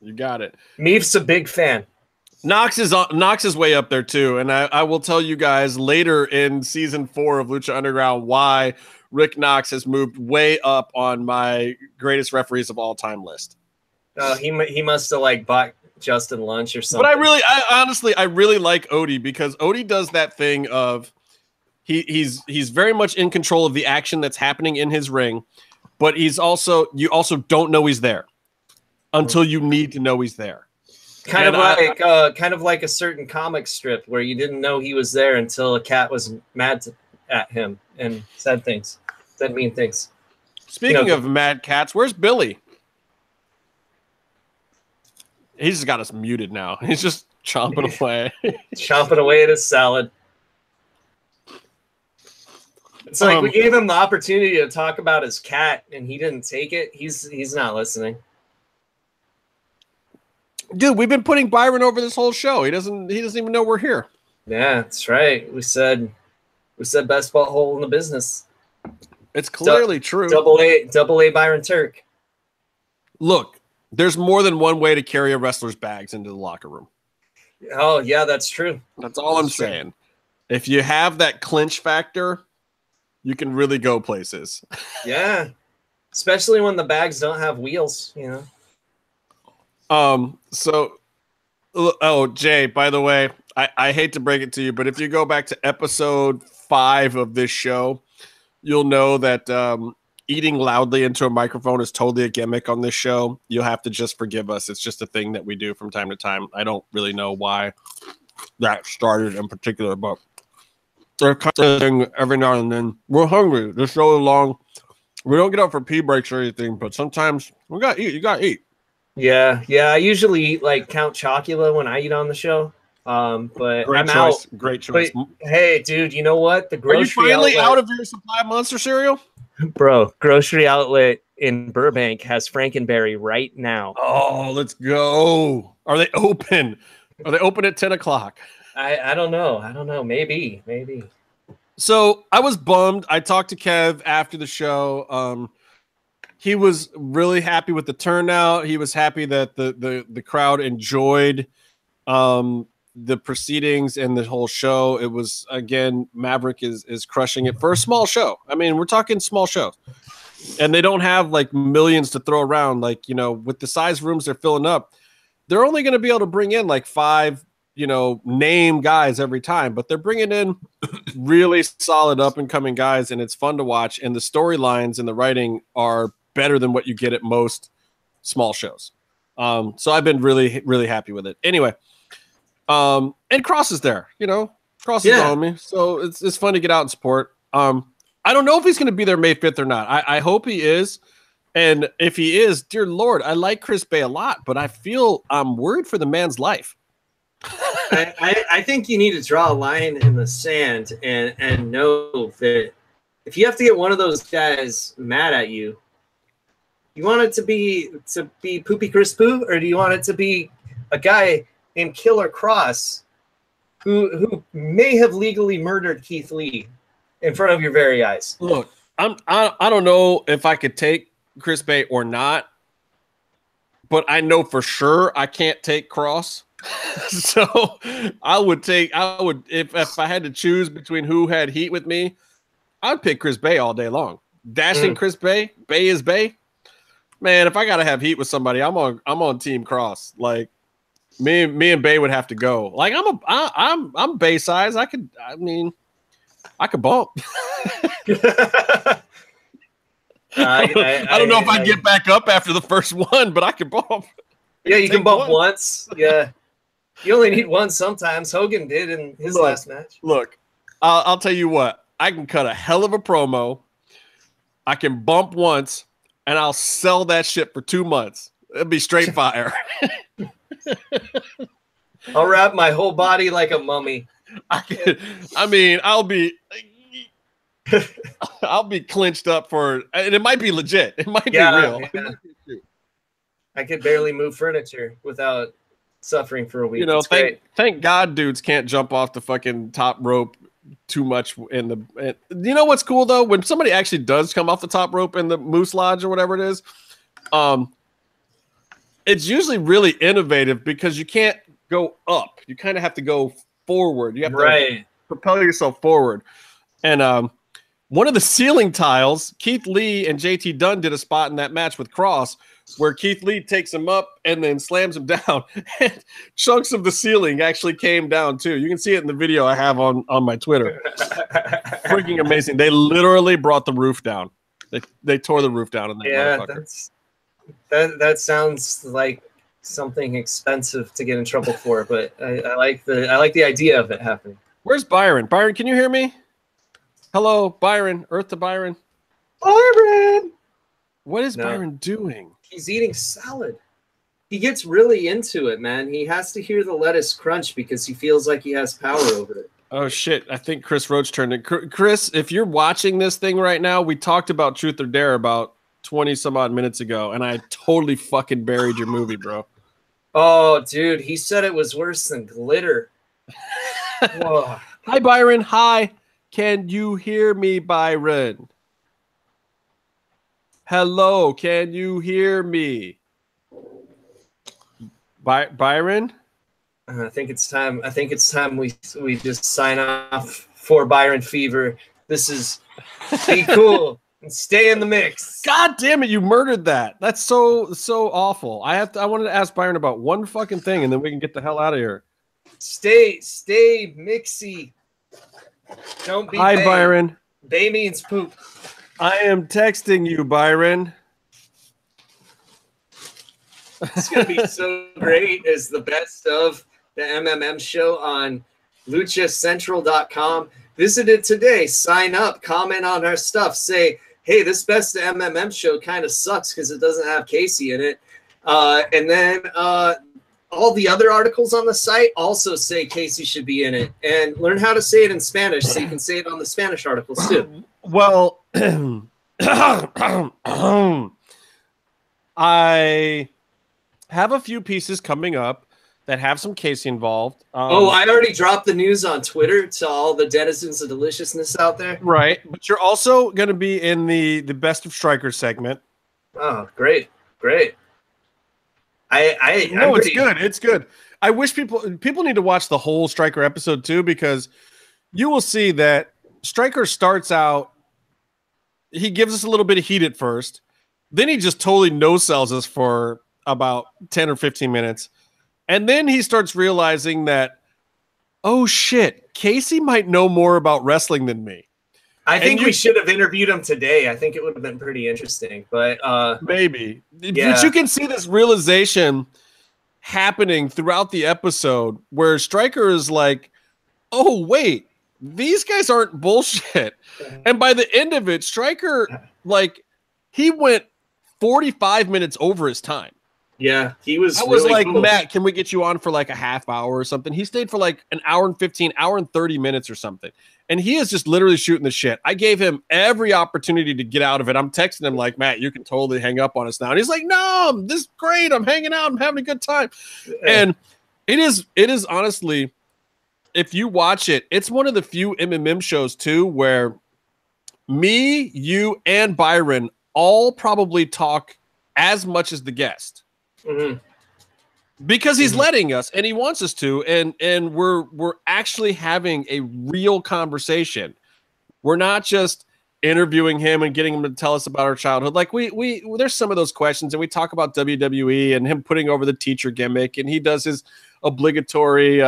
You got it. Meef's a big fan. Knox is way up there too, and I will tell you guys later in season 4 of Lucha Underground why Rick Knox has moved way up on my greatest referees of all time list. He must have like bought Justin lunch or something. But I honestly really like Odie because Odie does that thing of he's very much in control of the action that's happening in his ring, but you also don't know he's there until you need to know he's there. Kind of like a certain comic strip where you didn't know he was there until a cat was mad at him and said mean things. Speaking of mad cats, where's Billy? He's just got us muted now. He's just chomping away. Chomping away at his salad. It's like we gave him the opportunity to talk about his cat and he didn't take it. He's not listening. Dude, we've been putting Byron over this whole show. He doesn't even know we're here. Yeah, that's right. We said best butthole in the business. It's clearly true. Double A Byron Turk. Look, there's more than one way to carry a wrestler's bags into the locker room. Oh, yeah, that's true. That's all I'm saying. If you have that clinch factor, you can really go places. Yeah. Especially when the bags don't have wheels, you know. Jay, by the way, I hate to break it to you, but if you go back to episode 5 of this show, you'll know that eating loudly into a microphone is totally a gimmick on this show. You'll have to just forgive us. It's just a thing that we do from time to time. I don't really know why that started in particular, but they're kind of thing every now and then. We're hungry. This show is long. We don't get up for pee breaks or anything, but sometimes we gotta eat. You gotta eat. Yeah. I usually eat like Count Chocula when I eat on the show. But great I'm choice. out. Great choice. But, hey, dude, you know what? The Are you grocery finally outlet, out of your supply of Monster cereal? Bro, grocery outlet in Burbank has Frankenberry right now. Oh, let's go. Are they open? Are they open at 10 o'clock? I don't know. I don't know. Maybe. So I was bummed. I talked to Kev after the show. He was really happy with the turnout. He was happy that the crowd enjoyed the proceedings and the whole show. It was, again, Maverick is crushing it for a small show. I mean, we're talking small shows. And they don't have like millions to throw around. Like, you know, with the size rooms they're filling up, they're only going to be able to bring in like 5, you know, name guys every time, but they're bringing in really solid up and coming guys, and it's fun to watch. And the storylines and the writing are better than what you get at most small shows. So I've been really, really happy with it. Anyway, and Cross is there, you know, Cross is the homie. So it's fun to get out and support. I don't know if he's going to be there May 5th or not. I hope he is. And if he is, dear Lord, I like Chris Bay a lot, but I feel I'm worried for the man's life. I think you need to draw a line in the sand and know that if you have to get one of those guys mad at you, you want it to be Poopy Chris Poo, or do you want it to be a guy named Killer Cross who may have legally murdered Keith Lee in front of your very eyes? Look, I don't know if I could take Chris Bay or not, but I know for sure I can't take Cross. So I would if I had to choose between who had heat with me, I'd pick Chris Bay all day long. Dashing Chris Bay, Bay is Bay. Man, if I gotta have heat with somebody, I'm on Team Cross. Like me and Bay would have to go. Like I'm Bay size. I could bump. I don't know if I'd get back up after the first one, but I could bump. Yeah, you can bump once. Yeah. You only need one sometimes. Hogan did in his last match. Look, I'll tell you what. I can cut a hell of a promo. I can bump once, and I'll sell that shit for 2 months. It'll be straight fire. I'll wrap my whole body like a mummy. I'll be clinched up for, and it might be legit. It might be real. Yeah. I could barely move furniture without suffering for a week. You know, thank God dudes can't jump off the fucking top rope too much you know what's cool though? When somebody actually does come off the top rope in the Moose Lodge or whatever it is, it's usually really innovative because you can't go up. You kind of have to go forward. You have to propel yourself forward. And one of the ceiling tiles, Keith Lee and JT Dunn did a spot in that match with Cross where Keith Lee takes him up and then slams him down. And chunks of the ceiling actually came down too. You can see it in the video I have on my Twitter. Freaking amazing. They literally brought the roof down. They tore the roof down in that motherfucker. That sounds like something expensive to get in trouble for, but I like the idea of it happening. Where's Byron? Byron, can you hear me? Hello, Byron. Earth to Byron. Byron! What is Byron doing? He's eating salad. He gets really into it, man. He has to hear the lettuce crunch because he feels like he has power over it. Oh, shit. I think Chris Roach turned it. Chris, if you're watching this thing right now, we talked about Truth or Dare about 20 some odd minutes ago, and I totally fucking buried your movie, bro. Oh, dude. He said it was worse than glitter. Whoa. Hi, Byron. Hi. Can you hear me, Byron? Hello, can you hear me? Byron? I think it's time. We just sign off for Byron Fever. This is Be Cool and Stay in the Mix. God damn it, you murdered that. That's so awful. I wanted to ask Byron about one fucking thing and then we can get the hell out of here. Stay mixy. Don't be Hi, Bay. Byron. Bay means poop. I am texting you, Byron. It's going to be so great as the best of the MMM show on luchacentral.com. Visit it today. Sign up. Comment on our stuff. Say, hey, this best of MMM show kind of sucks because it doesn't have Casey in it. And then all the other articles on the site also say Casey should be in it. And learn how to say it in Spanish so you can say it on the Spanish articles too. Well, I have a few pieces coming up that have some Casey involved. Oh, I already dropped the news on Twitter to all the denizens of deliciousness out there. Right, but you're also going to be in the Best of Strikers segment. Oh, great. It's good. It's good. I wish people need to watch the whole Striker episode too, because you will see that Striker starts out, he gives us a little bit of heat at first, then he just totally no-sells us for about 10 or 15 minutes. And then he starts realizing that, oh shit, Casey might know more about wrestling than me. I think we should have interviewed him today. I think it would have been pretty interesting, but maybe. Yeah. But you can see this realization happening throughout the episode where Striker is like, oh wait, these guys aren't bullshit. And by the end of it, Striker, like, he went 45 minutes over his time. Yeah, he was. I was really like, cool. Matt, can we get you on for like a half hour or something? He stayed for like an hour and 15, hour and 30 minutes or something. And he is just literally shooting the shit. I gave him every opportunity to get out of it. I'm texting him like, Matt, you can totally hang up on us now. And he's like, no, this is great. I'm hanging out. I'm having a good time. And it is honestly, if you watch it, it's one of the few MMM shows too where me, you, and Byron all probably talk as much as the guest. Mm-hmm. Because he's letting us and he wants us to, and we're actually having a real conversation. We're not just interviewing him and getting him to tell us about our childhood. Like we there's some of those questions, and we talk about WWE and him putting over the teacher gimmick, and he does his obligatory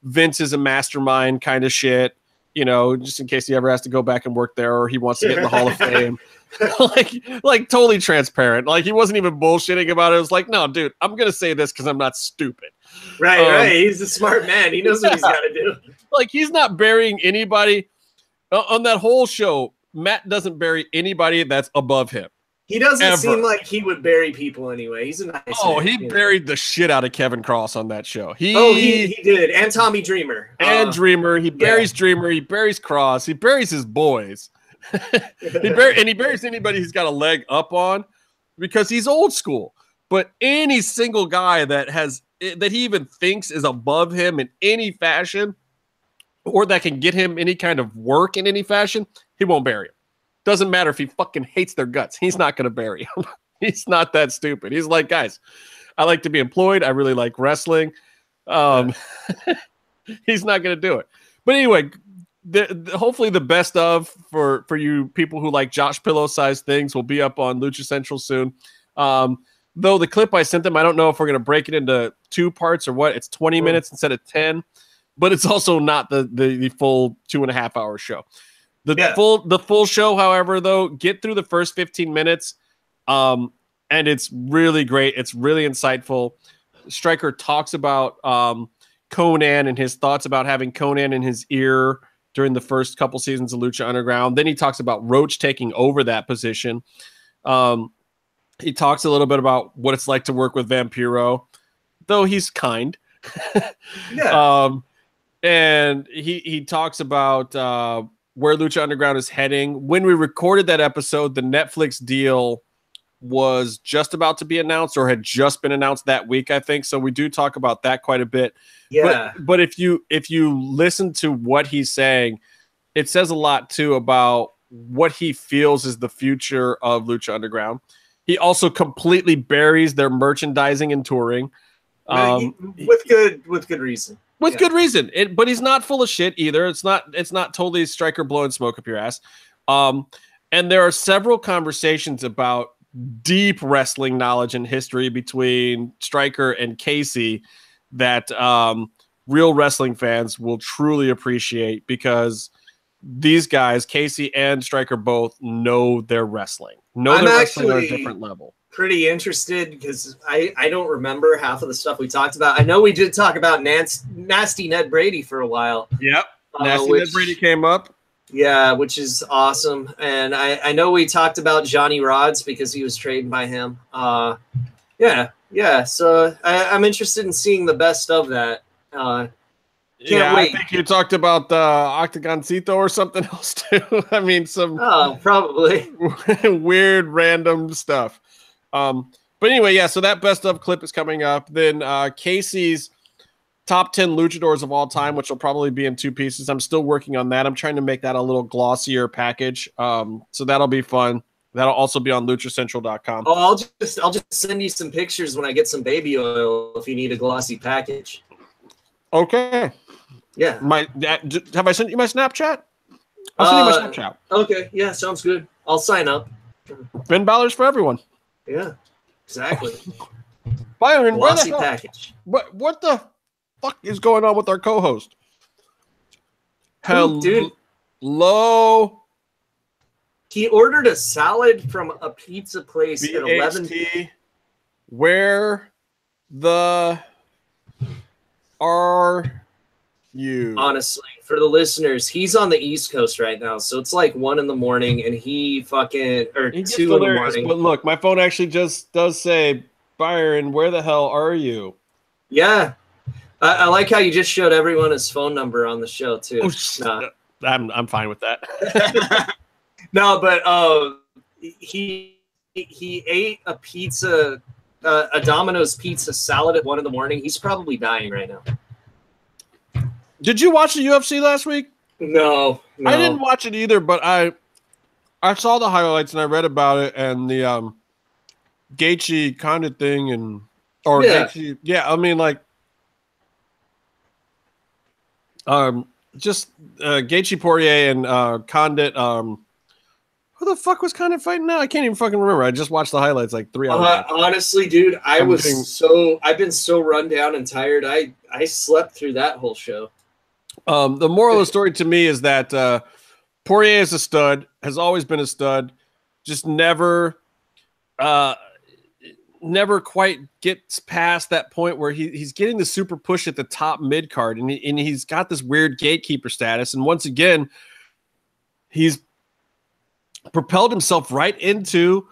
Vince is a mastermind kind of shit, you know, just in case he ever has to go back and work there or he wants to get in the Hall of Fame. like totally transparent. Like he wasn't even bullshitting about it. It was like, no, dude, I'm gonna say this because I'm not stupid. Right. He's a smart man. He knows what he's got to do. Like he's not burying anybody on that whole show. Matt doesn't bury anybody that's above him. He doesn't seem like he would bury people anyway. He's a nice man, he buried the shit out of Kevin Cross on that show. He did. And Tommy Dreamer. And Dreamer. He buries Dreamer. He buries Cross. He buries his boys. He buries anybody who's got a leg up on because he's old school. But any single guy that he even thinks is above him in any fashion or that can get him any kind of work in any fashion, he won't bury him. Doesn't matter if he fucking hates their guts. He's not going to bury him. He's not that stupid. He's like, guys, I like to be employed. I really like wrestling. He's not going to do it. But anyway, hopefully the best of for you people who like Josh Pillow size things will be up on Lucha Central soon. Though the clip I sent them, I don't know if we're going to break it into 2 parts or what. It's 20 minutes instead of 10, but it's also not the full 2.5 hour show. The full show, however, though, get through the first 15 minutes, and it's really great. It's really insightful. Striker talks about Conan and his thoughts about having Conan in his ear during the first couple seasons of Lucha Underground. Then he talks about Roach taking over that position. He talks a little bit about what it's like to work with Vampiro, though he's kind. And he talks about where Lucha Underground is heading. When we recorded that episode, the Netflix deal was just about to be announced or had just been announced that week, I think. So we do talk about that quite a bit. Yeah. But if you listen to what he's saying, it says a lot too about what he feels is the future of Lucha Underground. He also completely buries their merchandising and touring. With good reason. With good reason. But he's not full of shit either. It's not totally Striker blowing smoke up your ass. And there are several conversations about deep wrestling knowledge and history between Striker and Casey that real wrestling fans will truly appreciate, because these guys, Casey and Striker, both know their wrestling. They're wrestling on a different level. Pretty interested because I don't remember half of the stuff we talked about. I know we did talk about Nasty Ned Brady for a while. Yep. Nasty Ned Brady came up. Yeah, which is awesome. And I know we talked about Johnny Rods because he was traded by him. Yeah. So I'm interested in seeing the best of that. Can't wait. I think you talked about Octagoncito or something else too. I mean, some probably weird random stuff. But anyway, yeah, so that best of clip is coming up. Then Casey's top 10 luchadors of all time, which will probably be in 2 pieces. I'm still working on that. I'm trying to make that a little glossier package. So that'll be fun. That'll also be on luchacentral.com. Oh, I'll just send you some pictures when I get some baby oil if you need a glossy package. Okay. Yeah. Have I sent you my Snapchat? I'll send you my Snapchat. Okay. Yeah, sounds good. I'll sign up. Ben Balor's for everyone. Yeah, exactly. Byron, glossy package. What the fuck is going on with our co-host? Hello. He ordered a salad from a pizza place at 11. Where the are you? Honestly, for the listeners, he's on the East Coast right now, so it's like 1 in the morning, and he 2 in the morning. But look, my phone actually just does say, Byron, where the hell are you? Yeah. I like how you just showed everyone his phone number on the show too. I'm fine with that. No, but he ate a pizza, a Domino's pizza salad at 1 in the morning. He's probably dying right now. Did you watch the UFC last week? No. I didn't watch it either, but I saw the highlights and I read about it and the Gaethje kind of thing and Gaethje, I mean like just Gaethje Poirier and Condit. Who the fuck was Condit fighting now? I can't even fucking remember. I just watched the highlights like 3 hours ago. Honestly, dude, I've been so run down and tired. I slept through that whole show. The moral of the story to me is that Poirier is a stud, has always been a stud, just never quite gets past that point where he's getting the super push at the top mid card, and he's got this weird gatekeeper status. And once again, he's propelled himself right into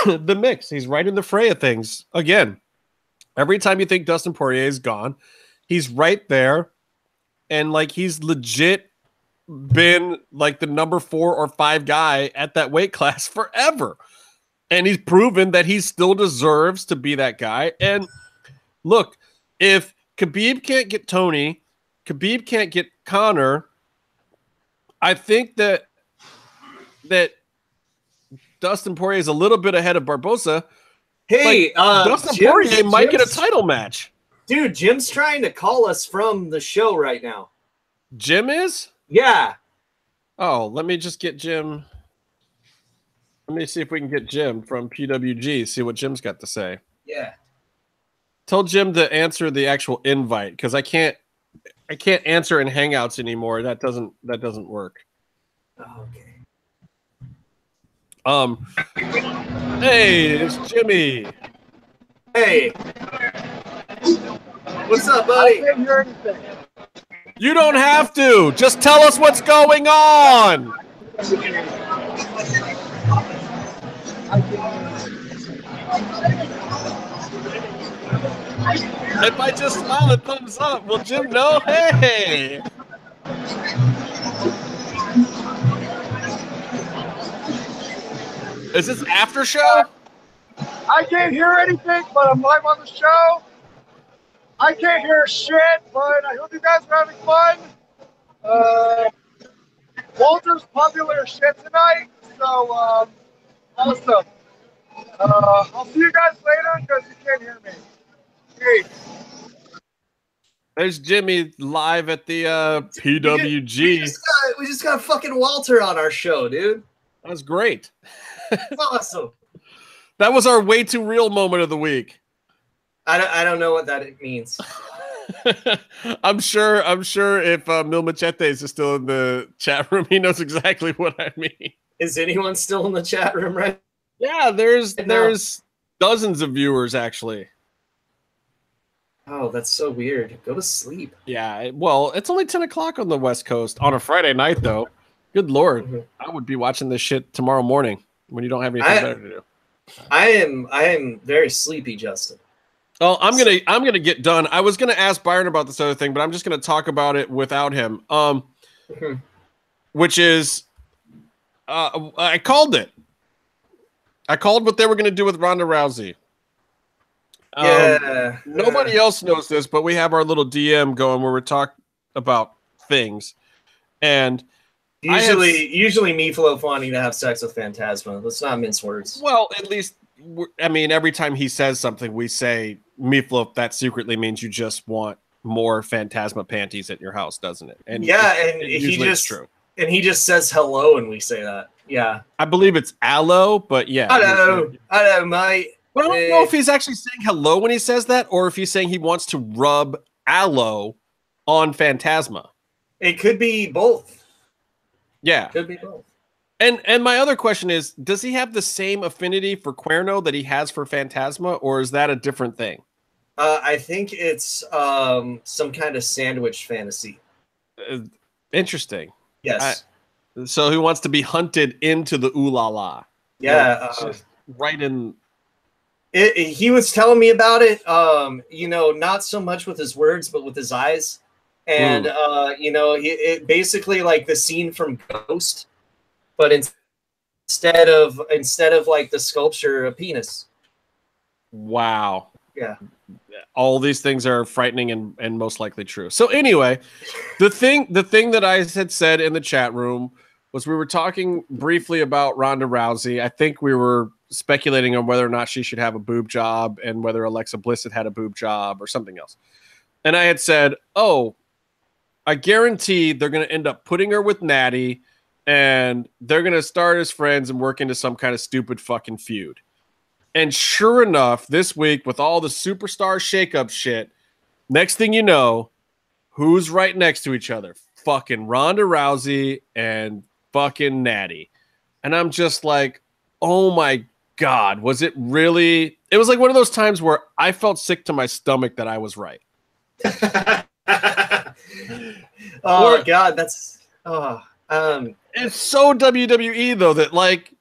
the mix. He's right in the fray of things again. Every time you think Dustin Poirier is gone, he's right there, and like he's legit been like the number 4 or 5 guy at that weight class forever. And he's proven that he still deserves to be that guy. And look, if Khabib can't get Tony, Khabib can't get Conor, I think that Dustin Poirier is a little bit ahead of Barbosa. Hey, Dustin Poirier might get a title match. Dude, Jim's trying to call us from the show right now. Jim is? Yeah. Oh, let me just get Jim. Let me see if we can get Jim from PWG, see what Jim's got to say. Yeah. Tell Jim to answer the actual invite because I can't answer in Hangouts anymore. That doesn't work. Oh, okay. Hey, it's Jimmy. Hey. What's up, buddy? I didn't hear anything. You don't have to. Just tell us what's going on. If I just smile and thumbs up, will Jim know? Hey. Is this after show? I can't hear anything, but I'm live on the show. I can't hear shit, but I hope you guys are having fun. Walter's popular as shit tonight, so awesome. I'll see you guys later because you can't hear me. Peace. There's Jimmy live at the PWG. We just got fucking Walter on our show, dude. That was great. Awesome. That was our way too real moment of the week. I don't know what that means. I'm sure if Mil Machetes is still in the chat room, he knows exactly what I mean. Is anyone still in the chat room right? Yeah, there's dozens of viewers actually. Oh, that's so weird. Go to sleep. Yeah, well, it's only 10 o'clock on the West Coast on a Friday night, though. Good Lord, I would be watching this shit tomorrow morning when you don't have anything better to do. I am very sleepy, Justin. Oh, I'm gonna get done. I was gonna ask Byron about this other thing, but I'm just gonna talk about it without him. Which is, I called it. I called what they were gonna do with Ronda Rousey. Nobody else knows this, but we have our little DM going where we're talking about things. And usually me, Flo, wanting to have sex with Phantasma. Let's not mince words. Well, at least, I mean, every time he says something, we say, Meatloaf, that secretly means you just want more Phantasma panties at your house, doesn't it? And he just says hello and we say that. Yeah. I believe it's aloe, but yeah. Hello, mate. But I don't know if he's actually saying hello when he says that, or if he's saying he wants to rub aloe on Phantasma. It could be both. Yeah. Could be both. And my other question is, does he have the same affinity for Cuerno that he has for Phantasma, or is that a different thing? I think it's some kind of sandwich fantasy. Interesting. Yes. So he wants to be hunted into the ooh la la. Yeah. Right in. He was telling me about it, not so much with his words, but with his eyes. And, it basically like the scene from Ghost, but instead of like the sculpture, a penis. Wow. Yeah. All these things are frightening and most likely true. So anyway, the thing that I had said in the chat room was we were talking briefly about Ronda Rousey. I think we were speculating on whether or not she should have a boob job and whether Alexa Bliss had a boob job or something else. And I had said, I guarantee they're going to end up putting her with Natty and they're going to start as friends and work into some kind of stupid fucking feud. And sure enough, this week with all the superstar shakeup shit, next thing you know, who's right next to each other? Fucking Ronda Rousey and fucking Natty. And I'm just like, oh my God, was it really? It was like one of those times where I felt sick to my stomach that I was right. God, that's it's so WWE though that like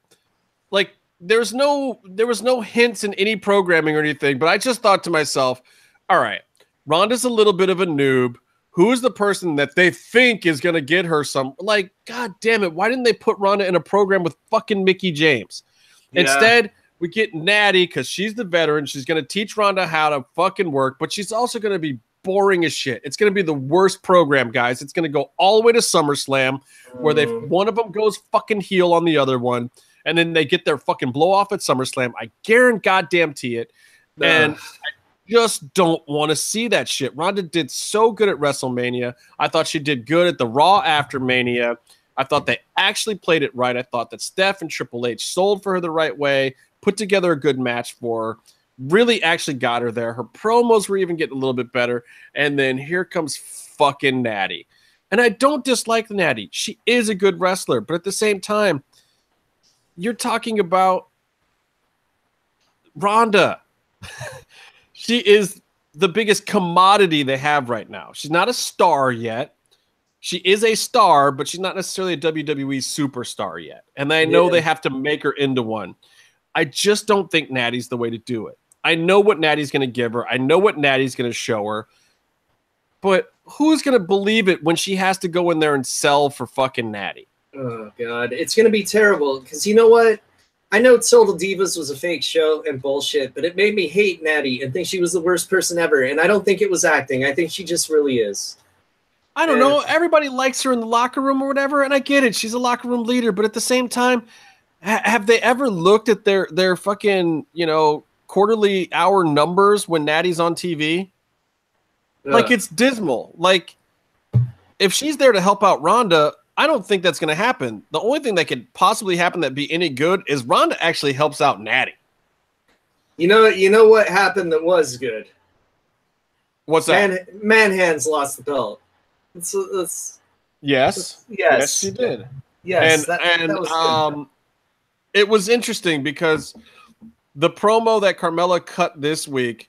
there was no hints in any programming or anything, but I just thought to myself, all right, Ronda's a little bit of a noob. Who is the person that they think is going to get her some, like, God damn it, why didn't they put Ronda in a program with fucking Mickie James? Yeah. Instead, we get Natty because she's the veteran. She's going to teach Ronda how to fucking work, but she's also going to be boring as shit. It's going to be the worst program, guys. It's going to go all the way to SummerSlam where one of them goes fucking heel on the other one, and then they get their fucking blow off at SummerSlam. I guarantee it. And I just don't want to see that shit. Ronda did so good at WrestleMania. I thought she did good at the Raw after Mania. I thought they actually played it right. I thought that Steph and Triple H sold for her the right way, put together a good match for her, really actually got her there. Her promos were even getting a little bit better. And then here comes fucking Natty. And I don't dislike Natty. She is a good wrestler. But at the same time, you're talking about Ronda. She is the biggest commodity they have right now. She's not a star yet. She is a star, but she's not necessarily a WWE superstar yet. And I know they have to make her into one. I just don't think Natty's the way to do it. I know what Natty's going to give her. I know what Natty's going to show her. But who's going to believe it when she has to go in there and sell for fucking Natty? Oh, God. It's going to be terrible. Because you know what? I know Total Divas was a fake show and bullshit, but it made me hate Natty and think she was the worst person ever. And I don't think it was acting. I think she just really is. I don't know. Everybody likes her in the locker room or whatever, and I get it. She's a locker room leader. But at the same time, have they ever looked at their fucking, quarterly hour numbers when Natty's on TV? Like, it's dismal. Like, if she's there to help out Ronda, I don't think that's going to happen. The only thing that could possibly happen that be any good is Ronda actually helps out Natty. You know what happened that was good? What's that? Manhands lost the belt. Yes, she did. Yes, and that was good. It was interesting because the promo that Carmella cut this week,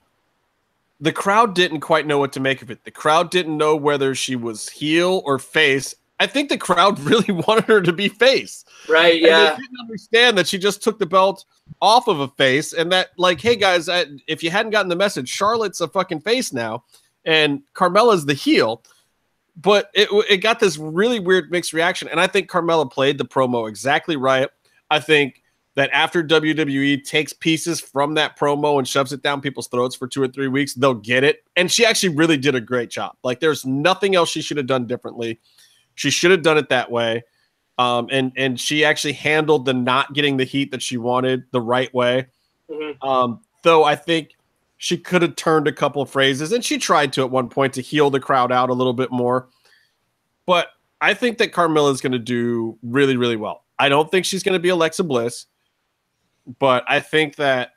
the crowd didn't quite know what to make of it. The crowd didn't know whether she was heel or face. I think the crowd really wanted her to be face. Right, yeah. And they didn't understand that she just took the belt off of a face and that, like, hey, guys, if you hadn't gotten the message, Charlotte's a fucking face now and Carmella's the heel. But it got this really weird mixed reaction, and I think Carmella played the promo exactly right. I think that after WWE takes pieces from that promo and shoves it down people's throats for 2 or 3 weeks, they'll get it. And she actually really did a great job. Like, there's nothing else she should have done differently. She should have done it that way. And she actually handled the not getting the heat that she wanted the right way. Though I think she could have turned a couple of phrases, and she tried to at one point to heal the crowd out a little bit more. But I think that Carmella is going to do really, really well. I don't think she's going to be Alexa Bliss, but I think that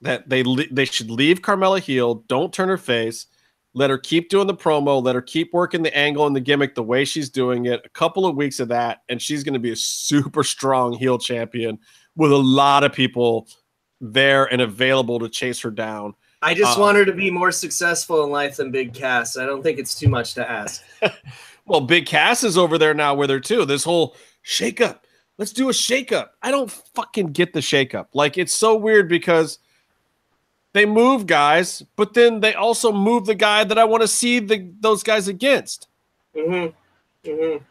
they should leave Carmella heel, don't turn her face, let her keep doing the promo, let her keep working the angle and the gimmick the way she's doing it. A couple of weeks of that, and she's going to be a super strong heel champion with a lot of people there and available to chase her down. I just want her to be more successful in life than Big Cass. I don't think it's too much to ask. Well, Big Cass is over there now with her too. This whole shakeup. Let's do a shakeup. I don't fucking get the shakeup. Like, it's so weird because they move guys, but then they also move the guy that I want to see those guys against. But you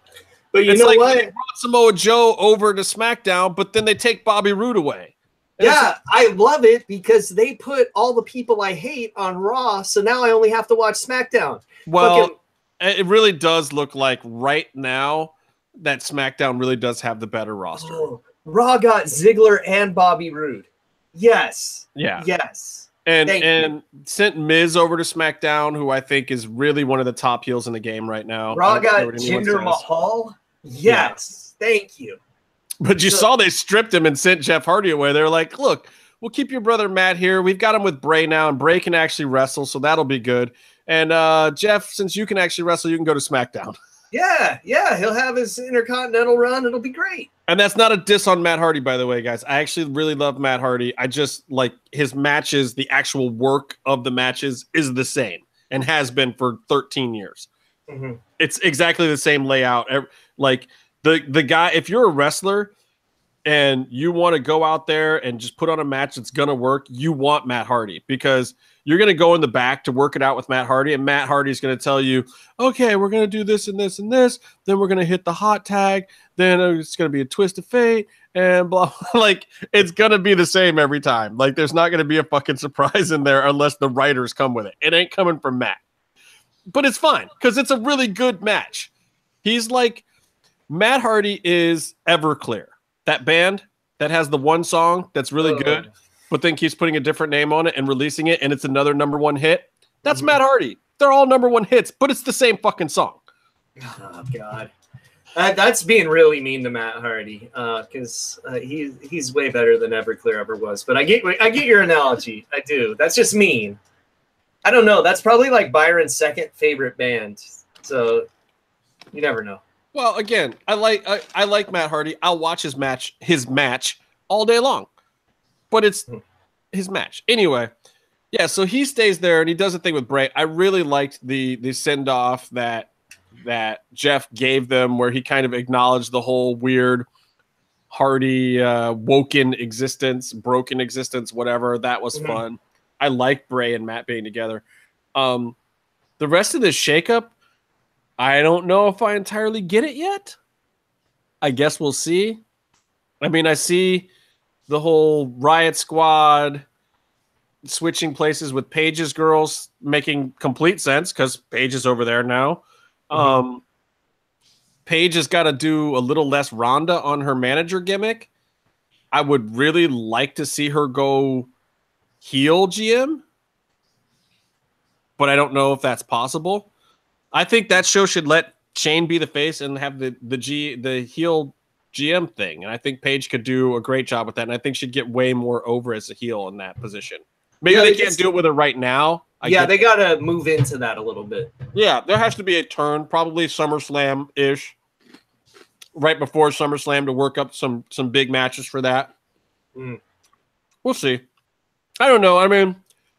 it's know like what? they brought Samoa Joe over to SmackDown, but then they take Bobby Roode away. And Yeah, I love it because they put all the people I hate on Raw, so now I only have to watch SmackDown. Well, it really does look like right now that SmackDown really does have the better roster. Raw got Ziggler and Bobby Roode. Yes. Yeah. Yes. And sent Miz over to SmackDown, who I think is really one of the top heels in the game right now. Raw got Jinder Mahal. Yes. Yeah. Thank you. But you saw they stripped him and sent Jeff Hardy away. They're like, look, we'll keep your brother Matt here. We've got him with Bray now, and Bray can actually wrestle, so that'll be good. And Jeff, since you can actually wrestle, you can go to SmackDown. Yeah, he'll have his Intercontinental run. It'll be great. And that's not a diss on Matt Hardy, by the way, guys. I actually really love Matt Hardy. I just like his matches, the actual work of the matches is the same and has been for 13 years. It's exactly the same layout. Like the guy, if you're a wrestler and you want to go out there and just put on a match that's going to work, you want Matt Hardy because you're going to go in the back to work it out with Matt Hardy, and Matt Hardy's going to tell you, okay, we're going to do this and this and this, then we're going to hit the hot tag, then it's going to be a twist of fate, and blah. Like, it's going to be the same every time. Like, there's not going to be a fucking surprise in there unless the writers come with it. It ain't coming from Matt. But it's fine because it's a really good match. He's like, Matt Hardy is Everclear. That band that has the one song that's really good, but then keeps putting a different name on it and releasing it, and it's another #1 hit. That's Matt Hardy. They're all #1 hits, but it's the same fucking song. Oh, God. That's being really mean to Matt Hardy because he's way better than Everclear ever was. But I get your analogy. I do. That's just mean. I don't know. That's probably like Byron's second favorite band. So you never know. Well, again, I like Matt Hardy. I'll watch his match all day long. But it's his match. Anyway, yeah, so he stays there and he does a thing with Bray. I really liked the send-off that Jeff gave them where he kind of acknowledged the whole weird Hardy woken existence, broken existence, whatever. That was fun. I like Bray and Matt being together. The rest of this shakeup, I don't know if I entirely get it yet. I guess we'll see. I mean, I see the whole Riot Squad switching places with Paige's girls making complete sense because Paige is over there now. Paige has got to do a little less Ronda on her manager gimmick. I would really like to see her go heel GM, but I don't know if that's possible. I think that show should let Shane be the face and have the heel GM thing. And I think Paige could do a great job with that. And I think she'd get way more over as a heel in that position. Maybe they can't do it with her right now. They got to move into that a little bit. Yeah, there has to be a turn, probably SummerSlam-ish, right before SummerSlam to work up some big matches for that. We'll see. I don't know. I mean,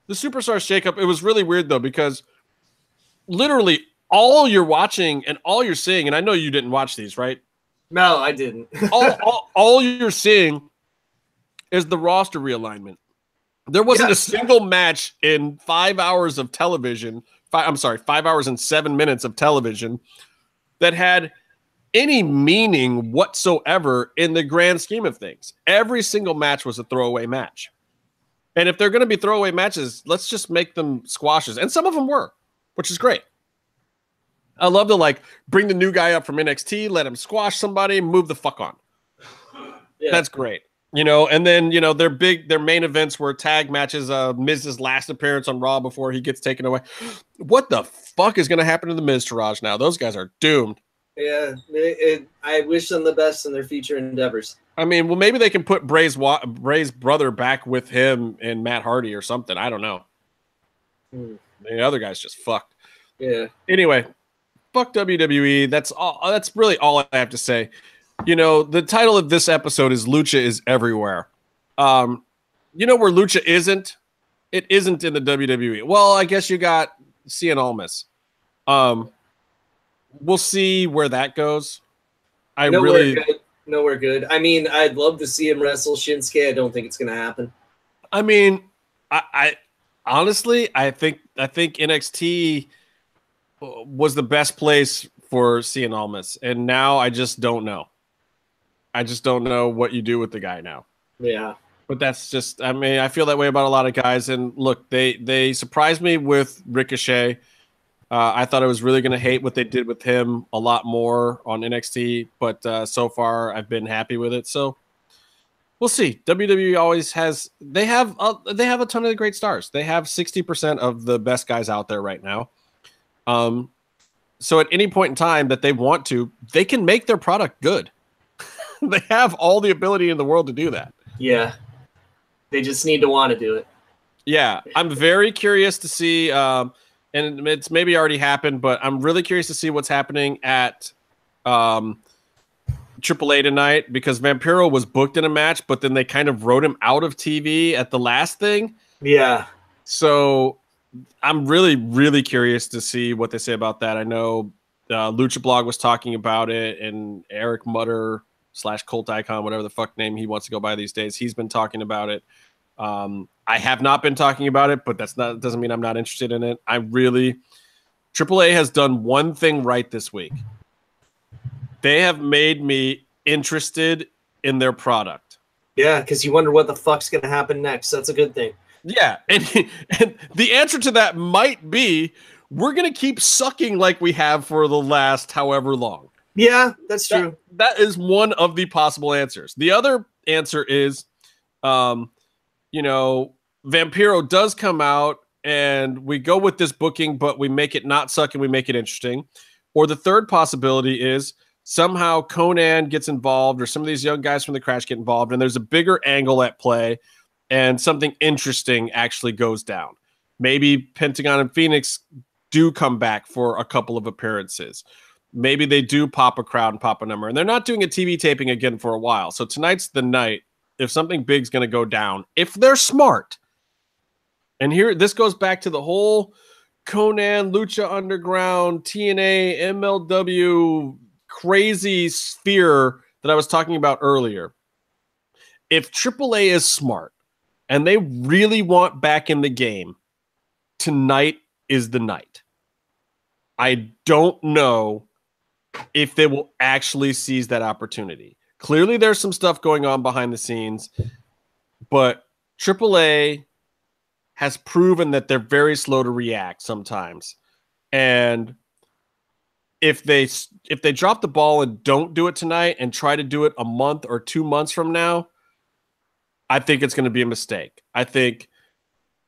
the Superstars shakeup, it was really weird, though, because literally all you're watching and all you're seeing, and I know you didn't watch these, right? No, I didn't. all you're seeing is the roster realignment. There wasn't a single match in 5 hours of television. 5 hours and 7 minutes of television that had any meaning whatsoever in the grand scheme of things. Every single match was a throwaway match. And if they're going to be throwaway matches, let's just make them squashes. And some of them were, which is great. I love to like bring the new guy up from NXT, let him squash somebody, move the fuck on. Yeah. That's great. You know, and then, you know, their main events were tag matches, Miz's last appearance on Raw before he gets taken away. What the fuck is going to happen to the Miz Taraj now? Those guys are doomed. Yeah, I wish them the best in their future endeavors. I mean, well, maybe they can put Bray's brother back with him and Matt Hardy or something. I don't know. The other guy's just fucked. Yeah. Anyway, fuck WWE. That's all. That's really all I have to say. You know, the title of this episode is Lucha is Everywhere. You know where Lucha isn't? It isn't in the WWE. Well, I guess you got Cien Almas. We'll see where that goes. Nowhere good. I mean, I'd love to see him wrestle Shinsuke. I don't think it's going to happen. I mean, I honestly, I think NXT was the best place for Cien Almas, and now I just don't know. I just don't know what you do with the guy now. Yeah. But that's just, I mean, I feel that way about a lot of guys. And look, they surprised me with Ricochet. I thought I was really going to hate what they did with him a lot more on NXT, but so far I've been happy with it. So we'll see. WWE always has, they have a ton of great stars. They have 60% of the best guys out there right now. So at any point in time that they want to, they can make their product good. They have all the ability in the world to do that. Yeah. They just need to want to do it. Yeah. I'm very curious to see, and it's maybe already happened, but I'm really curious to see what's happening at AAA tonight, because Vampiro was booked in a match, but then they kind of wrote him out of TV at the last thing. Yeah. So I'm really, really curious to see what they say about that. I know Lucha Blog was talking about it, and Eric Mutter / Cult Icon, whatever the fuck name he wants to go by these days, he's been talking about it. I have not been talking about it, but doesn't mean I'm not interested in it. AAA has done one thing right this week. They have made me interested in their product. Yeah, because you wonder what the fuck's going to happen next. That's a good thing. Yeah, and the answer to that might be we're going to keep sucking like we have for the last however long. Yeah, that's true. That is one of the possible answers. The other answer is, you know, Vampiro does come out and we go with this booking, but we make it not suck and we make it interesting. Or the third possibility is somehow Conan gets involved, or some of these young guys from the Crash get involved, and there's a bigger angle at play and something interesting actually goes down. Maybe Pentagon and Phoenix do come back for a couple of appearances. Maybe they do pop a crowd and pop a number, and they're not doing a TV taping again for a while. So tonight's the night. If something big's going to go down, if they're smart. And here, this goes back to the whole Conan, Lucha Underground, TNA, MLW crazy sphere that I was talking about earlier. If AAA is smart and they really want back in the game, tonight is the night. I don't know if they will actually seize that opportunity. Clearly, there's some stuff going on behind the scenes, but AAA has proven that they're very slow to react sometimes. And if they drop the ball and don't do it tonight and try to do it a month or 2 months from now, I think it's going to be a mistake. I think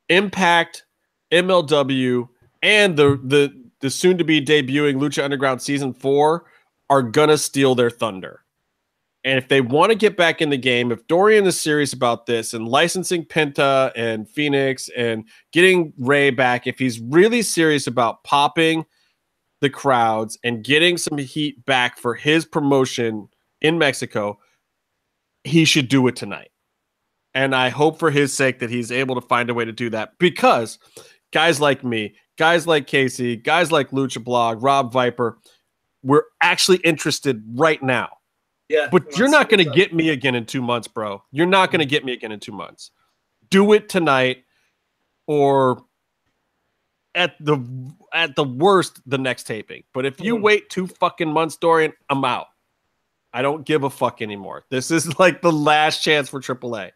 Impact, MLW, and the soon-to-be debuting Lucha Underground Season 4 are going to steal their thunder. And if they want to get back in the game, if Dorian is serious about this and licensing Penta and Phoenix and getting Ray back, if he's really serious about popping the crowds and getting some heat back for his promotion in Mexico, he should do it tonight. And I hope for his sake that he's able to find a way to do that, because guys like me, guys like Casey, guys like Lucha Blog, Rob Viper, we're actually interested right now. Yeah, but you're not going to get me again in 2 months, bro. You're not going to get me again in 2 months. Do it tonight, or at the worst, the next taping. But if you wait 2 fucking months, Dorian, I'm out. I don't give a fuck anymore. This is like the last chance for AAA.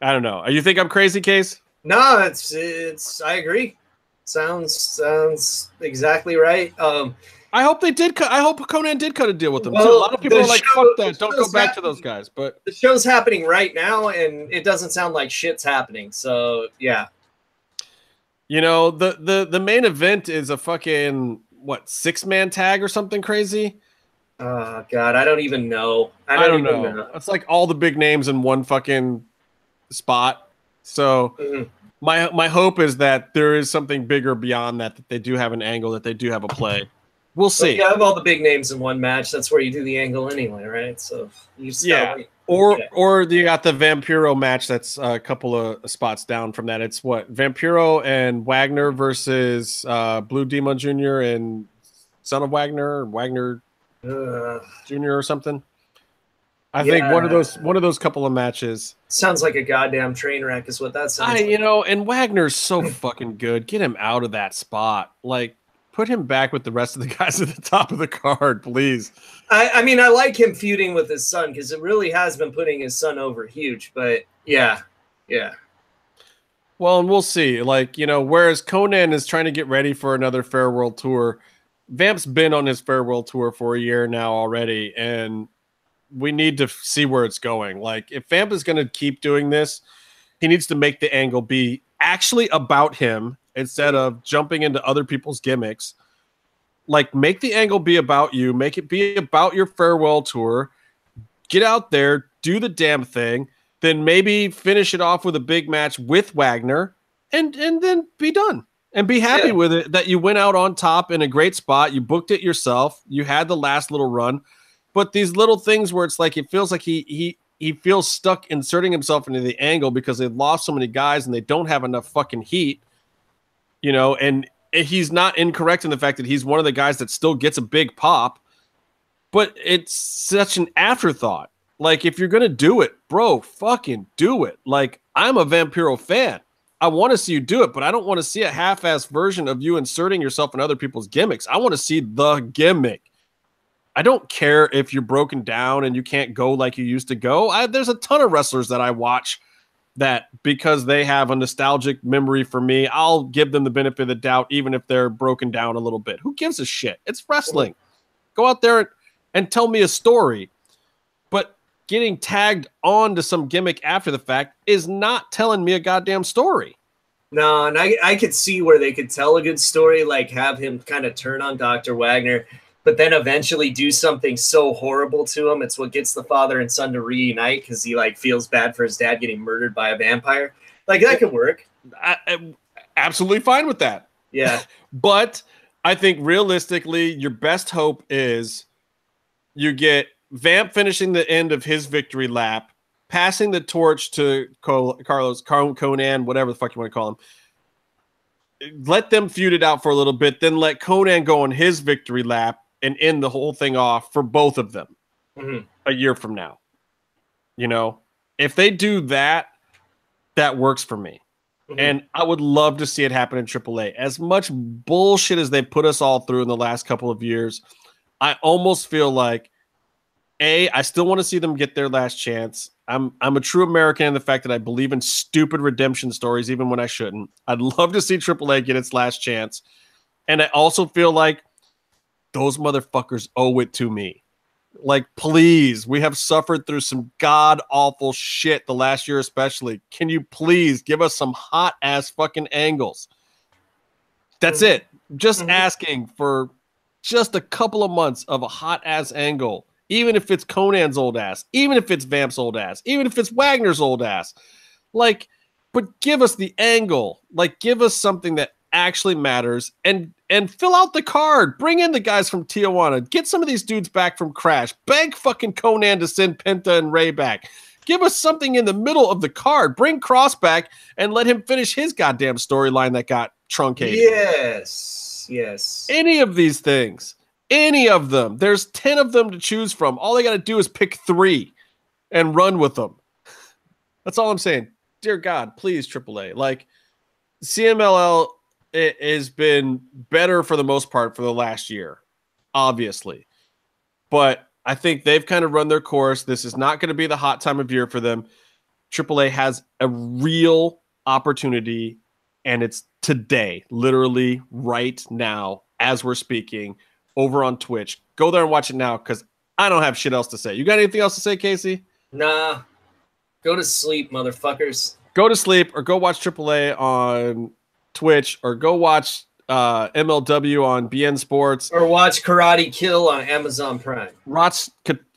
I don't know. You think I'm crazy, Case? No, it's. I agree. Sounds exactly right. I hope they did. I hope Conan did cut a deal with them too. A Well, lot of people the are like, show- "Fuck that! the Don't go show's back to those guys." But the show's happening right now, and it doesn't sound like shit's happening. So yeah, you know, the main event is a fucking what 6-man tag or something crazy. oh god, I don't even know. I don't know. It's like all the big names in one fucking spot. So Mhm. my hope is that there is something bigger beyond that. That they do have an angle. That they do have a play. We'll But see. you have all the big names in one match. That's where you do the angle anyway, right? So you just gotta wait. Or you got the Vampiro match that's a couple of spots down from that. It's what Vampiro and Wagner versus Blue Demon Jr. and Son of Wagner, or Wagner Jr. or something. I think one of those couple of matches. Sounds like a goddamn train wreck, is what that sounds like. You know, and Wagner's so fucking good. Get him out of that spot. Like, put him back with the rest of the guys at the top of the card, please. I mean, I like him feuding with his son because it really has been putting his son over huge. But yeah. Well, and we'll see. Like, you know, whereas Conan is trying to get ready for another Fair World Tour, Vamp's been on his Fair World Tour for a year now already, and we need to see where it's going. Like, if Vamp is going to keep doing this, he needs to make the angle be actually about him instead of jumping into other people's gimmicks. Like, make the angle be about you. Make it be about your farewell tour. Get out there, do the damn thing, then maybe finish it off with a big match with Wagner, and then be done. And be happy with it that you went out on top in a great spot. You booked it yourself. You had the last little run. But these little things where it's like it feels like he feels stuck inserting himself into the angle because they've lost so many guys and they don't have enough fucking heat. You know, and he's not incorrect in the fact that he's one of the guys that still gets a big pop, but it's such an afterthought. Like, if you're going to do it, bro, fucking do it. Like, I'm a Vampiro fan. I want to see you do it, but I don't want to see a half-assed version of you inserting yourself in other people's gimmicks. I want to see the gimmick. I don't care if you're broken down and you can't go like you used to go. There's a ton of wrestlers that I watch that because they have a nostalgic memory for me, I'll give them the benefit of the doubt, even if they're broken down a little bit. Who gives a shit? It's wrestling. Go out there and tell me a story. But getting tagged on to some gimmick after the fact is not telling me a goddamn story. No, and I could see where they could tell a good story, like have him kind of turn on Dr. Wagner, but then eventually do something so horrible to him. It's what gets the father and son to reunite because he like feels bad for his dad getting murdered by a vampire. Like, that could work. I'm absolutely fine with that. Yeah. But I think realistically, your best hope is you get Vamp finishing the end of his victory lap, passing the torch to Conan, whatever the fuck you want to call him. Let them feud it out for a little bit, then let Conan go on his victory lap and end the whole thing off for both of them a year from now. You know, if they do that, that works for me. And I would love to see it happen in AAA. As much bullshit as they put us all through in the last couple of years, I almost feel like, I still want to see them get their last chance. I'm a true American in the fact that I believe in stupid redemption stories, even when I shouldn't. I'd love to see AAA get its last chance. And I also feel like those motherfuckers owe it to me. Like, please, we have suffered through some god-awful shit the last year especially. Can you please give us some hot-ass fucking angles? That's it. Just asking for just a couple of months of a hot-ass angle. Even if it's Conan's old ass. Even if it's Vamp's old ass. Even if it's Wagner's old ass. Like, but give us the angle. Like, give us something that actually matters and fill out the card. Bring in the guys from Tijuana. Get some of these dudes back from Crash. Beg fucking Conan to send Penta and Ray back. Give us something in the middle of the card. Bring Cross back and let him finish his goddamn storyline that got truncated. Yes. Any of these things. Any of them. There's 10 of them to choose from. All they got to do is pick 3 and run with them. That's all I'm saying. Dear God, please, AAA. Like, CMLL it has been better for the most part for the last year, obviously. But I think they've kind of run their course. This is not going to be the hot time of year for them. AAA has a real opportunity, and it's today, literally right now, as we're speaking, over on Twitch. Go there and watch it now, because I don't have shit else to say. You got anything else to say, Casey? Nah. Go to sleep, motherfuckers. Go to sleep, or go watch AAA on Twitch, or go watch MLW on BN Sports. Or watch Karate Kill on Amazon Prime. Watch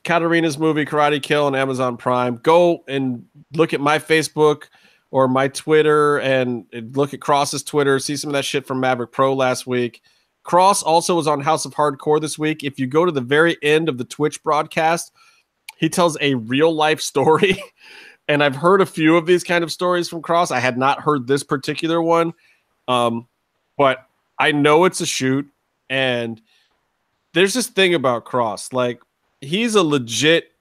Katarina's movie, Karate Kill, on Amazon Prime. Go and look at my Facebook or my Twitter, and look at Cross's Twitter. See some of that shit from Maverick Pro last week. Cross also was on House of Hardcore this week. If you go to the very end of the Twitch broadcast, he tells a real-life story. And I've heard a few of these kind of stories from Cross. I had not heard this particular one. But I know it's a shoot, and there's this thing about Cross. Like, he's a legit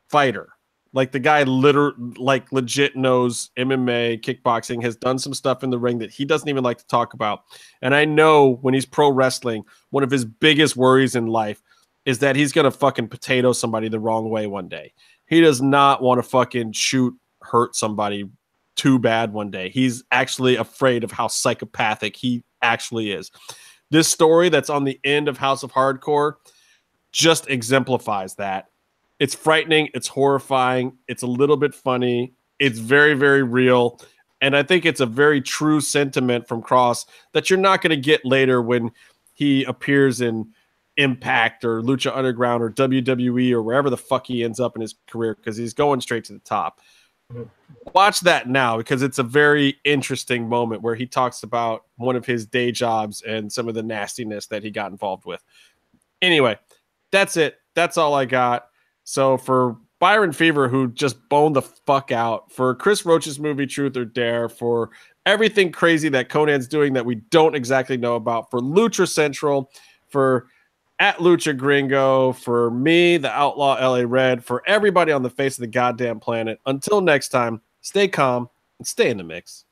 fighter. Like, the guy legit knows MMA, kickboxing, has done some stuff in the ring that he doesn't even like to talk about. And I know when he's pro wrestling, one of his biggest worries in life is that he's going to fucking potato somebody the wrong way one day. He does not want to fucking hurt somebody too bad one day. He's actually afraid of how psychopathic he actually is. This story that's on the end of House of Hardcore just exemplifies that. It's frightening. It's horrifying. It's a little bit funny. It's very, very real. And I think it's a very true sentiment from Cross that you're not going to get later when he appears in Impact or Lucha Underground or WWE or wherever the fuck he ends up in his career, because he's going straight to the top. Watch that now, because it's a very interesting moment where he talks about one of his day jobs and some of the nastiness that he got involved with. Anyway, that's it. That's all I got. So for Byron Fever, who just boned the fuck out, for Chris Roach's movie Truth or Dare, for everything crazy that Conan's doing that we don't exactly know about, for Lucha Central, for at Lucha Gringo, for me, the Outlaw LA Red, for everybody on the face of the goddamn planet. Until next time, stay calm and stay in the mix.